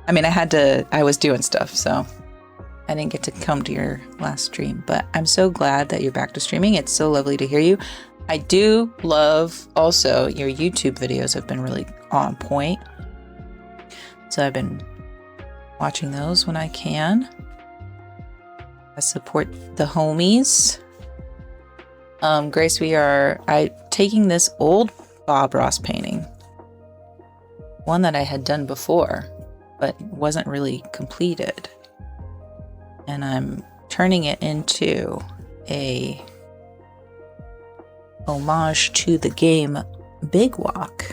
I mean, I was doing stuff, so I didn't get to come to your last stream. But I'm so glad that you're back to streaming. It's so lovely to hear you. I do love also your YouTube videos have been really on point. So I've been watching those when I can. I support the homies. Grace, I taking this old Bob Ross painting, one that I had done before, but wasn't really completed. And I'm turning it into a homage to the game Big Walk,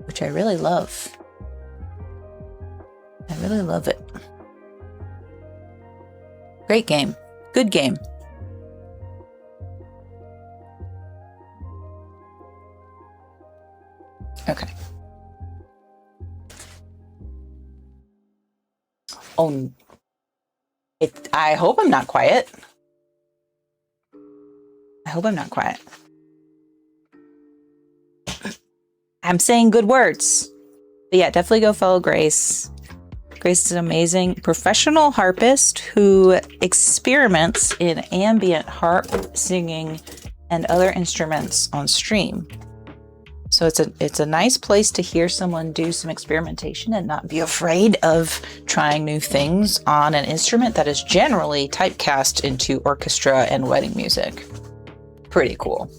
which I really love. I really love it. Great game. Good game. Okay. Oh, I hope I'm not quiet. I hope I'm not quiet. I'm saying good words. But yeah, definitely go follow Grace. Grace is an amazing professional harpist who experiments in ambient harp, singing, and other instruments on stream. So it's a nice place to hear someone do some experimentation and not be afraid of trying new things on an instrument that is generally typecast into orchestra and wedding music. Pretty cool.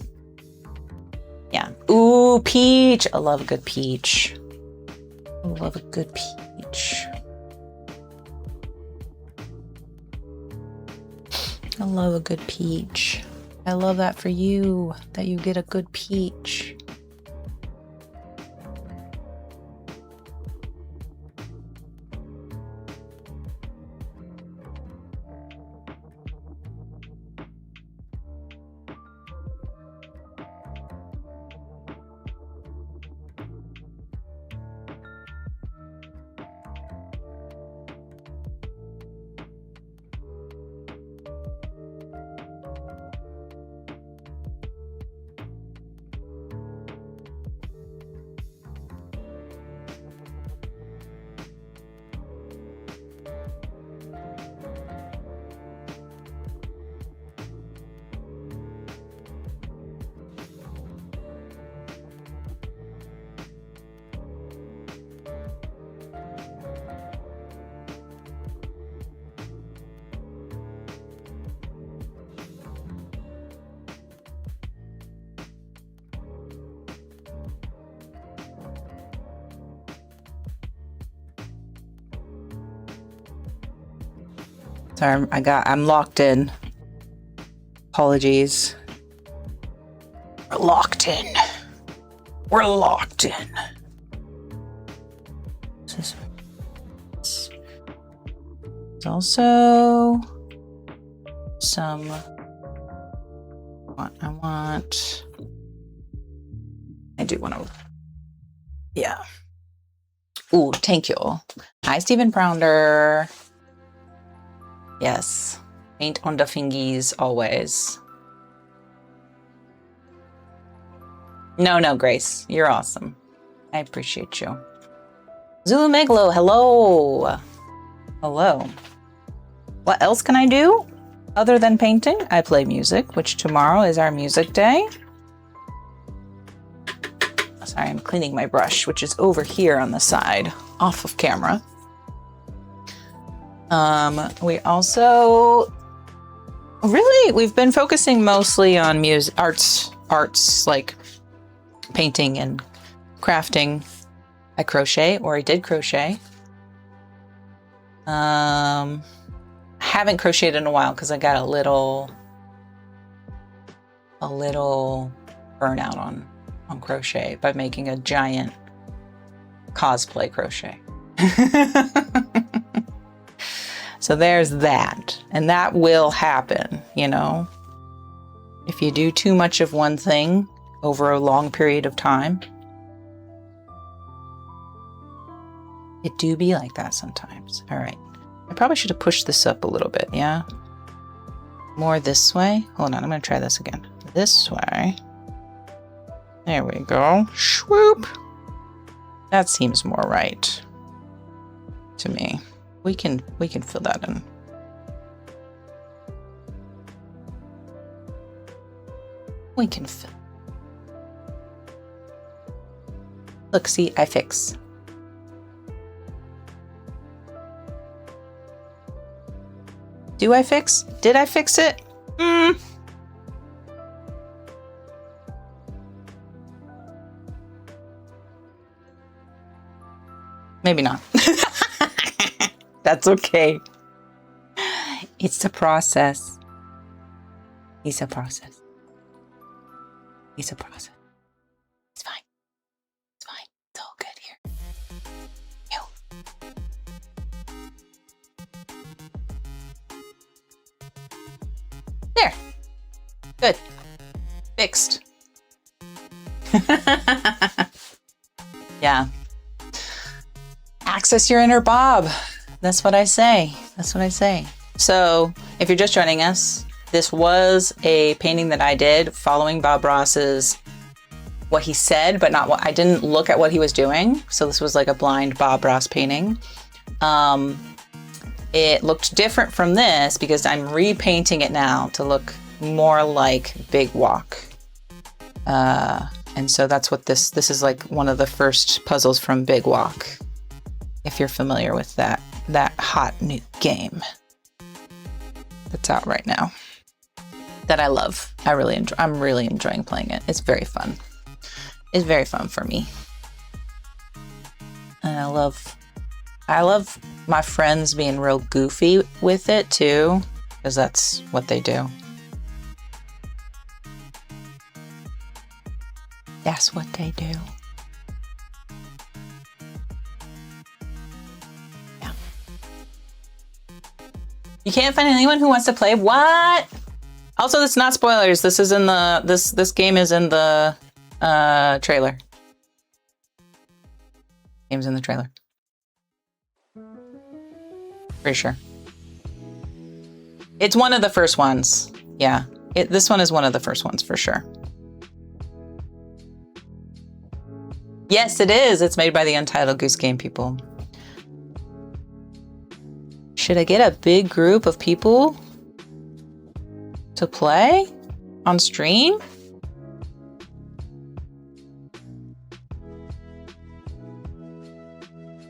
Yeah. Ooh, peach. I love a good peach. I love a good peach. I love a good peach. I love that for you, that you get a good peach. Sorry, I'm locked in. Apologies. We're locked in. We're locked in. There's also some. I do want to. Yeah. Ooh, thank you. Hi, Stephen Prounder. Yes. Paint on the fingies always. No, Grace. You're awesome. I appreciate you. Zulu Megalo, hello. Hello. What else can I do other than painting? I play music, which tomorrow is our music day. Sorry, I'm cleaning my brush, which is over here on the side, off of camera. We also, we've been focusing mostly on arts like painting and crafting. I crochet, or I did crochet. Haven't crocheted in a while because I got a little burnout on crochet by making a giant cosplay crochet. So there's that, and that will happen, you know. If you do too much of one thing over a long period of time, it do be like that sometimes. All right, I probably should have pushed this up a little bit, yeah? More this way. Hold on, I'm gonna try this again. This way. There we go. Swoop. That seems more right to me. We can fill that in. We can fill. Look, see, I fix. Do I fix? Did I fix it? Maybe not. That's okay. It's a process. It's a process. It's a process. It's fine. It's fine. It's all good here. There. Good. Fixed. Yeah. Access your inner Bob. That's what I say. That's what I say. So if you're just joining us, this was a painting that I did following Bob Ross's, what he said, but not what, I didn't look at what he was doing. So this was like a blind Bob Ross painting. It looked different from this because I'm repainting it now to look more like Big Walk. And so that's what this is like one of the first puzzles from Big Walk. If you're familiar with that hot new game that's out right now that I love. I'm really enjoying playing it. It's very fun. It's very fun for me. And I love my friends being real goofy with it too, because that's what they do. That's what they do. You can't find anyone who wants to play? What? Also, it's not spoilers. This is in the this game is in the trailer. Game's in the trailer. Pretty sure. It's one of the first ones. Yeah. This one is one of the first ones for sure. Yes, it is. It's made by the Untitled Goose Game people. Should I get a big group of people to play on stream?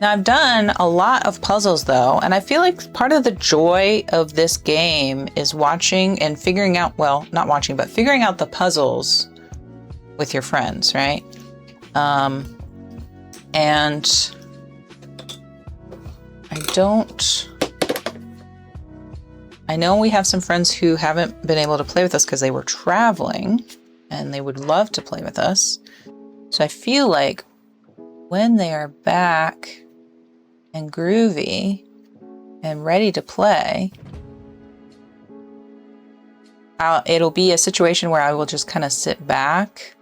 Now I've done a lot of puzzles though, and I feel like part of the joy of this game is watching and figuring out, well, not watching, but figuring out the puzzles with your friends, right? And I know we have some friends who haven't been able to play with us because they were traveling and they would love to play with us. So I feel like when they are back and groovy and ready to play, it'll be a situation where I will just kind of sit back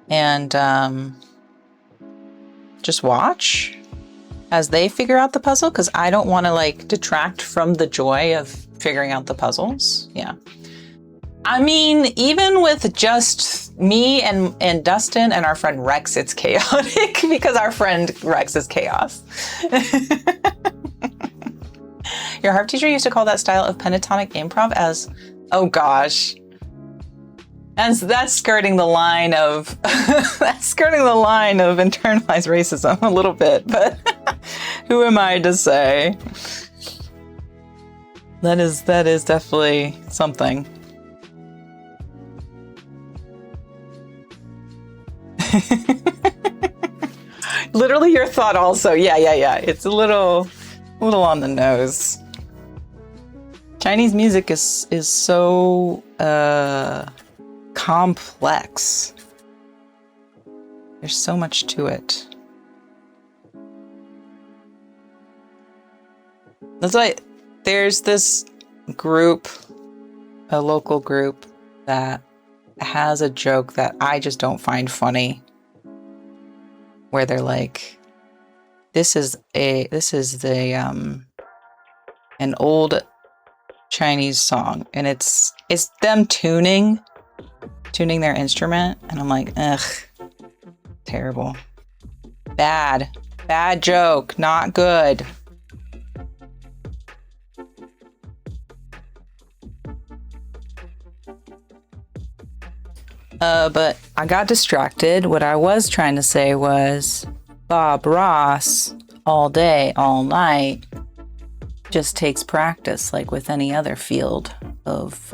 and just watch as they figure out the puzzle, because I don't want to like detract from the joy of figuring out the puzzles. Yeah. I mean, even with just me and Dustin and our friend Rex, it's chaotic because our friend Rex is chaos. Your harp teacher used to call that style of pentatonic improv as, oh gosh. And that's skirting the line of internalized racism a little bit, but who am I to say? That is definitely something. Literally your thought also. Yeah. It's a little on the nose. Chinese music is so complex. There's so much to it. That's why there's this group, a local group, that has a joke that I just don't find funny, where they're like, this is an old Chinese song, and it's them tuning their instrument, and I'm like, ugh, terrible. Bad joke, not good. But I got distracted. What I was trying to say was Bob Ross, all day, all night, just takes practice, like with any other field of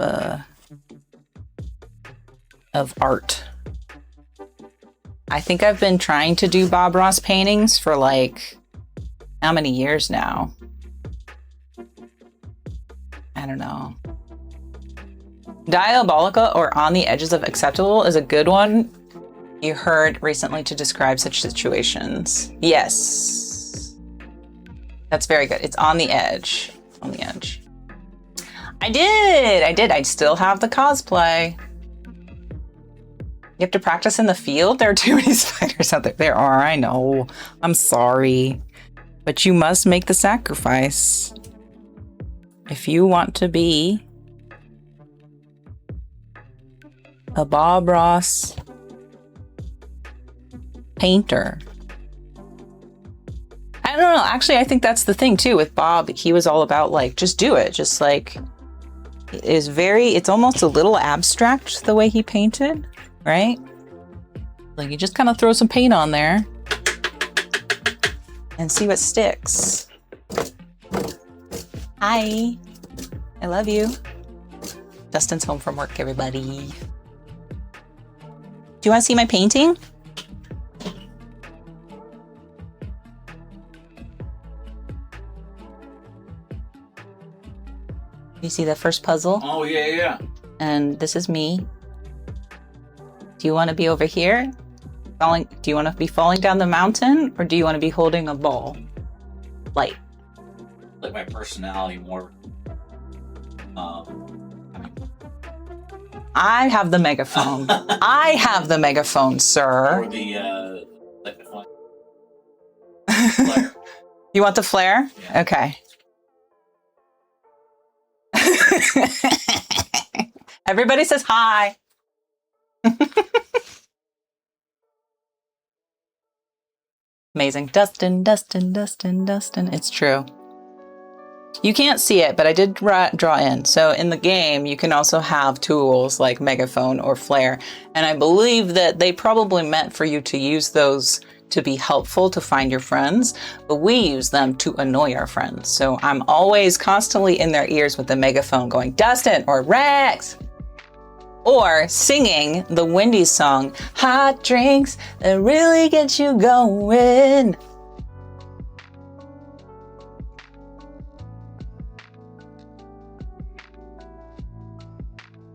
art. I think I've been trying to do Bob Ross paintings for like how many years now? I don't know. Diabolical or on the edges of acceptable is a good one you heard recently to describe such situations. Yes. That's very good. It's on the edge. On the edge. I did. I still have the cosplay. You have to practice in the field? There are too many spiders out there. There are, I know. I'm sorry. But you must make the sacrifice. If you want to be a Bob Ross painter. I don't know. Actually, I think that's the thing too with Bob. He was all about like, just do it. Just like, it's almost a little abstract the way he painted, right? Like you just kind of throw some paint on there and see what sticks. Hi, I love you. Dustin's home from work, everybody. Do you want to see my painting? You see the first puzzle? Oh, yeah. And this is me. Do you want to be over here? Do you want to be falling down the mountain, or do you want to be holding a ball? Light. Like my personality more. I have the megaphone. I have the megaphone, sir. Or the like the flare. You want the flare? Yeah. Okay. Everybody says hi. Amazing. Dustin. It's true. You can't see it, but I did draw in. So in the game, you can also have tools like megaphone or flare. And I believe that they probably meant for you to use those to be helpful to find your friends, but we use them to annoy our friends. So I'm always constantly in their ears with the megaphone going, Dustin or Rex, or singing the Wendy's song, hot drinks that really get you going.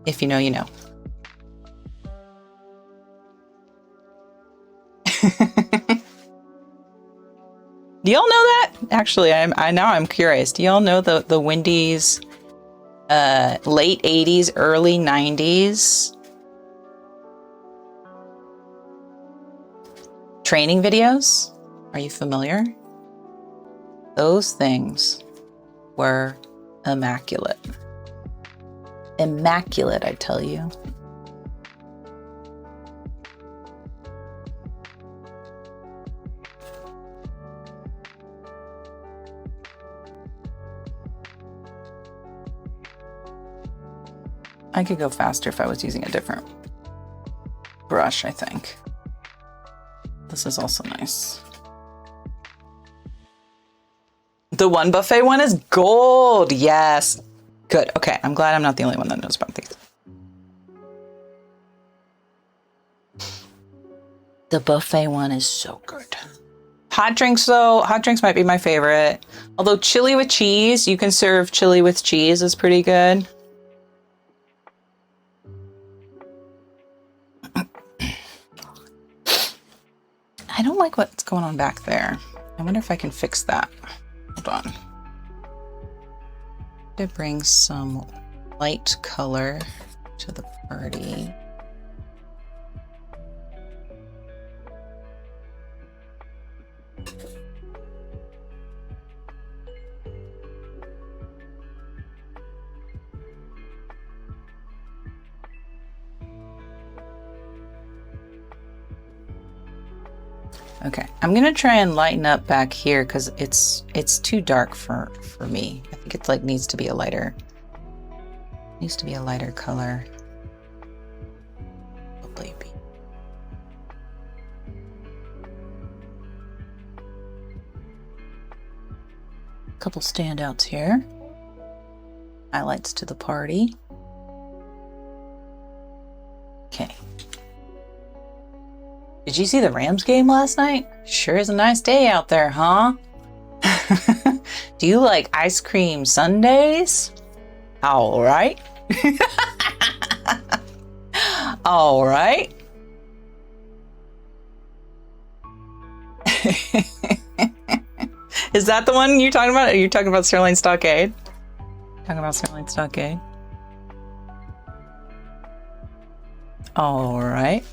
If you know, you know. Do y'all know that? Actually, I'm curious. Do y'all know the Wendy's late 80s, early 90s training videos? Are you familiar? Those things were immaculate. Immaculate, I tell you. I could go faster if I was using a different brush, I think. This is also nice. The One Buffet one is gold. Yes. Good. Okay. I'm glad I'm not the only one that knows about these. The buffet one is so good. Hot drinks, though. Hot drinks might be my favorite. Although chili with cheese, you can serve chili with cheese is pretty good. I don't like what's going on back there. I wonder if I can fix that. Hold on. To bring some light color to the party. Okay, I'm gonna try and lighten up back here because it's too dark for me. I think it's like needs to be a lighter color. Probably be. Couple standouts here. Highlights to the party. Okay. Did you see the Rams game last night? Sure is a nice day out there, huh? Do you like ice cream sundaes? All right. All right. Is that the one you're talking about? Are you talking about Sirloin Stockade? Talking about Sirloin Stockade. All right.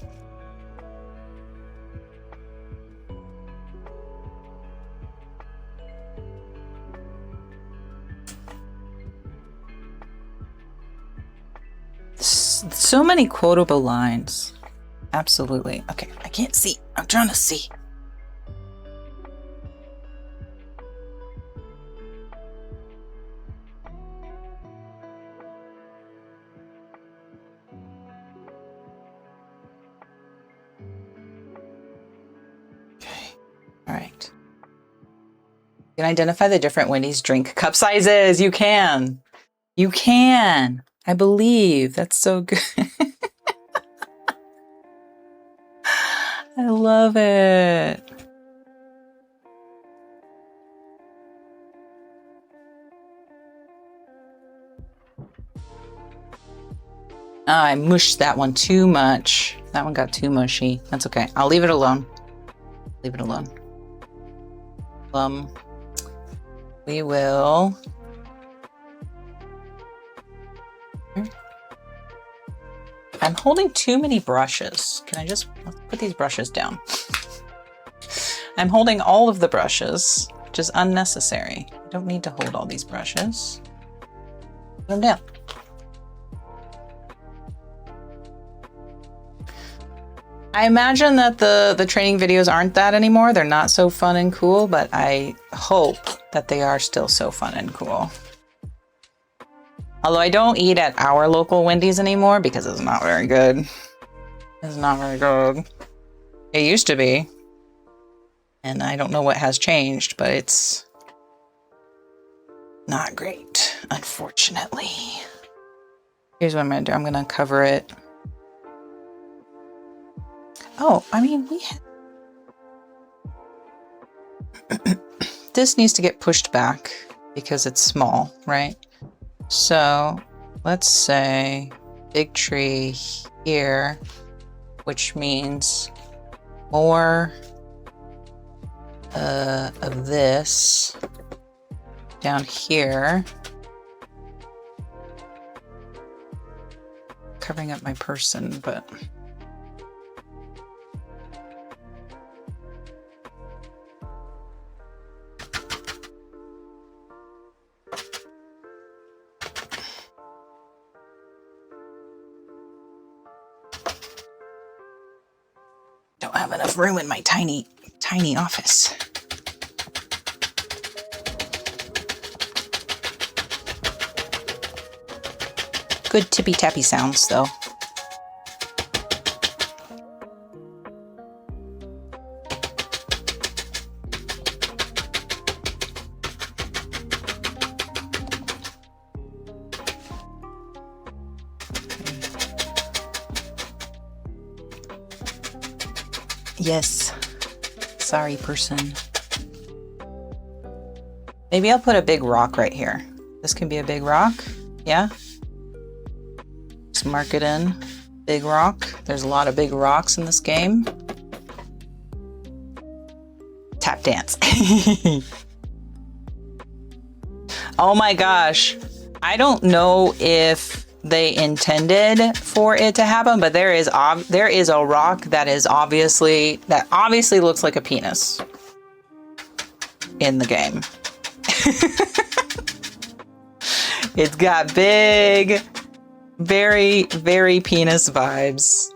So many quotable lines. Absolutely. Okay, I can't see. I'm trying to see. Okay. All right. You can identify the different Wendy's drink cup sizes. You can. You can. I believe. That's so good. I love it. I mushed that one too much. That one got too mushy. That's okay. I'll leave it alone. Leave it alone. We will. I'm holding too many brushes. Can I just put these brushes down? I'm holding all of the brushes, which is unnecessary. I don't need to hold all these brushes. Put them down. I imagine that the training videos aren't that anymore. They're not so fun and cool, but I hope that they are still so fun and cool. Although I don't eat at our local Wendy's anymore because it's not very good. It's not very good. It used to be. And I don't know what has changed, but it's not great, unfortunately. Here's what I'm gonna do. I'm gonna cover it. Oh, I mean, we had... This needs to get pushed back because it's small, right? So let's say big tree here, which means more of this down here. Covering up my person, but don't have enough room in my tiny office. Good tippy tappy sounds though. Yes. Sorry, person. Maybe I'll put a big rock right here. This can be a big rock. Yeah. Just mark it in. Big rock. There's a lot of big rocks in this game. Tap dance. Oh my gosh. I don't know if they intended for it to happen, but there is a rock that obviously looks like a penis in the game. It's got big, very, very penis vibes.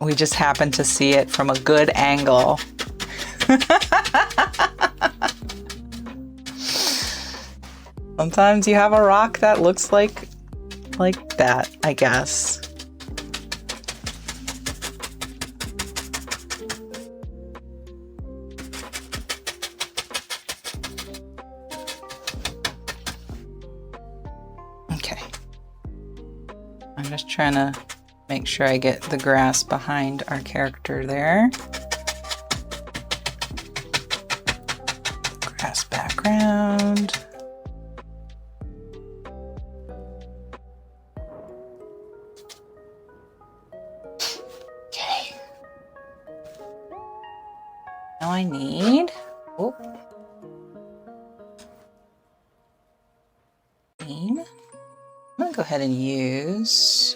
We just happened to see it from a good angle. Sometimes you have a rock that looks like that, I guess. Okay. I'm just trying to make sure I get the grass behind our character there. Grass background. Now I need, I'm gonna go ahead and use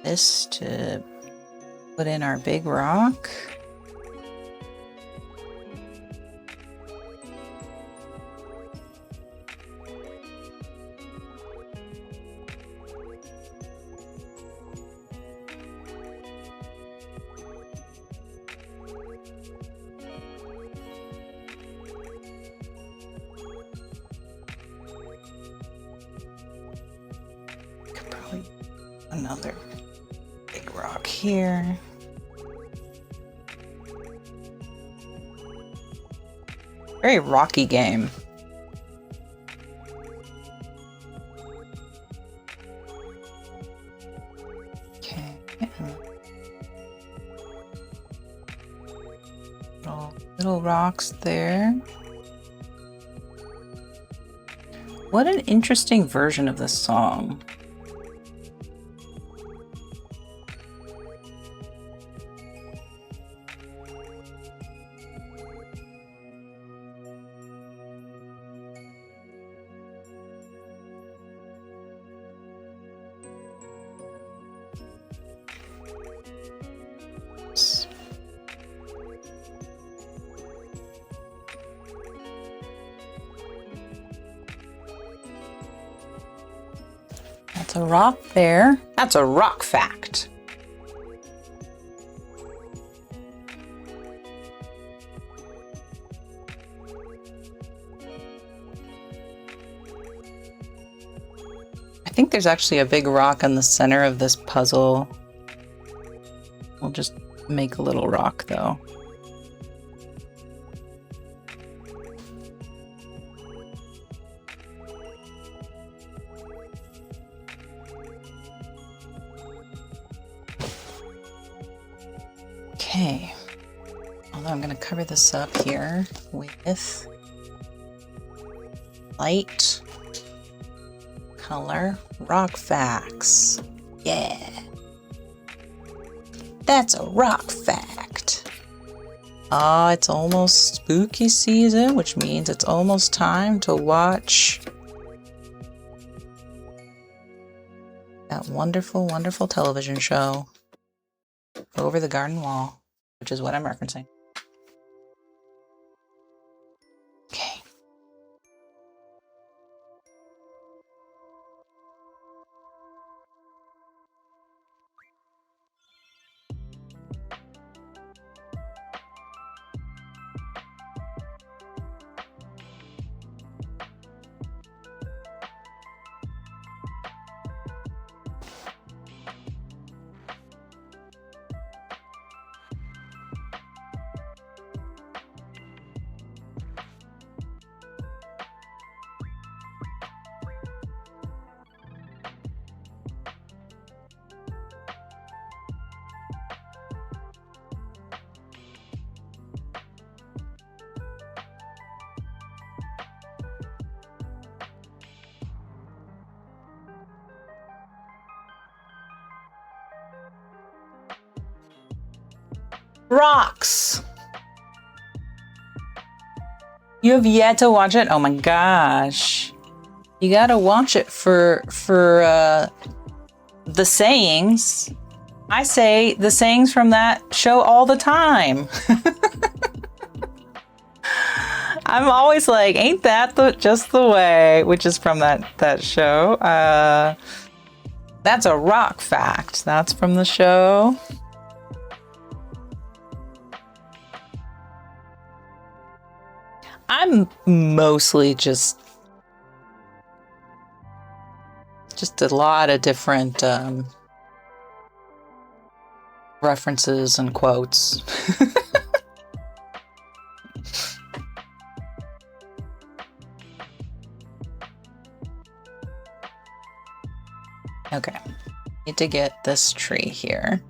this to put in our big rock. Another big rock here. Very rocky game. Okay. Little rocks there. What an interesting version of this song. That's a rock there. That's a rock fact. I think there's actually a big rock in the center of this puzzle. We'll just make a little rock though. Okay, although I'm going to cover this up here with light. color. Rock facts. Yeah. That's a rock fact. It's almost spooky season, which means it's almost time to watch that wonderful, wonderful television show, Over the Garden Wall, which is what I'm referencing. Okay. Rocks. You have yet to watch it? Oh my gosh. You gotta watch it for the sayings. I say the sayings from that show all the time. I'm always like, ain't that just the way? Which is from that show. That's a rock fact. That's from the show. I'm mostly just a lot of different references and quotes. Okay, need to get this tree here.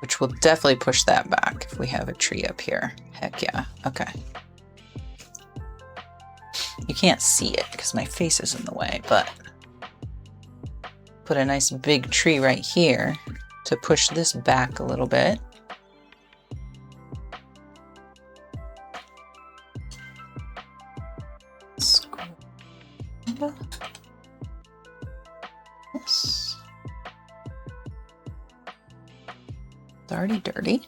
Which will definitely push that back if we have a tree up here. Heck yeah. Okay. You can't see it because my face is in the way, but put a nice big tree right here to push this back a little bit. This. It's already dirty.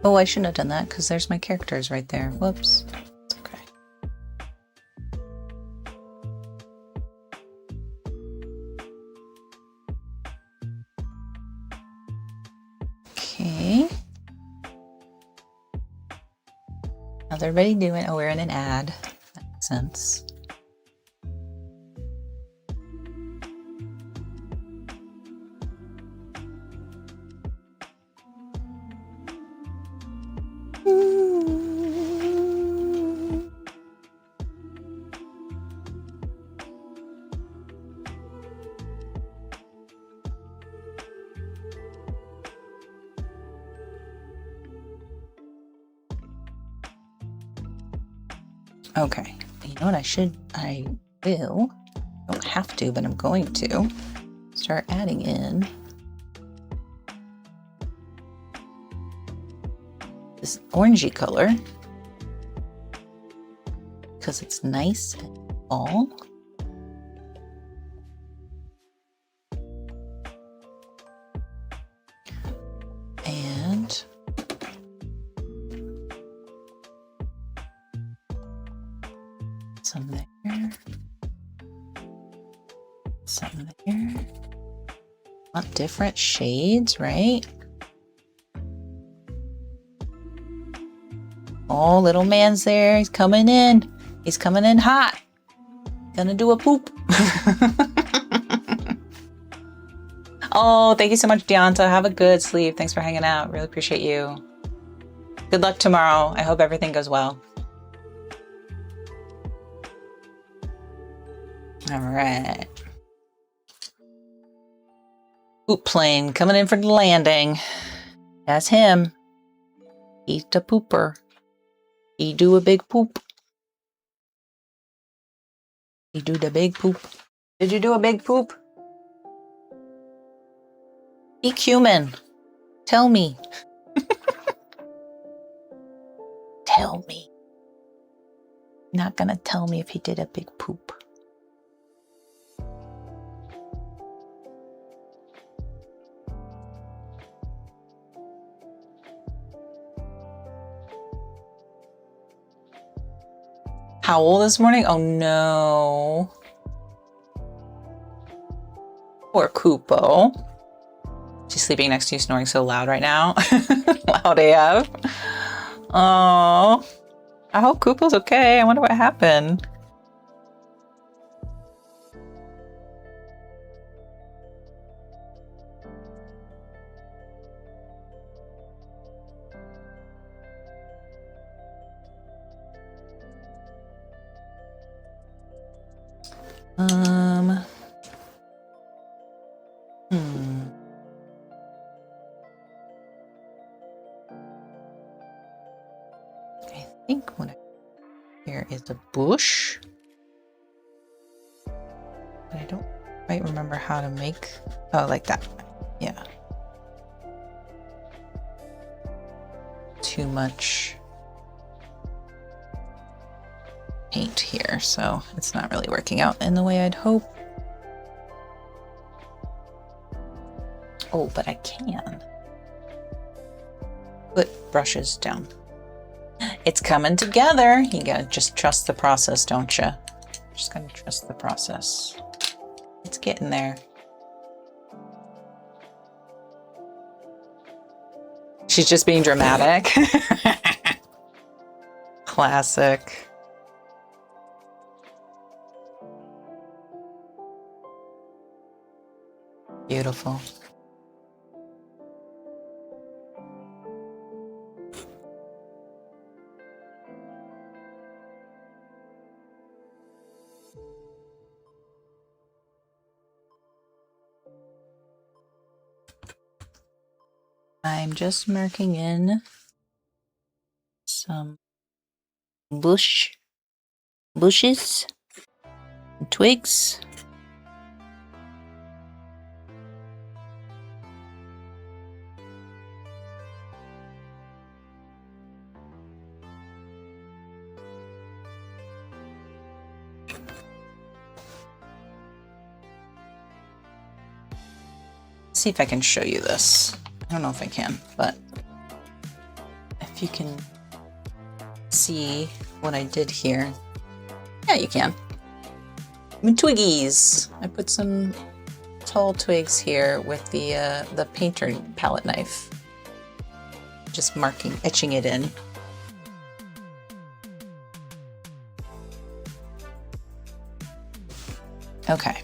Oh, I shouldn't have done that because there's my characters right there. Whoops. It's okay. Okay. How's everybody doing? Oh, we're in an ad. That makes sense. Okay, you know what I don't have to, but I'm going to start adding in this orangey color because it's nice and fall. And Some there. Some there. Want different shades, right? Oh, little man's there. He's coming in. He's coming in hot. Gonna do a poop. Oh, thank you so much, Deonta. Have a good sleep. Thanks for hanging out. Really appreciate you. Good luck tomorrow. I hope everything goes well. All right. Poop plane coming in for the landing. That's him. He's the pooper. He do a big poop. He do the big poop. Did you do a big poop? Speak human. Tell me. Tell me. You're not gonna tell me if he did a big poop. Howl this morning? Oh no. Poor Kupo. She's sleeping next to you, snoring so loud right now. Loud AF. Oh, I hope Kupo's okay. I wonder what happened. I think what I hear is a bush. But I don't quite remember how to make. Oh, like that. Yeah. Too much paint here, so it's not really working out in the way I'd hope. Oh, but I can put brushes down. It's coming together. You gotta just trust the process, don't you? Just gotta trust the process. It's getting there. She's just being dramatic. Classic. Beautiful. I'm just marking in some bushes, and twigs. See if I can show you this. I don't know if I can, but if you can see what I did here. Yeah, you can. Twiggies. I put some tall twigs here with the painter palette knife. Just etching it in. Okay.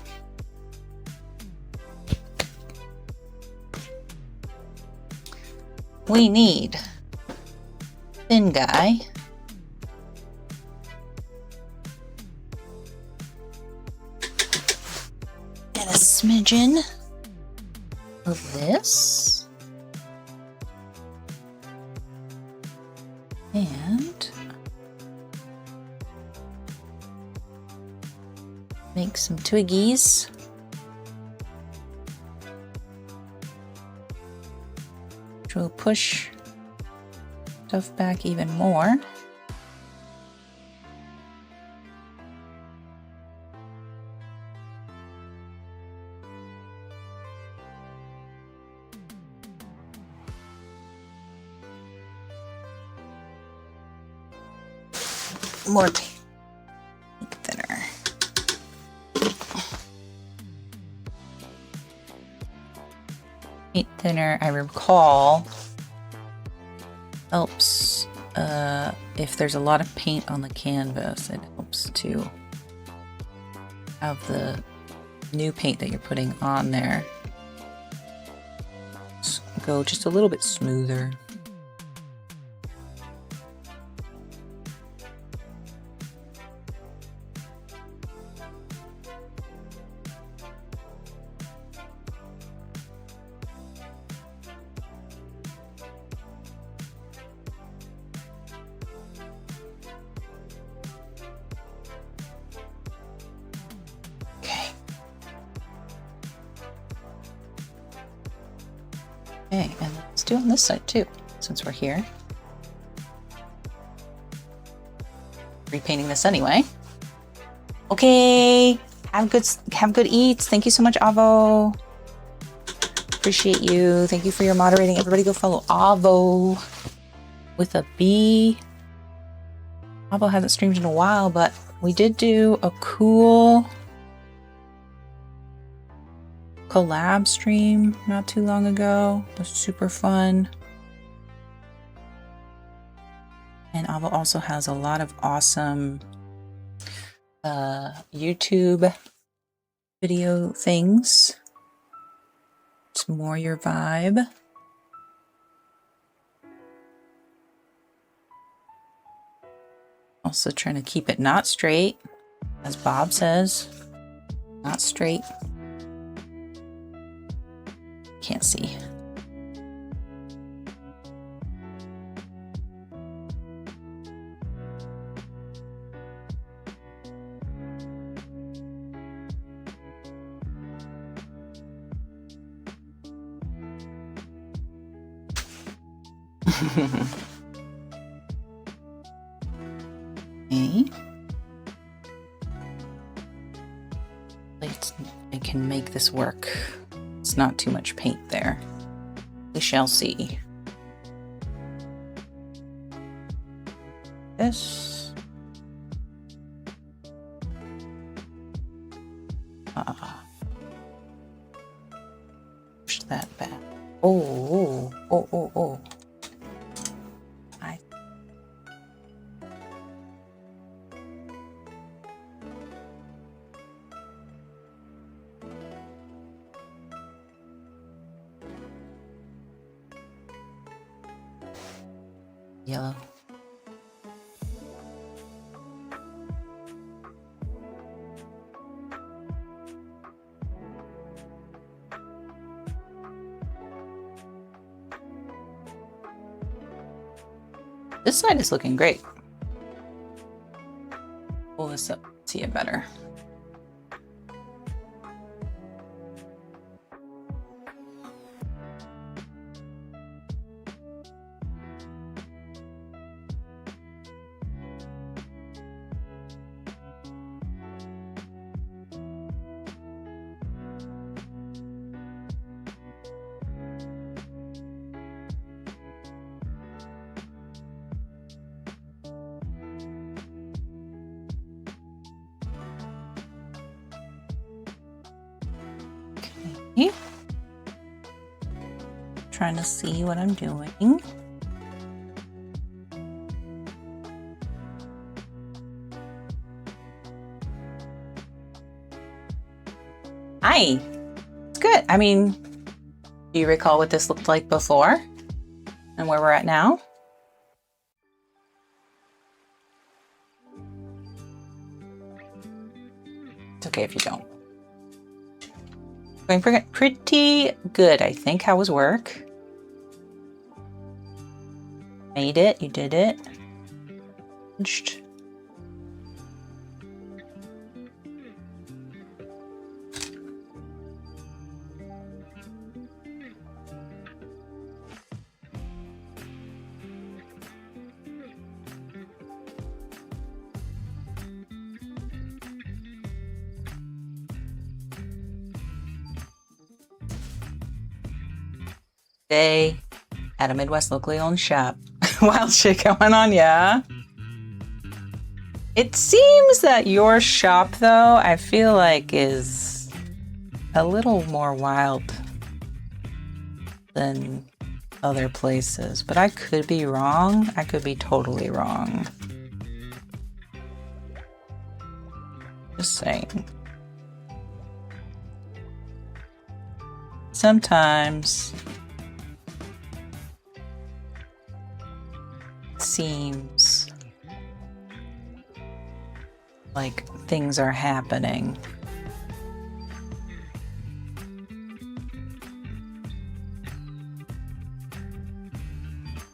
We need thin guy. And a smidgen of this. And make some twiggies. Which will push stuff back even more. More paint. thinner, I recall, helps if there's a lot of paint on the canvas. It helps to have the new paint that you're putting on there go just a little bit smoother. Okay, and let's do on this side too, since we're here. Repainting this anyway. Okay, have good eats. Thank you so much, Avo. Appreciate you. Thank you for your moderating. Everybody go follow Avo with a B. Avo hasn't streamed in a while, but we did do a cool collab stream not too long ago. It was super fun. And Ava also has a lot of awesome YouTube video things. It's more your vibe. Also trying to keep it not straight, as Bob says, not straight. Can't see. Okay. I can make this work. It's not too much paint there. We shall see. This. Push that back. Oh. Yellow. This side is looking great. Pull this up, see it better. Trying to see what I'm doing. Hi. It's good. I mean, do you recall what this looked like before and where we're at now? It's okay if you don't. Going pretty good, I think. How was work? Made it. You did it. Day at a Midwest locally owned shop. Wild shit going on, yeah? It seems that your shop, though, I feel like is a little more wild than other places, but I could be wrong. I could be totally wrong. Just saying. Sometimes it seems like things are happening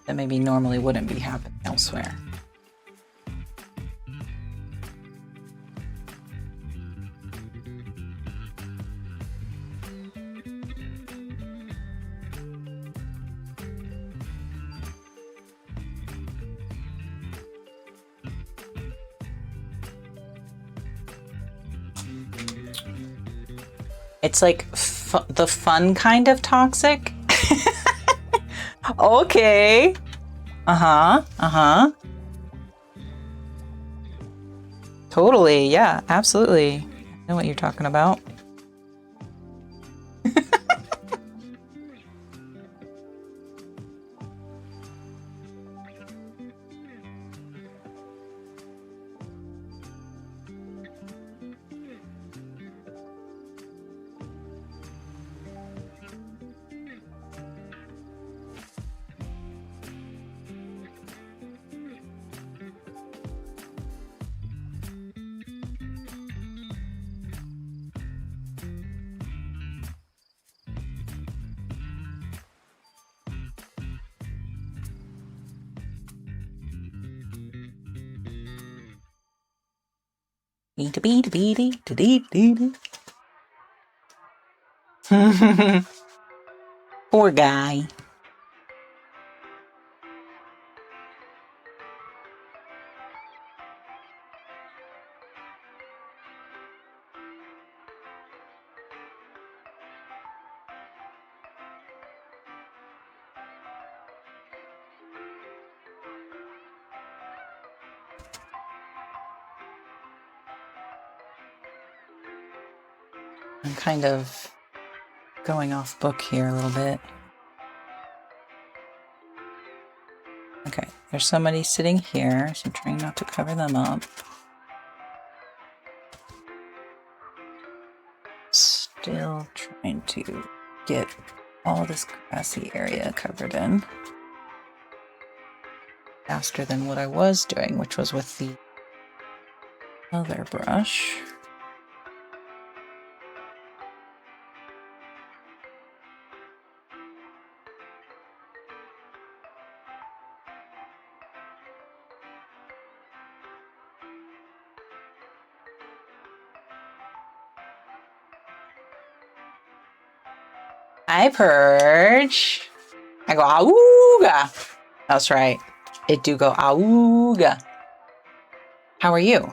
that maybe normally wouldn't be happening elsewhere. It's like the fun kind of toxic. Okay. Uh-huh. Totally. Yeah, absolutely. I know what you're talking about. Poor guy. I'm kind of going off book here a little bit. Okay, there's somebody sitting here, so I'm trying not to cover them up. Still trying to get all this grassy area covered in faster than what I was doing, which was with the other brush. Hi, Purge. I go, auga. That's right. It do go, auga. How are you?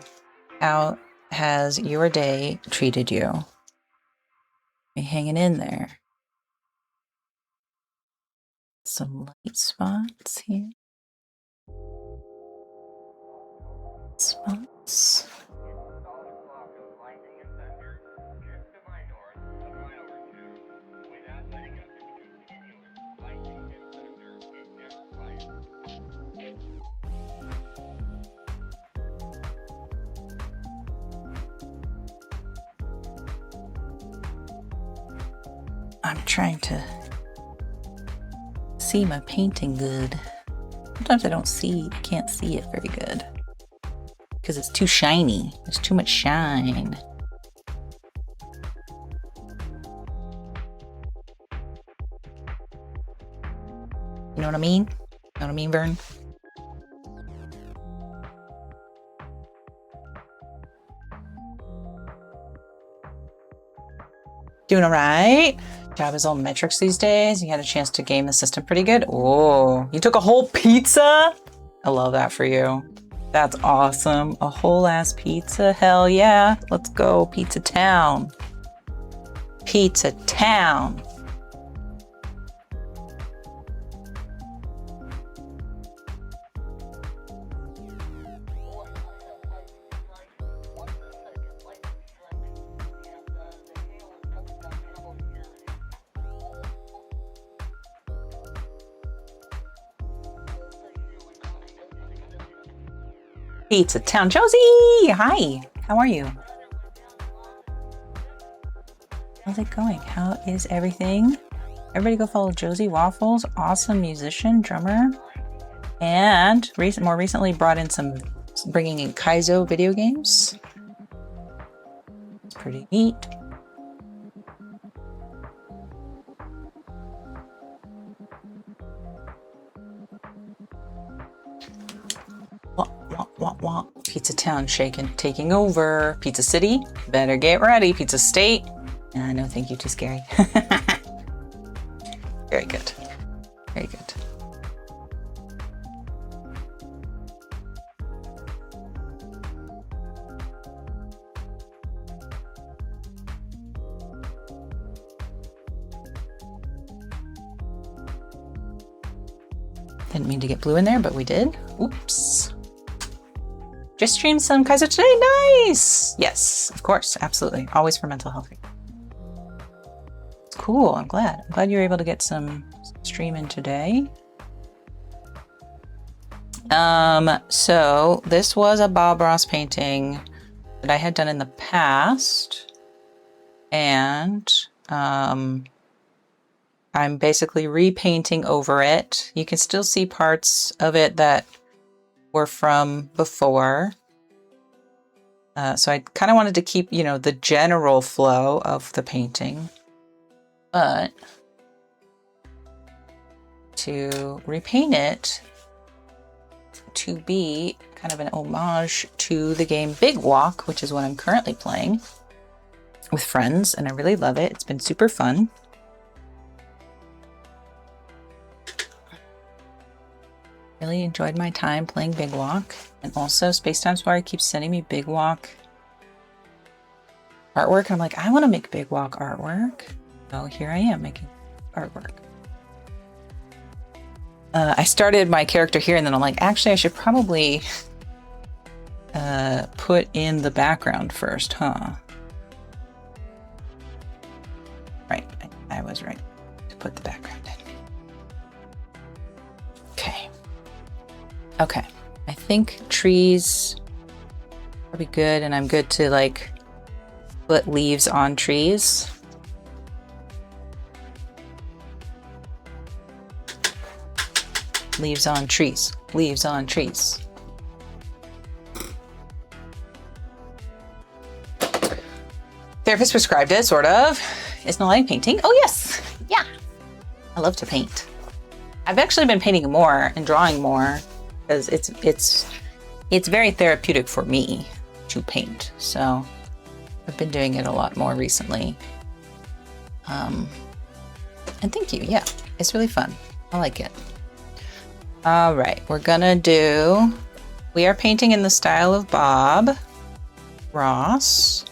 How has your day treated you? Are you hanging in there? Some light spots here. Spots. I'm trying to see my painting good. Sometimes I can't see it very good because it's too shiny. There's too much shine. You know what I mean? You know what I mean, Vern? Doing all right. Job is all metrics these days. You had a chance to game the system pretty good. Oh, you took a whole pizza? I love that for you. That's awesome. A whole ass pizza? Hell yeah. Let's go. Pizza Town. Pizza Town. Pizza Town. Josie! Hi! How are you? How's it going? How is everything? Everybody go follow Josie Waffles. Awesome musician, drummer. And more recently brought in bringing in Kaizo video games. It's pretty neat. Wah. Pizza Town taking over. Pizza City, better get ready. Pizza State, no thank you, too scary. Very good. Very good. Didn't mean to get blue in there, but we did. Oops. Just streamed some Kaizo today. Nice. Yes, of course. Absolutely. Always for mental health. It's cool. I'm glad. I'm glad you were able to get some stream in today. So this was a Bob Ross painting that I had done in the past. And I'm basically repainting over it. You can still see parts of it that were from before. So I kind of wanted to keep, the general flow of the painting, but to repaint it to be kind of an homage to the game Big Walk, which is what I'm currently playing with friends, and I really love it. It's been super fun. Really enjoyed my time playing Big Walk, and also Space Time Squire keeps sending me Big Walk artwork. I'm like, I want to make Big Walk artwork. So here I am making artwork. I started my character here, and then I'm like, actually, I should probably put in the background first, huh? Right, I was right to put the background in. Okay, I think trees will be good, and I'm good to put leaves on trees. Leaves on trees, leaves on trees. Therapist prescribed it, sort of. Isn't it like painting? Oh yes, yeah. I love to paint. I've actually been painting more and drawing more, because it's very therapeutic for me to paint. So I've been doing it a lot more recently. And thank you. Yeah, it's really fun. I like it. All right, we are painting in the style of Bob Ross.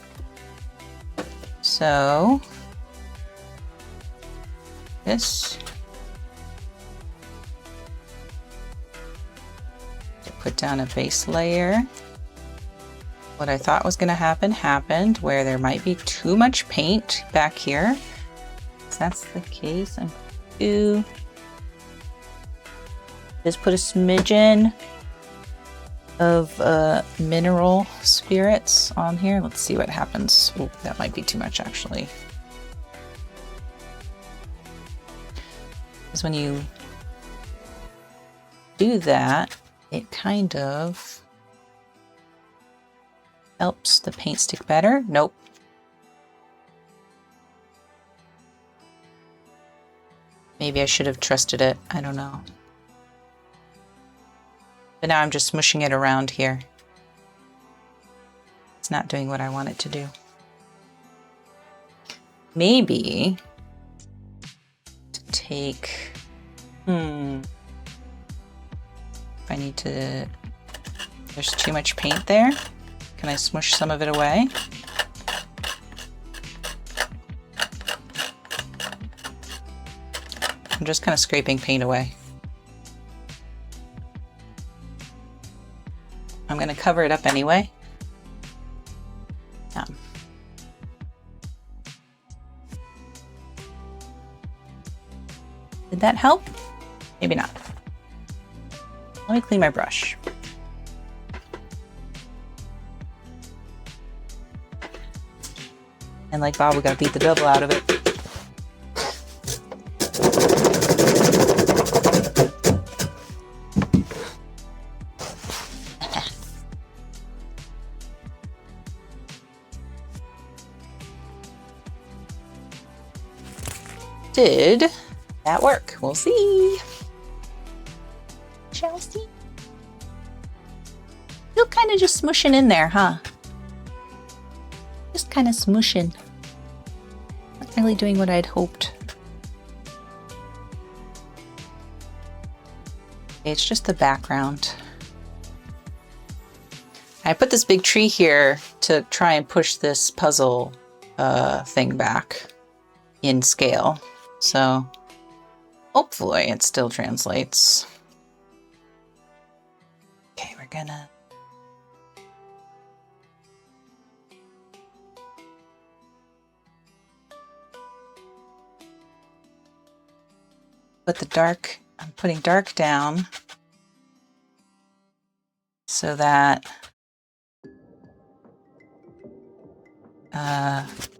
So this. Put down a base layer. What I thought was going to happen happened, where there might be too much paint back here. If that's the case, I'm going to just put a smidgen of mineral spirits on here. Let's see what happens. Oh, that might be too much, actually. Because when you do that, it kind of helps the paint stick better. Nope. Maybe I should have trusted it. I don't know. But now I'm just smushing it around here. It's not doing what I want it to do. Maybe to take... If I need to... There's too much paint there. Can I smush some of it away? I'm just kind of scraping paint away. I'm going to cover it up anyway. Did that help? Maybe not. Let me clean my brush. And like Bob, we gotta beat the devil out of it. Did that work? We'll see. Shall see. Still kind of just smushing in there, huh? Just kind of smushing. Not really doing what I'd hoped. It's just the background. I put this big tree here to try and push this puzzle thing back in scale. So hopefully it still translates. Okay, we're gonna put the dark, I'm putting dark down so that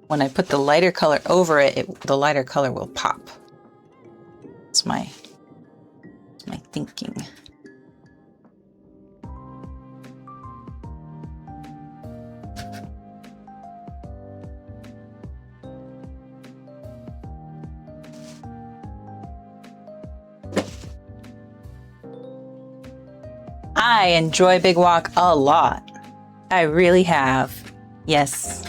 when I put the lighter color over it, the lighter color will pop. That's my thinking. I enjoy Big Walk a lot. I really have. Yes.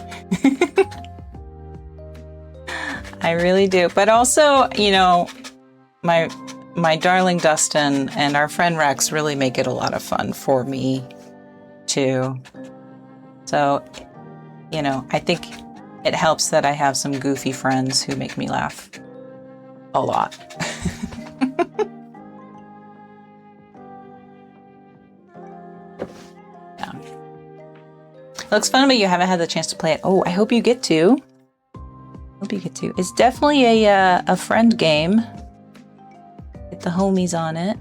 I really do. But also, you know, my darling Dustin and our friend Rex really make it a lot of fun for me too. So, you know, I think it helps that I have some goofy friends who make me laugh a lot. Yeah. It looks fun, but you haven't had the chance to play it. Oh, I hope you get to. It's definitely a friend game. Get the homies on it.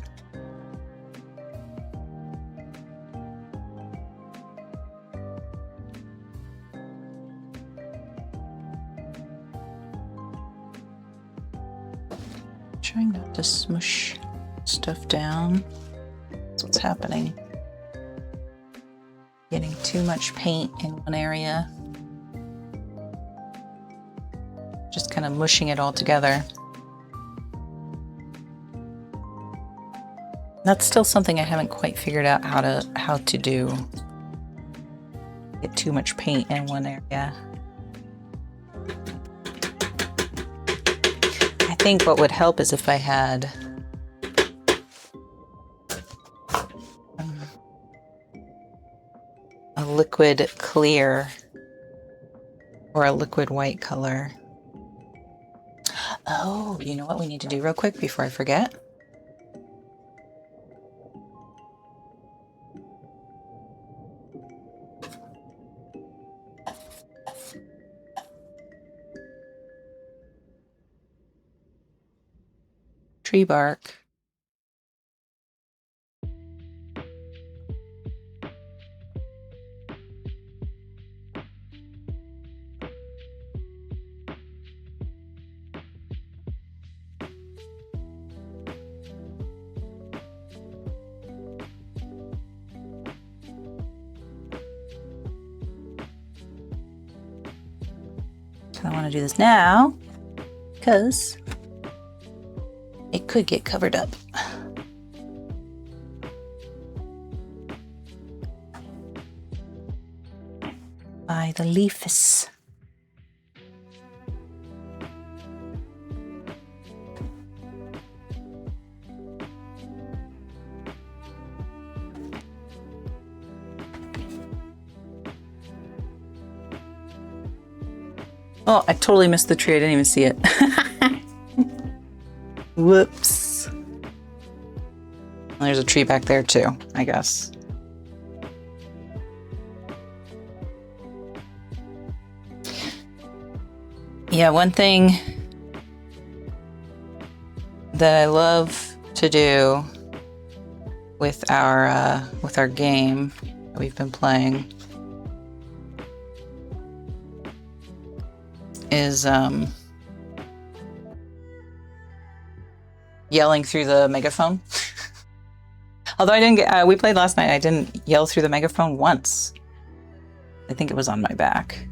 Trying not to smush stuff down. That's what's happening. Getting too much paint in one area. Just kind of mushing it all together. That's still something I haven't quite figured out how to do. Get too much paint in one area. I think what would help is if I had a liquid clear or a liquid white color. Oh, you know what we need to do real quick before I forget? Tree bark. I want to do this now because it could get covered up. By the leaves. Oh, I totally missed the tree. I didn't even see it. Whoops. Well, there's a tree back there too, I guess. Yeah, one thing that I love to do with our game that we've been playing is yelling through the megaphone. Although I didn't get, we played last night, I didn't yell through the megaphone once. I think it was on my back.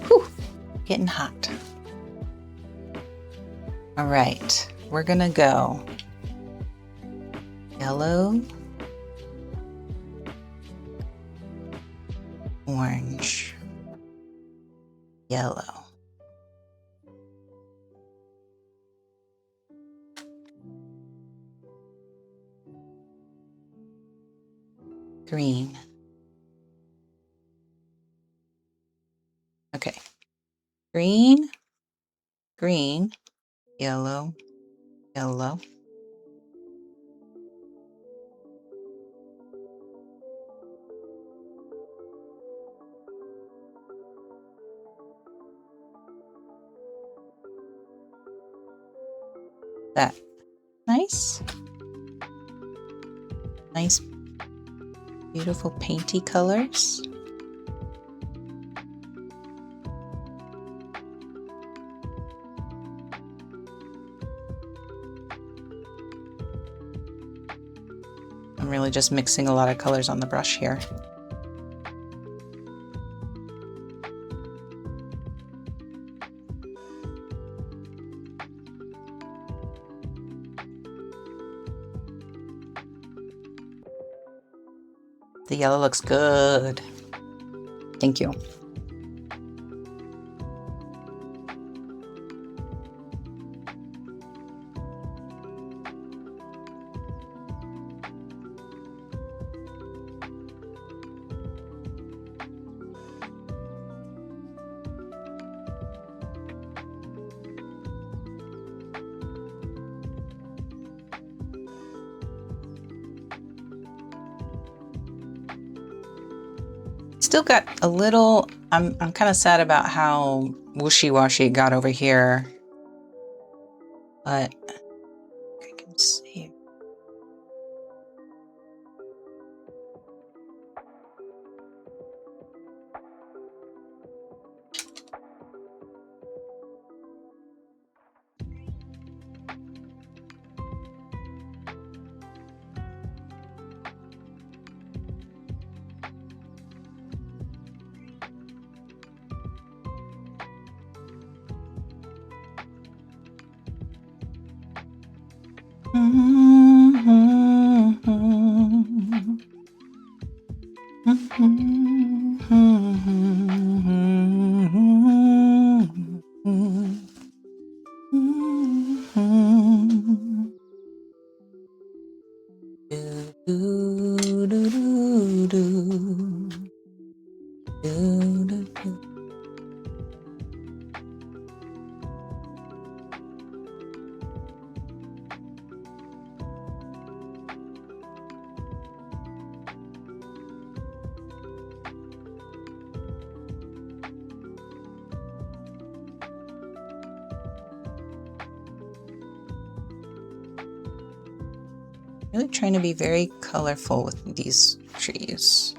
Whew, getting hot. All right, we're gonna go yellow, orange, yellow. Green. Okay. Green, green, yellow, yellow. That nice. Nice, beautiful painty colors. I'm really just mixing a lot of colors on the brush here. The yellow looks good. Thank you. Still got a little, I'm kind of sad about how wishy-washy it got over here, but I can see. Really trying to be very colorful with these trees.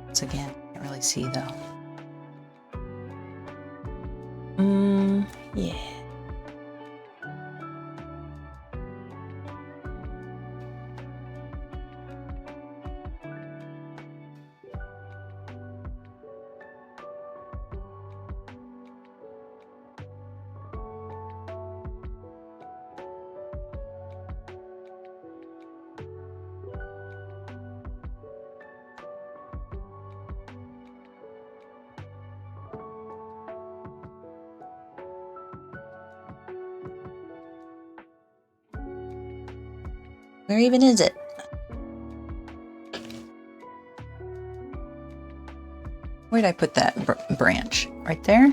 Once again, can't really see though. Yeah. Where even is it? Where did I put that branch? Right there?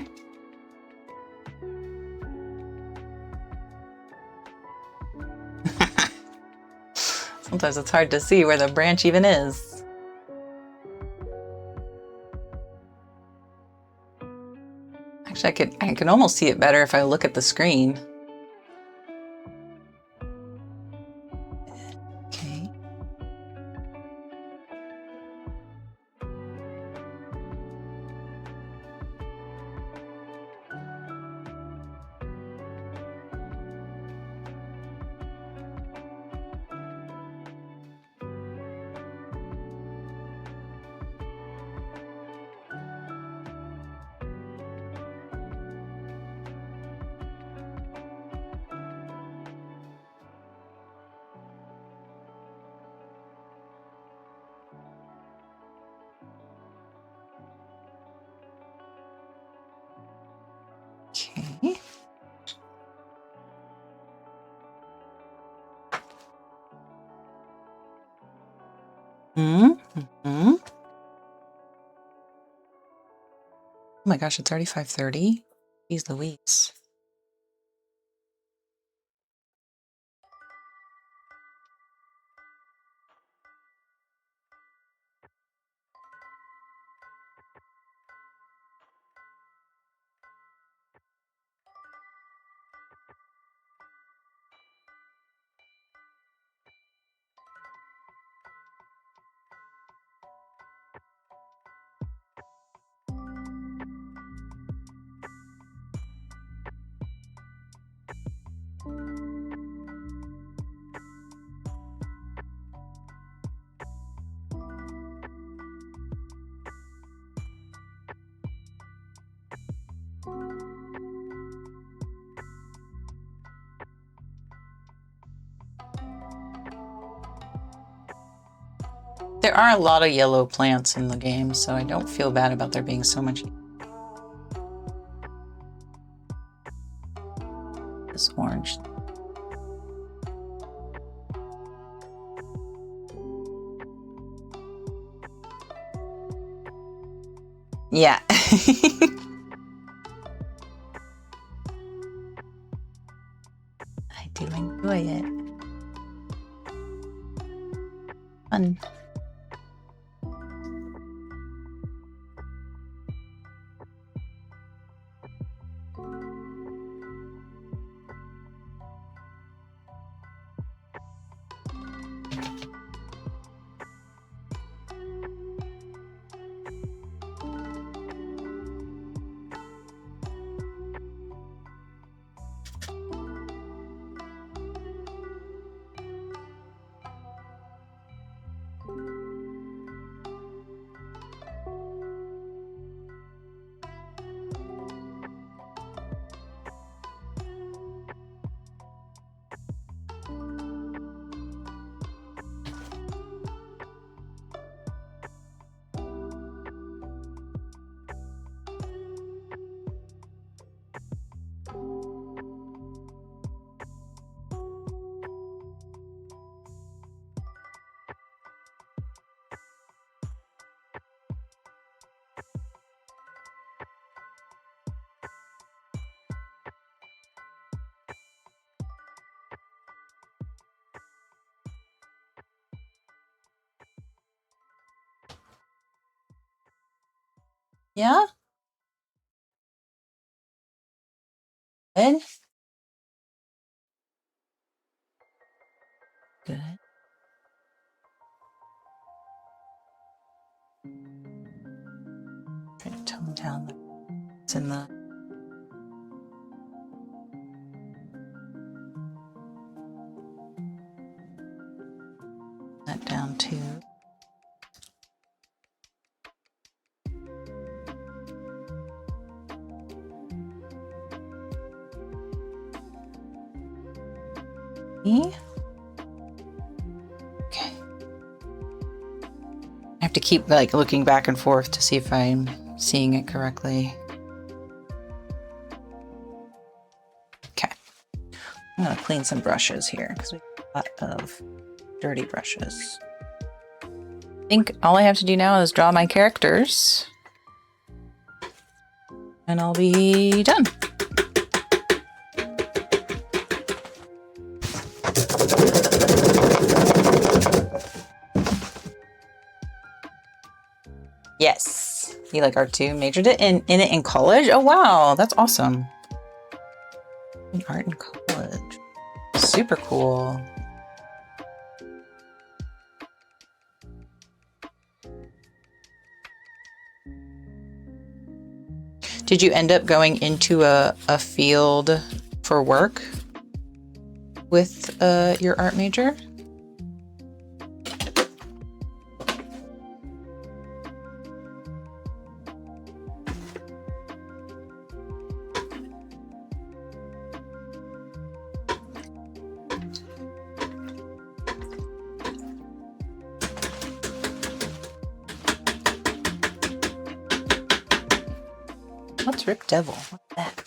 Sometimes it's hard to see where the branch even is. Actually, I can almost see it better if I look at the screen. Okay. Okay. Oh my gosh, it's already 5:30. Jeez Louise. There are a lot of yellow plants in the game, so I don't feel bad about there being so much. This orange. Yeah. I do enjoy it. Fun. Yeah? Good. Good. Try to tone down it's in the that down too. Okay. I have to keep like looking back and forth to see if I'm seeing it correctly. Okay. I'm gonna clean some brushes here because we have a lot of dirty brushes. I think all I have to do now is draw my characters. And I'll be done. Yes. You like art too? Majored in it in college? Oh wow, that's awesome. In art in college. Super cool. Did you end up going into a field for work with your art major? What's Rip Devil? What's that?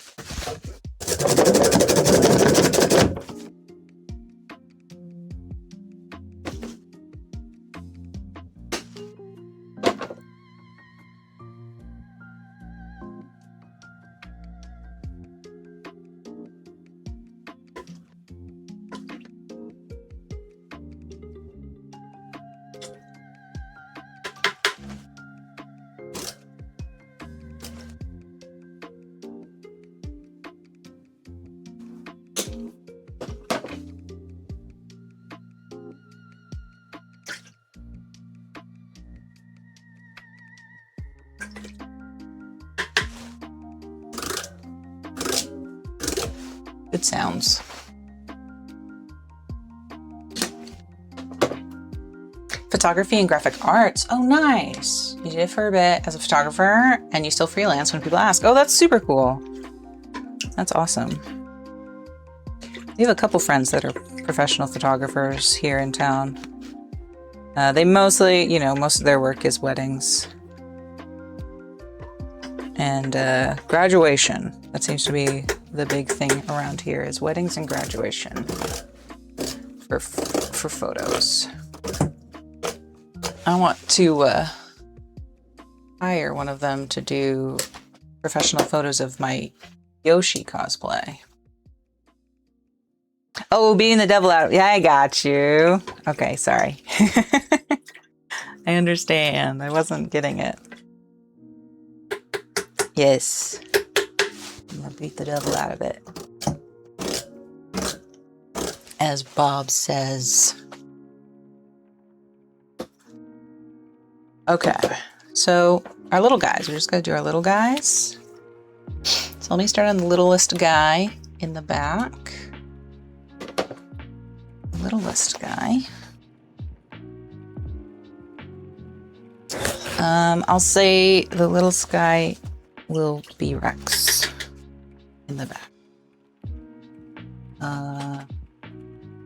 Good sounds. Photography and graphic arts. Oh, nice. You did it for a bit as a photographer and you still freelance when people ask. Oh, that's super cool. That's awesome. We have a couple friends that are professional photographers here in town. They mostly, most of their work is weddings. And graduation. That seems to be the big thing around here is weddings and graduation for photos. I want to hire one of them to do professional photos of my Yoshi cosplay. Oh, being the devil out. Yeah, I got you. Okay, sorry. I understand. I wasn't getting it. Yes. I'm gonna beat the devil out of it. As Bob says. Okay, so our little guys. We're just gonna do our little guys. So let me start on the littlest guy in the back. Littlest guy. I'll say the littlest guy will be Rex in the back.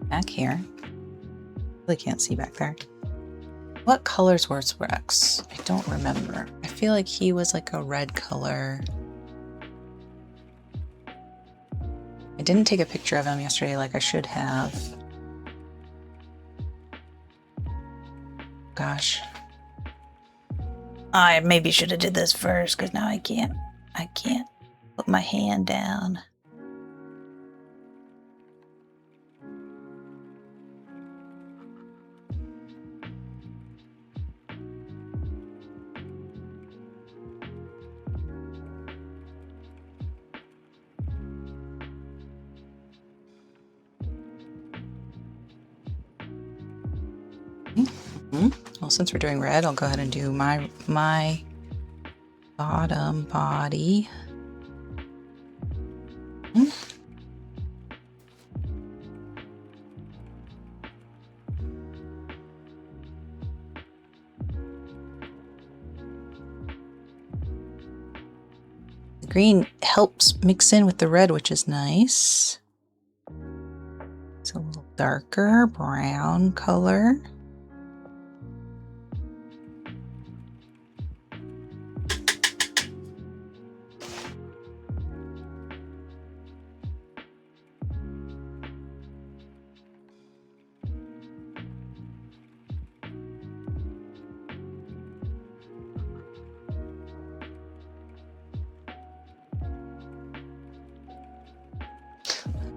Back here. Really can't see back there. What colors was Rex? I don't remember. I feel like he was like a red color. I didn't take a picture of him yesterday like I should have. Gosh. I maybe should have did this first because now I can't put my hand down. Well, since we're doing red, I'll go ahead and do my bottom body. The green helps mix in with the red, which is nice. It's a little darker brown color.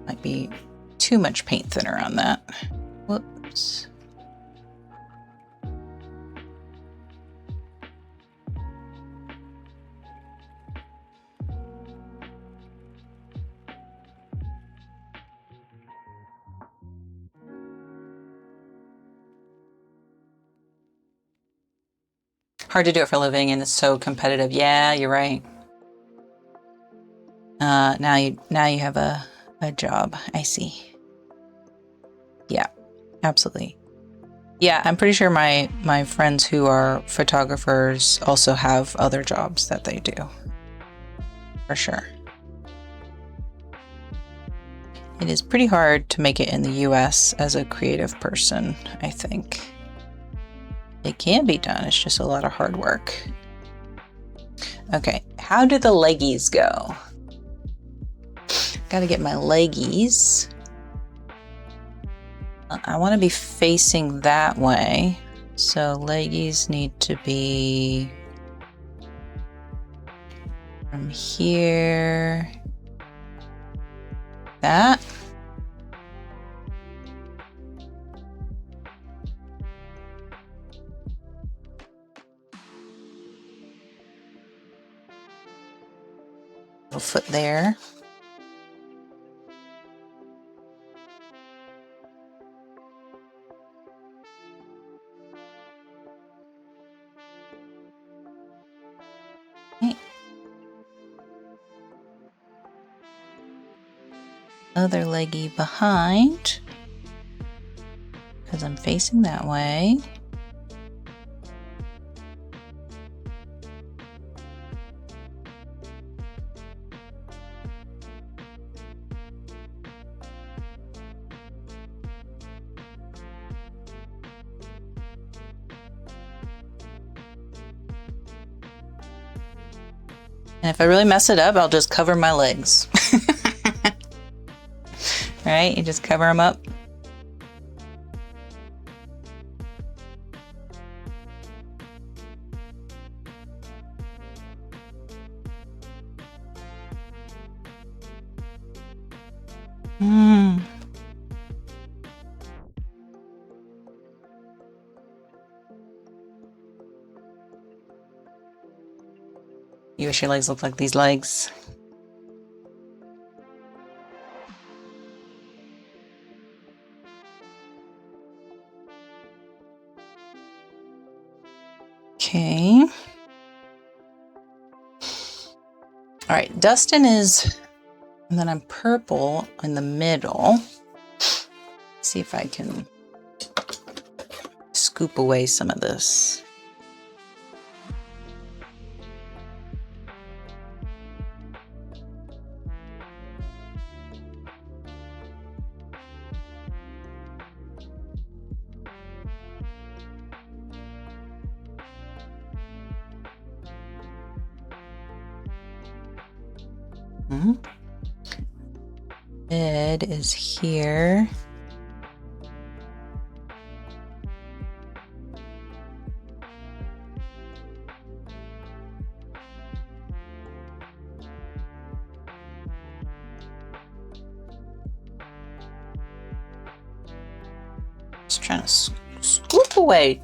Might be too much paint thinner on that. Whoops. Hard to do it for a living, and it's so competitive. Yeah, you're right. Now you have a job. I see. Yeah, absolutely. Yeah, I'm pretty sure my friends who are photographers also have other jobs that they do. For sure. It is pretty hard to make it in the US as a creative person, I think. It can be done, it's just a lot of hard work. Okay, how do the leggies go? Gotta get my leggies. I want to be facing that way, so leggies need to be from here. That. Little foot there. Okay. Other leggy behind, because I'm facing that way. And if I really mess it up, I'll just cover my legs. Right? You just cover them up. You wish your legs looked like these legs. Okay. All right, Dustin is, and then I'm purple in the middle. Let's see if I can scoop away some of this. Red is here. Just trying to scoop away.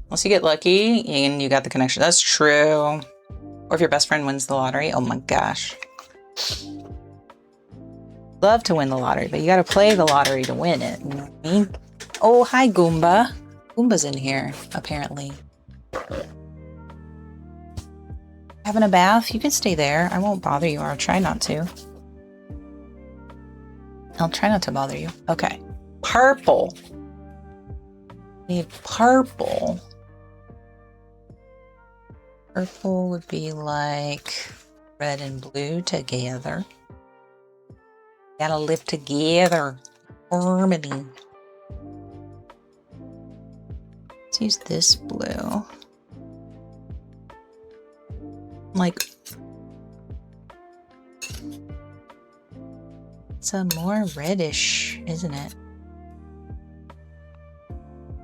Unless you get lucky and you got the connection. That's true. Or if your best friend wins the lottery. Oh my gosh. Love to win the lottery, but you gotta play the lottery to win it. You know what I mean? Oh, hi, Goomba. Goomba's in here, apparently. Having a bath? You can stay there. I won't bother you, or I'll try not to. I'll try not to bother you. Okay. Purple. We need purple. Purple would be like red and blue together. Gotta live together. Harmony. Let's use this blue. Like, it's a more reddish, isn't it?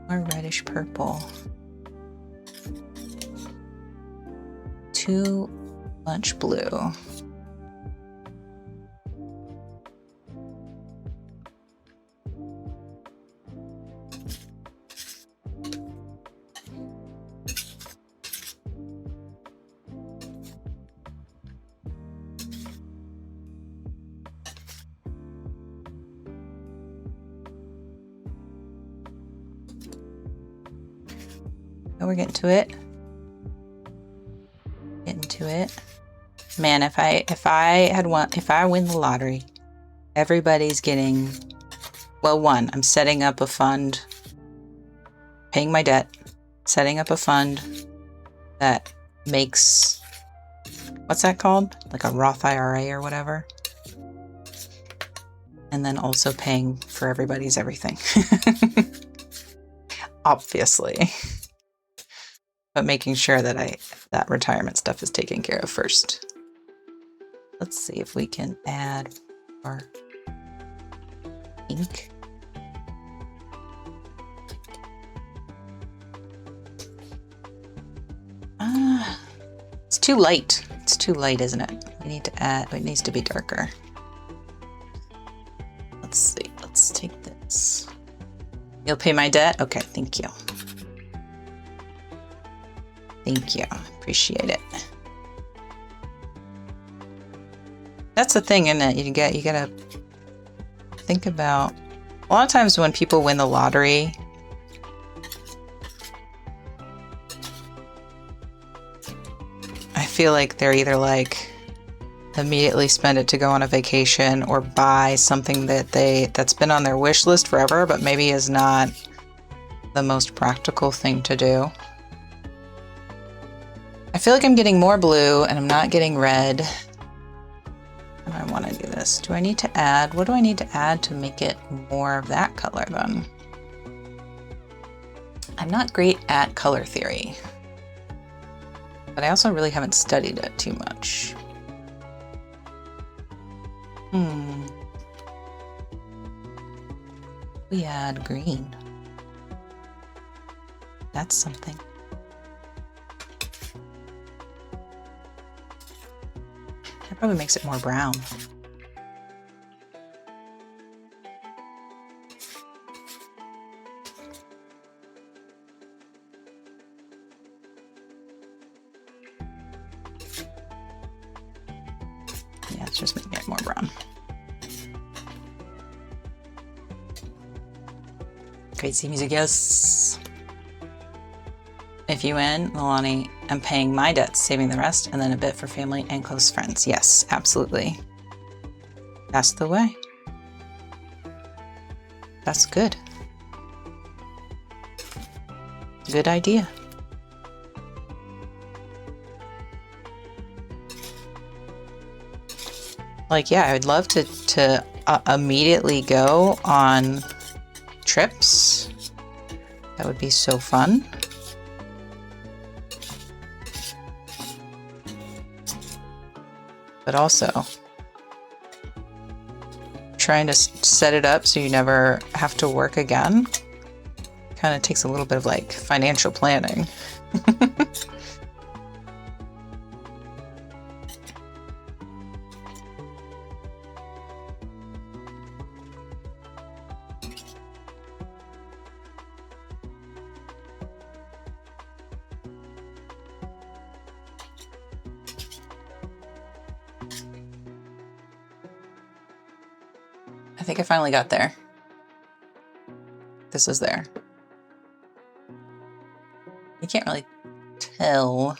More reddish purple. Too much blue. Oh, we're getting to it. Getting to it. Man, if I win the lottery, everybody's getting, well, one, I'm setting up a fund, paying my debt, setting up a fund that makes, what's that called? Like a Roth IRA or whatever. And then also paying for everybody's everything. Obviously. But making sure that that retirement stuff is taken care of first. Let's see if we can add our ink. It's too light. It's too light, isn't it? We need to add, it needs to be darker. Let's see, let's take this. You'll pay my debt? Okay, thank you. Thank you, appreciate it. That's the thing, isn't it? You gotta think about, a lot of times when people win the lottery, I feel like they're either like immediately spend it to go on a vacation or buy something that's been on their wish list forever, but maybe is not the most practical thing to do. I feel like I'm getting more blue and I'm not getting red. And I want to do this. Do I need to add? What do I need to add to make it more of that color then? I'm not great at color theory, but I also really haven't studied it too much. We add green. That's something. That probably makes it more brown. Yeah, it's just making it more brown. Crazy music, yes. If you win, Milani, I'm paying my debts, saving the rest, and then a bit for family and close friends. Yes, absolutely. That's the way. That's good. Good idea. Like, yeah, I would love to immediately go on trips. That would be so fun. But also trying to set it up so you never have to work again kind of takes a little bit of like financial planning. I think I finally got there. This is there. You can't really tell.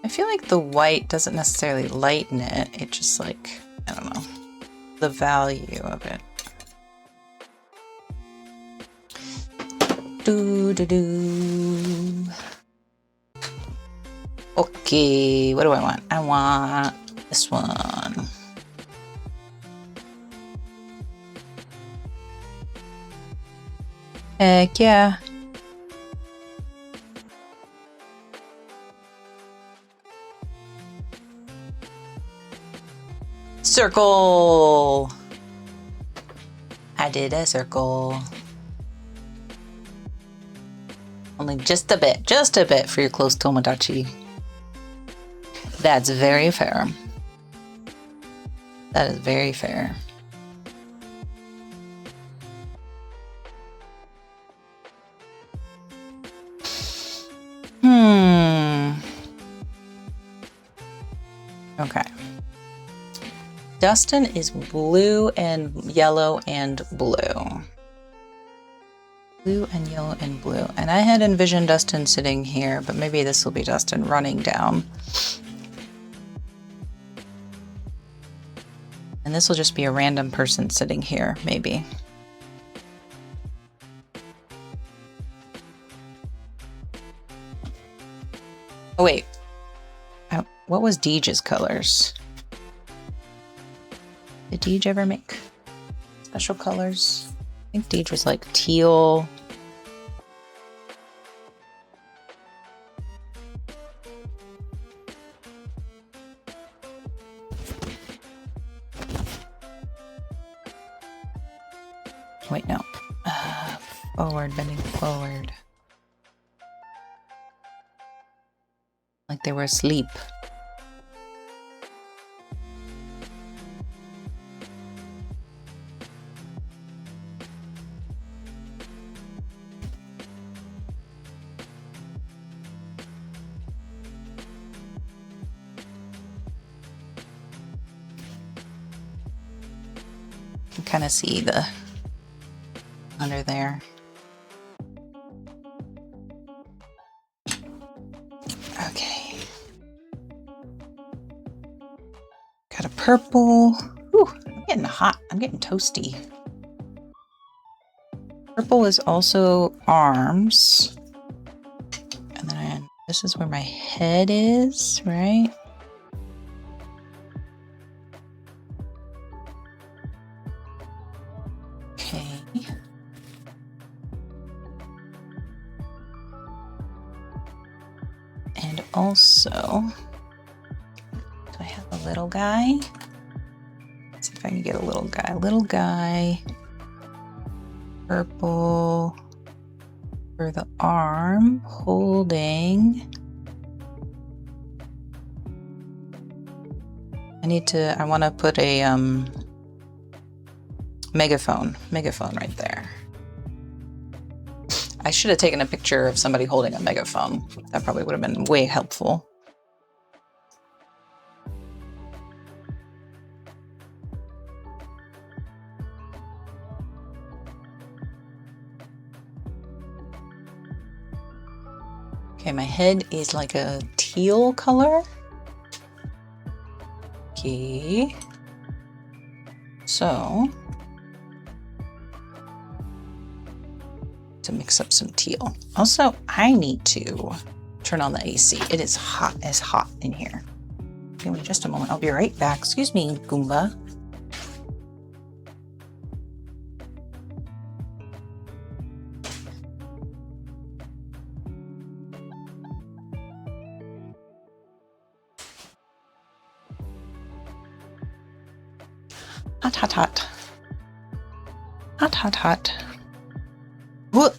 I feel like the white doesn't necessarily lighten it. It just like, I don't know, the value of it. Okay, what do I want? I want this one. Heck yeah. Circle. I did a circle. Only just a bit for your close Tomodachi. That's very fair. That is very fair. Okay. Dustin is blue and yellow and blue. Blue and yellow and blue. And I had envisioned Dustin sitting here, but maybe this will be Dustin running down. And this will just be a random person sitting here, maybe. Oh, wait. What was Deej's colors? Did Deej ever make special colors? I think Deej was like teal. Wait, no. Forward, bending forward. Like they were asleep. You can kind of see the under there. Okay. Got a purple. Whew, I'm getting hot. I'm getting toasty. Purple is also arms. And then this is where my head is, right? Okay. And also, do I have a little guy? Let's see if I can get a little guy. Little guy. Purple for the arm, holding. I want to put a megaphone right there. I should have taken a picture of somebody holding a megaphone. That probably would have been way helpful. Okay, my head is like a teal color. Okay. So, to mix up some teal. Also, I need to turn on the AC. It is hot in here. Give me just a moment. I'll be right back. Excuse me, Goomba. Hot, hot, hot. Hot, hot, hot. Whoop.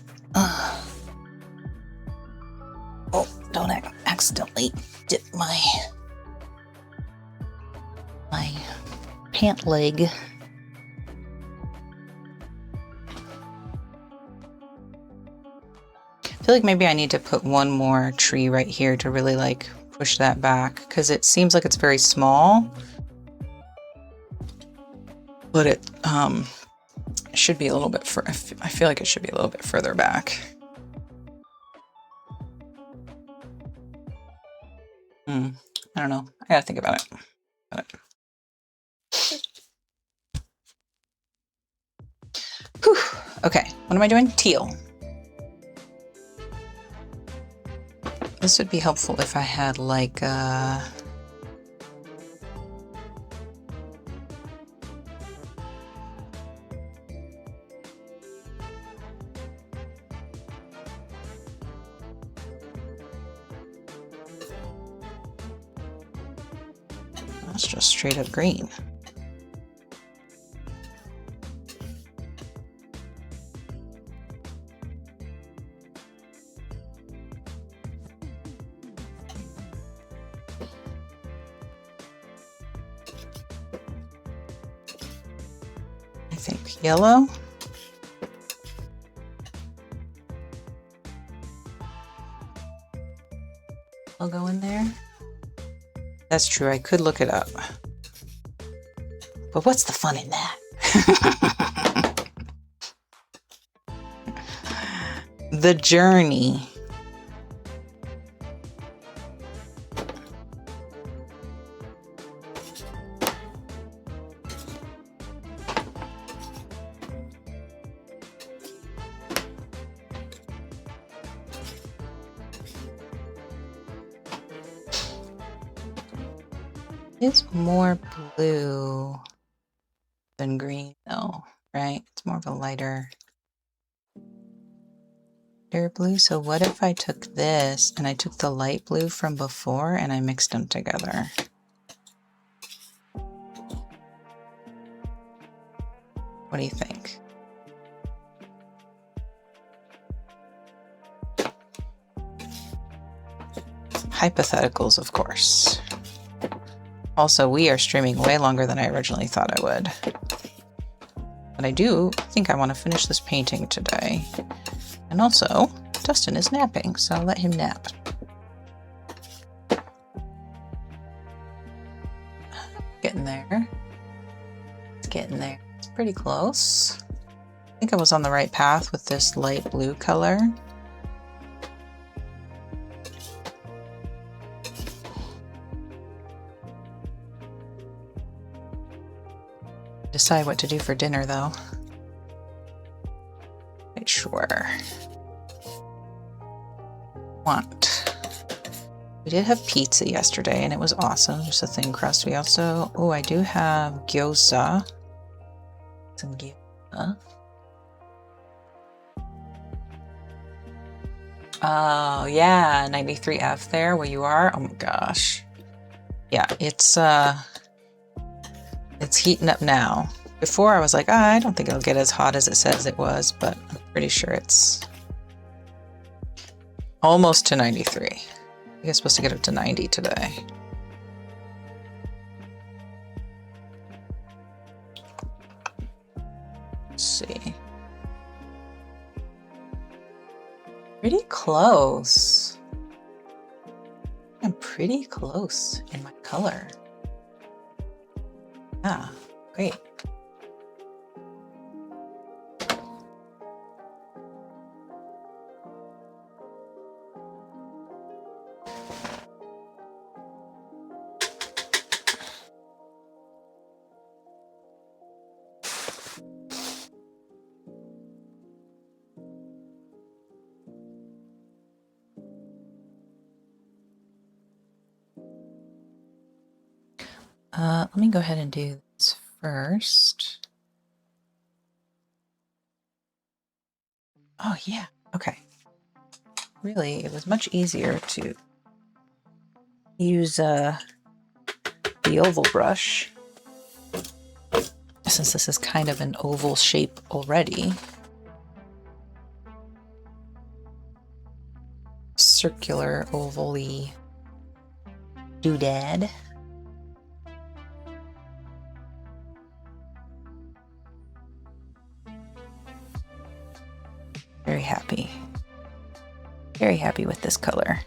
Oh, don't accidentally dip my pant leg. I feel like maybe I need to put one more tree right here to really like push that back, because it seems like it's very small. But it should be a little bit I feel like it should be a little bit further back. I don't know. I gotta think about it. Whew. Okay, what am I doing? Teal. This would be helpful if I had like that's just straight up green. I think yellow. logo in there? That's true, I could look it up. But what's the fun in that? The journey. It's more blue than green though, right? It's more of a lighter blue. So what if I took this and I took the light blue from before and I mixed them together? What do you think? Hypotheticals, of course. Also, we are streaming way longer than I originally thought I would. But I do think I want to finish this painting today. And also, Dustin is napping, so I'll let him nap. Getting there. It's getting there. It's pretty close. I think I was on the right path with this light blue color. Decide what to do for dinner though. Right, sure. We did have pizza yesterday and it was awesome. Just a thin crust. We also, oh, I do have gyoza. Some gyoza. Oh yeah, 93F there where you are. Oh my gosh. Yeah, it's heating up now. Before I was like, I don't think it'll get as hot as it says it was, but I'm pretty sure it's almost to 93. I think it's supposed to get up to 90 today. Let's see. Pretty close. I'm pretty close in my color. Yeah, great. Let me go ahead and do this first. Oh yeah, okay. Really, it was much easier to use the oval brush since this is kind of an oval shape already. Circular, oval-y doodad. Very happy. Very happy with this color.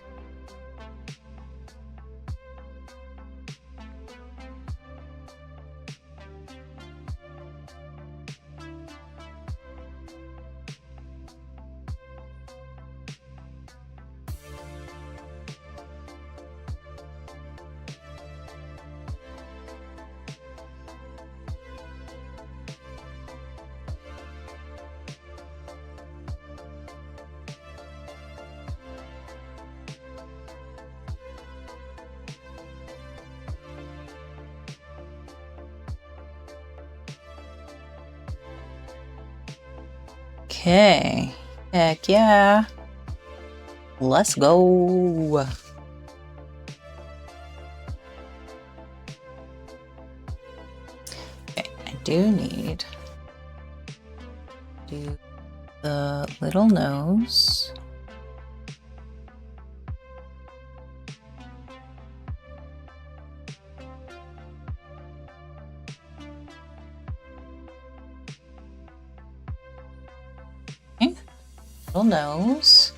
Okay, heck yeah. Let's go. Okay, I do need to do the little nose. Little nose.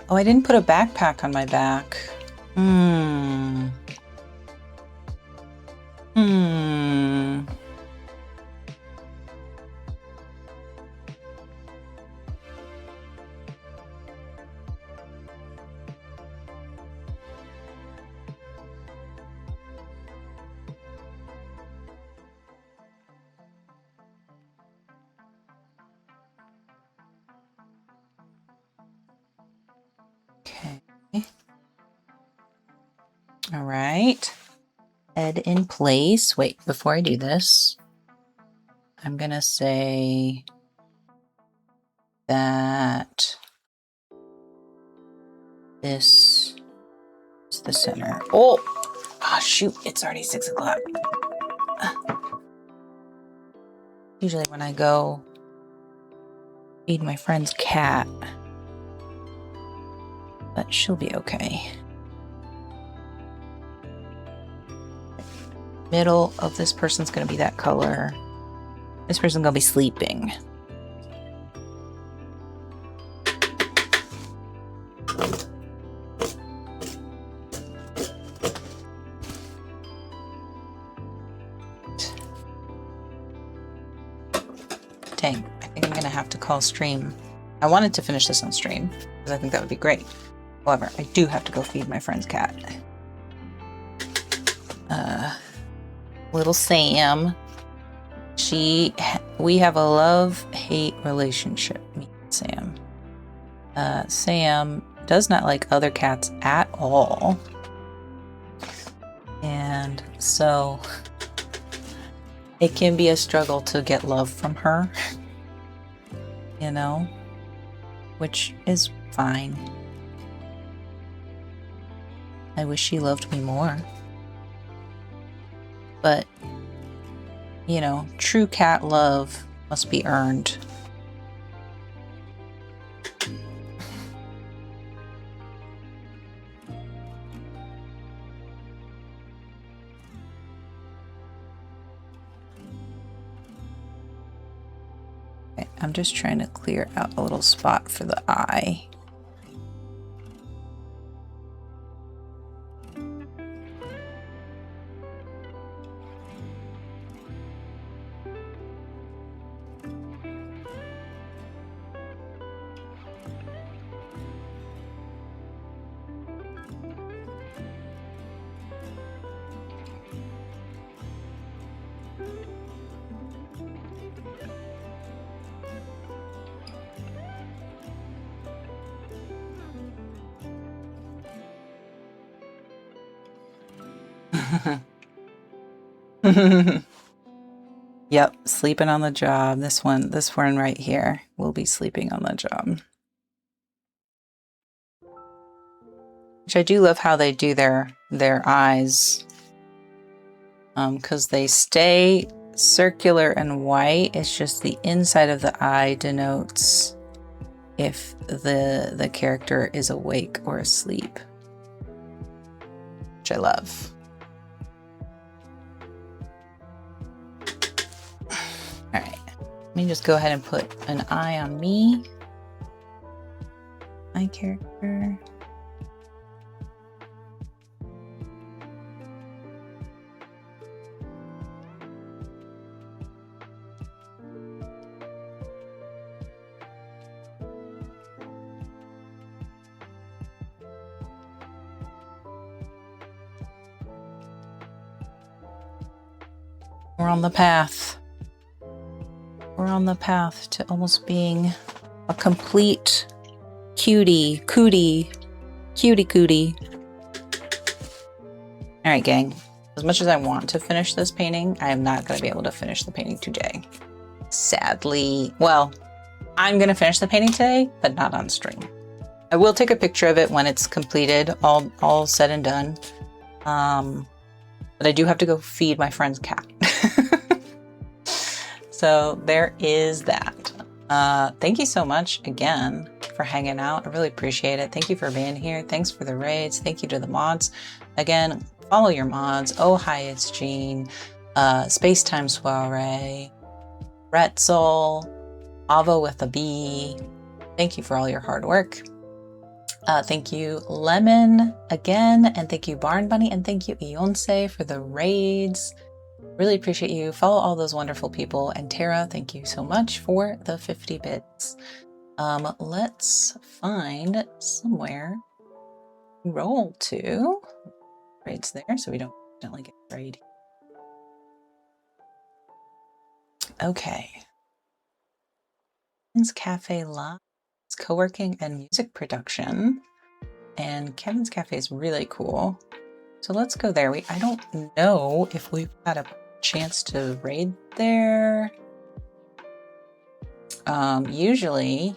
Oh, I didn't put a backpack on my back. Okay. All right. Head in place. Wait, before I do this, I'm going to say that this is the center. Oh, shoot. It's already 6 o'clock. Usually when I go feed my friend's cat, but she'll be okay. Middle of this person's going to be that color. This person's going to be sleeping. Dang, I think I'm going to have to call stream. I wanted to finish this on stream because I think that would be great. However, I do have to go feed my friend's cat. Little Sam. We have a love-hate relationship, me and Sam. Sam does not like other cats at all. And so it can be a struggle to get love from her, you know, which is fine. I wish she loved me more. But, you know, true cat love must be earned. Okay, I'm just trying to clear out a little spot for the eye. Yep, sleeping on the job. This one right here will be sleeping on the job. Which I do love how they do their eyes. Because they stay circular and white. It's just the inside of the eye denotes if the character is awake or asleep. Which I love. Alright. Let me just go ahead and put an eye on me. My character. We're on the path. We're on the path to almost being a complete cutie. All right, gang. As much as I want to finish this painting, I am not going to be able to finish the painting today. Sadly. Well, I'm going to finish the painting today, but not on stream. I will take a picture of it when it's completed, all said and done. But I do have to go feed my friend's cat. So there is that. Thank you so much again for hanging out. I really appreciate it. Thank you for being here. Thanks for the raids. Thank you to the mods. Again, follow your mods. Oh, hi, it's Jean. Spacetime Soiree. Retzel. Avo with a B. Thank you for all your hard work. Thank you, Lemon, again, and thank you, Barn Bunny, and thank you, Ionse, for the raids. Really appreciate you. Follow all those wonderful people. And Tara, thank you so much for the 50 bits. Let's find somewhere to roll to. Raids there, so we don't accidentally get raid. Okay. Kevin's Cafe Live. It's co-working and music production. And Kevin's Cafe is really cool. So let's go there. I don't know if we've had a chance to raid there. Usually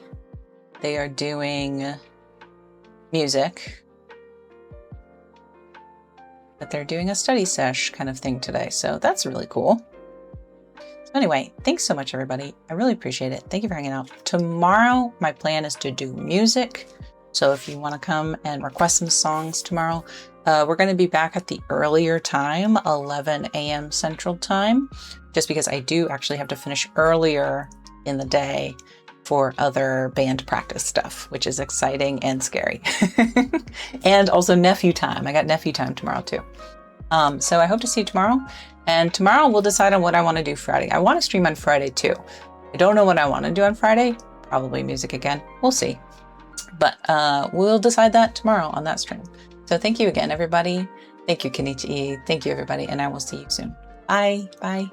they are doing music, but they're doing a study sesh kind of thing today. So that's really cool. So anyway, thanks so much, everybody. I really appreciate it. Thank you for hanging out. Tomorrow, my plan is to do music. So if you want to come and request some songs tomorrow, we're going to be back at the earlier time, 11 a.m. Central Time, just because I do actually have to finish earlier in the day for other band practice stuff, which is exciting and scary. And also nephew time. I got nephew time tomorrow too. So I hope to see you tomorrow. And tomorrow we'll decide on what I want to do Friday. I want to stream on Friday too. I don't know what I want to do on Friday. Probably music again. We'll see. But we'll decide that tomorrow on that stream. So thank you again, everybody. Thank you, Kenichi. Thank you, everybody. And I will see you soon. Bye. Bye.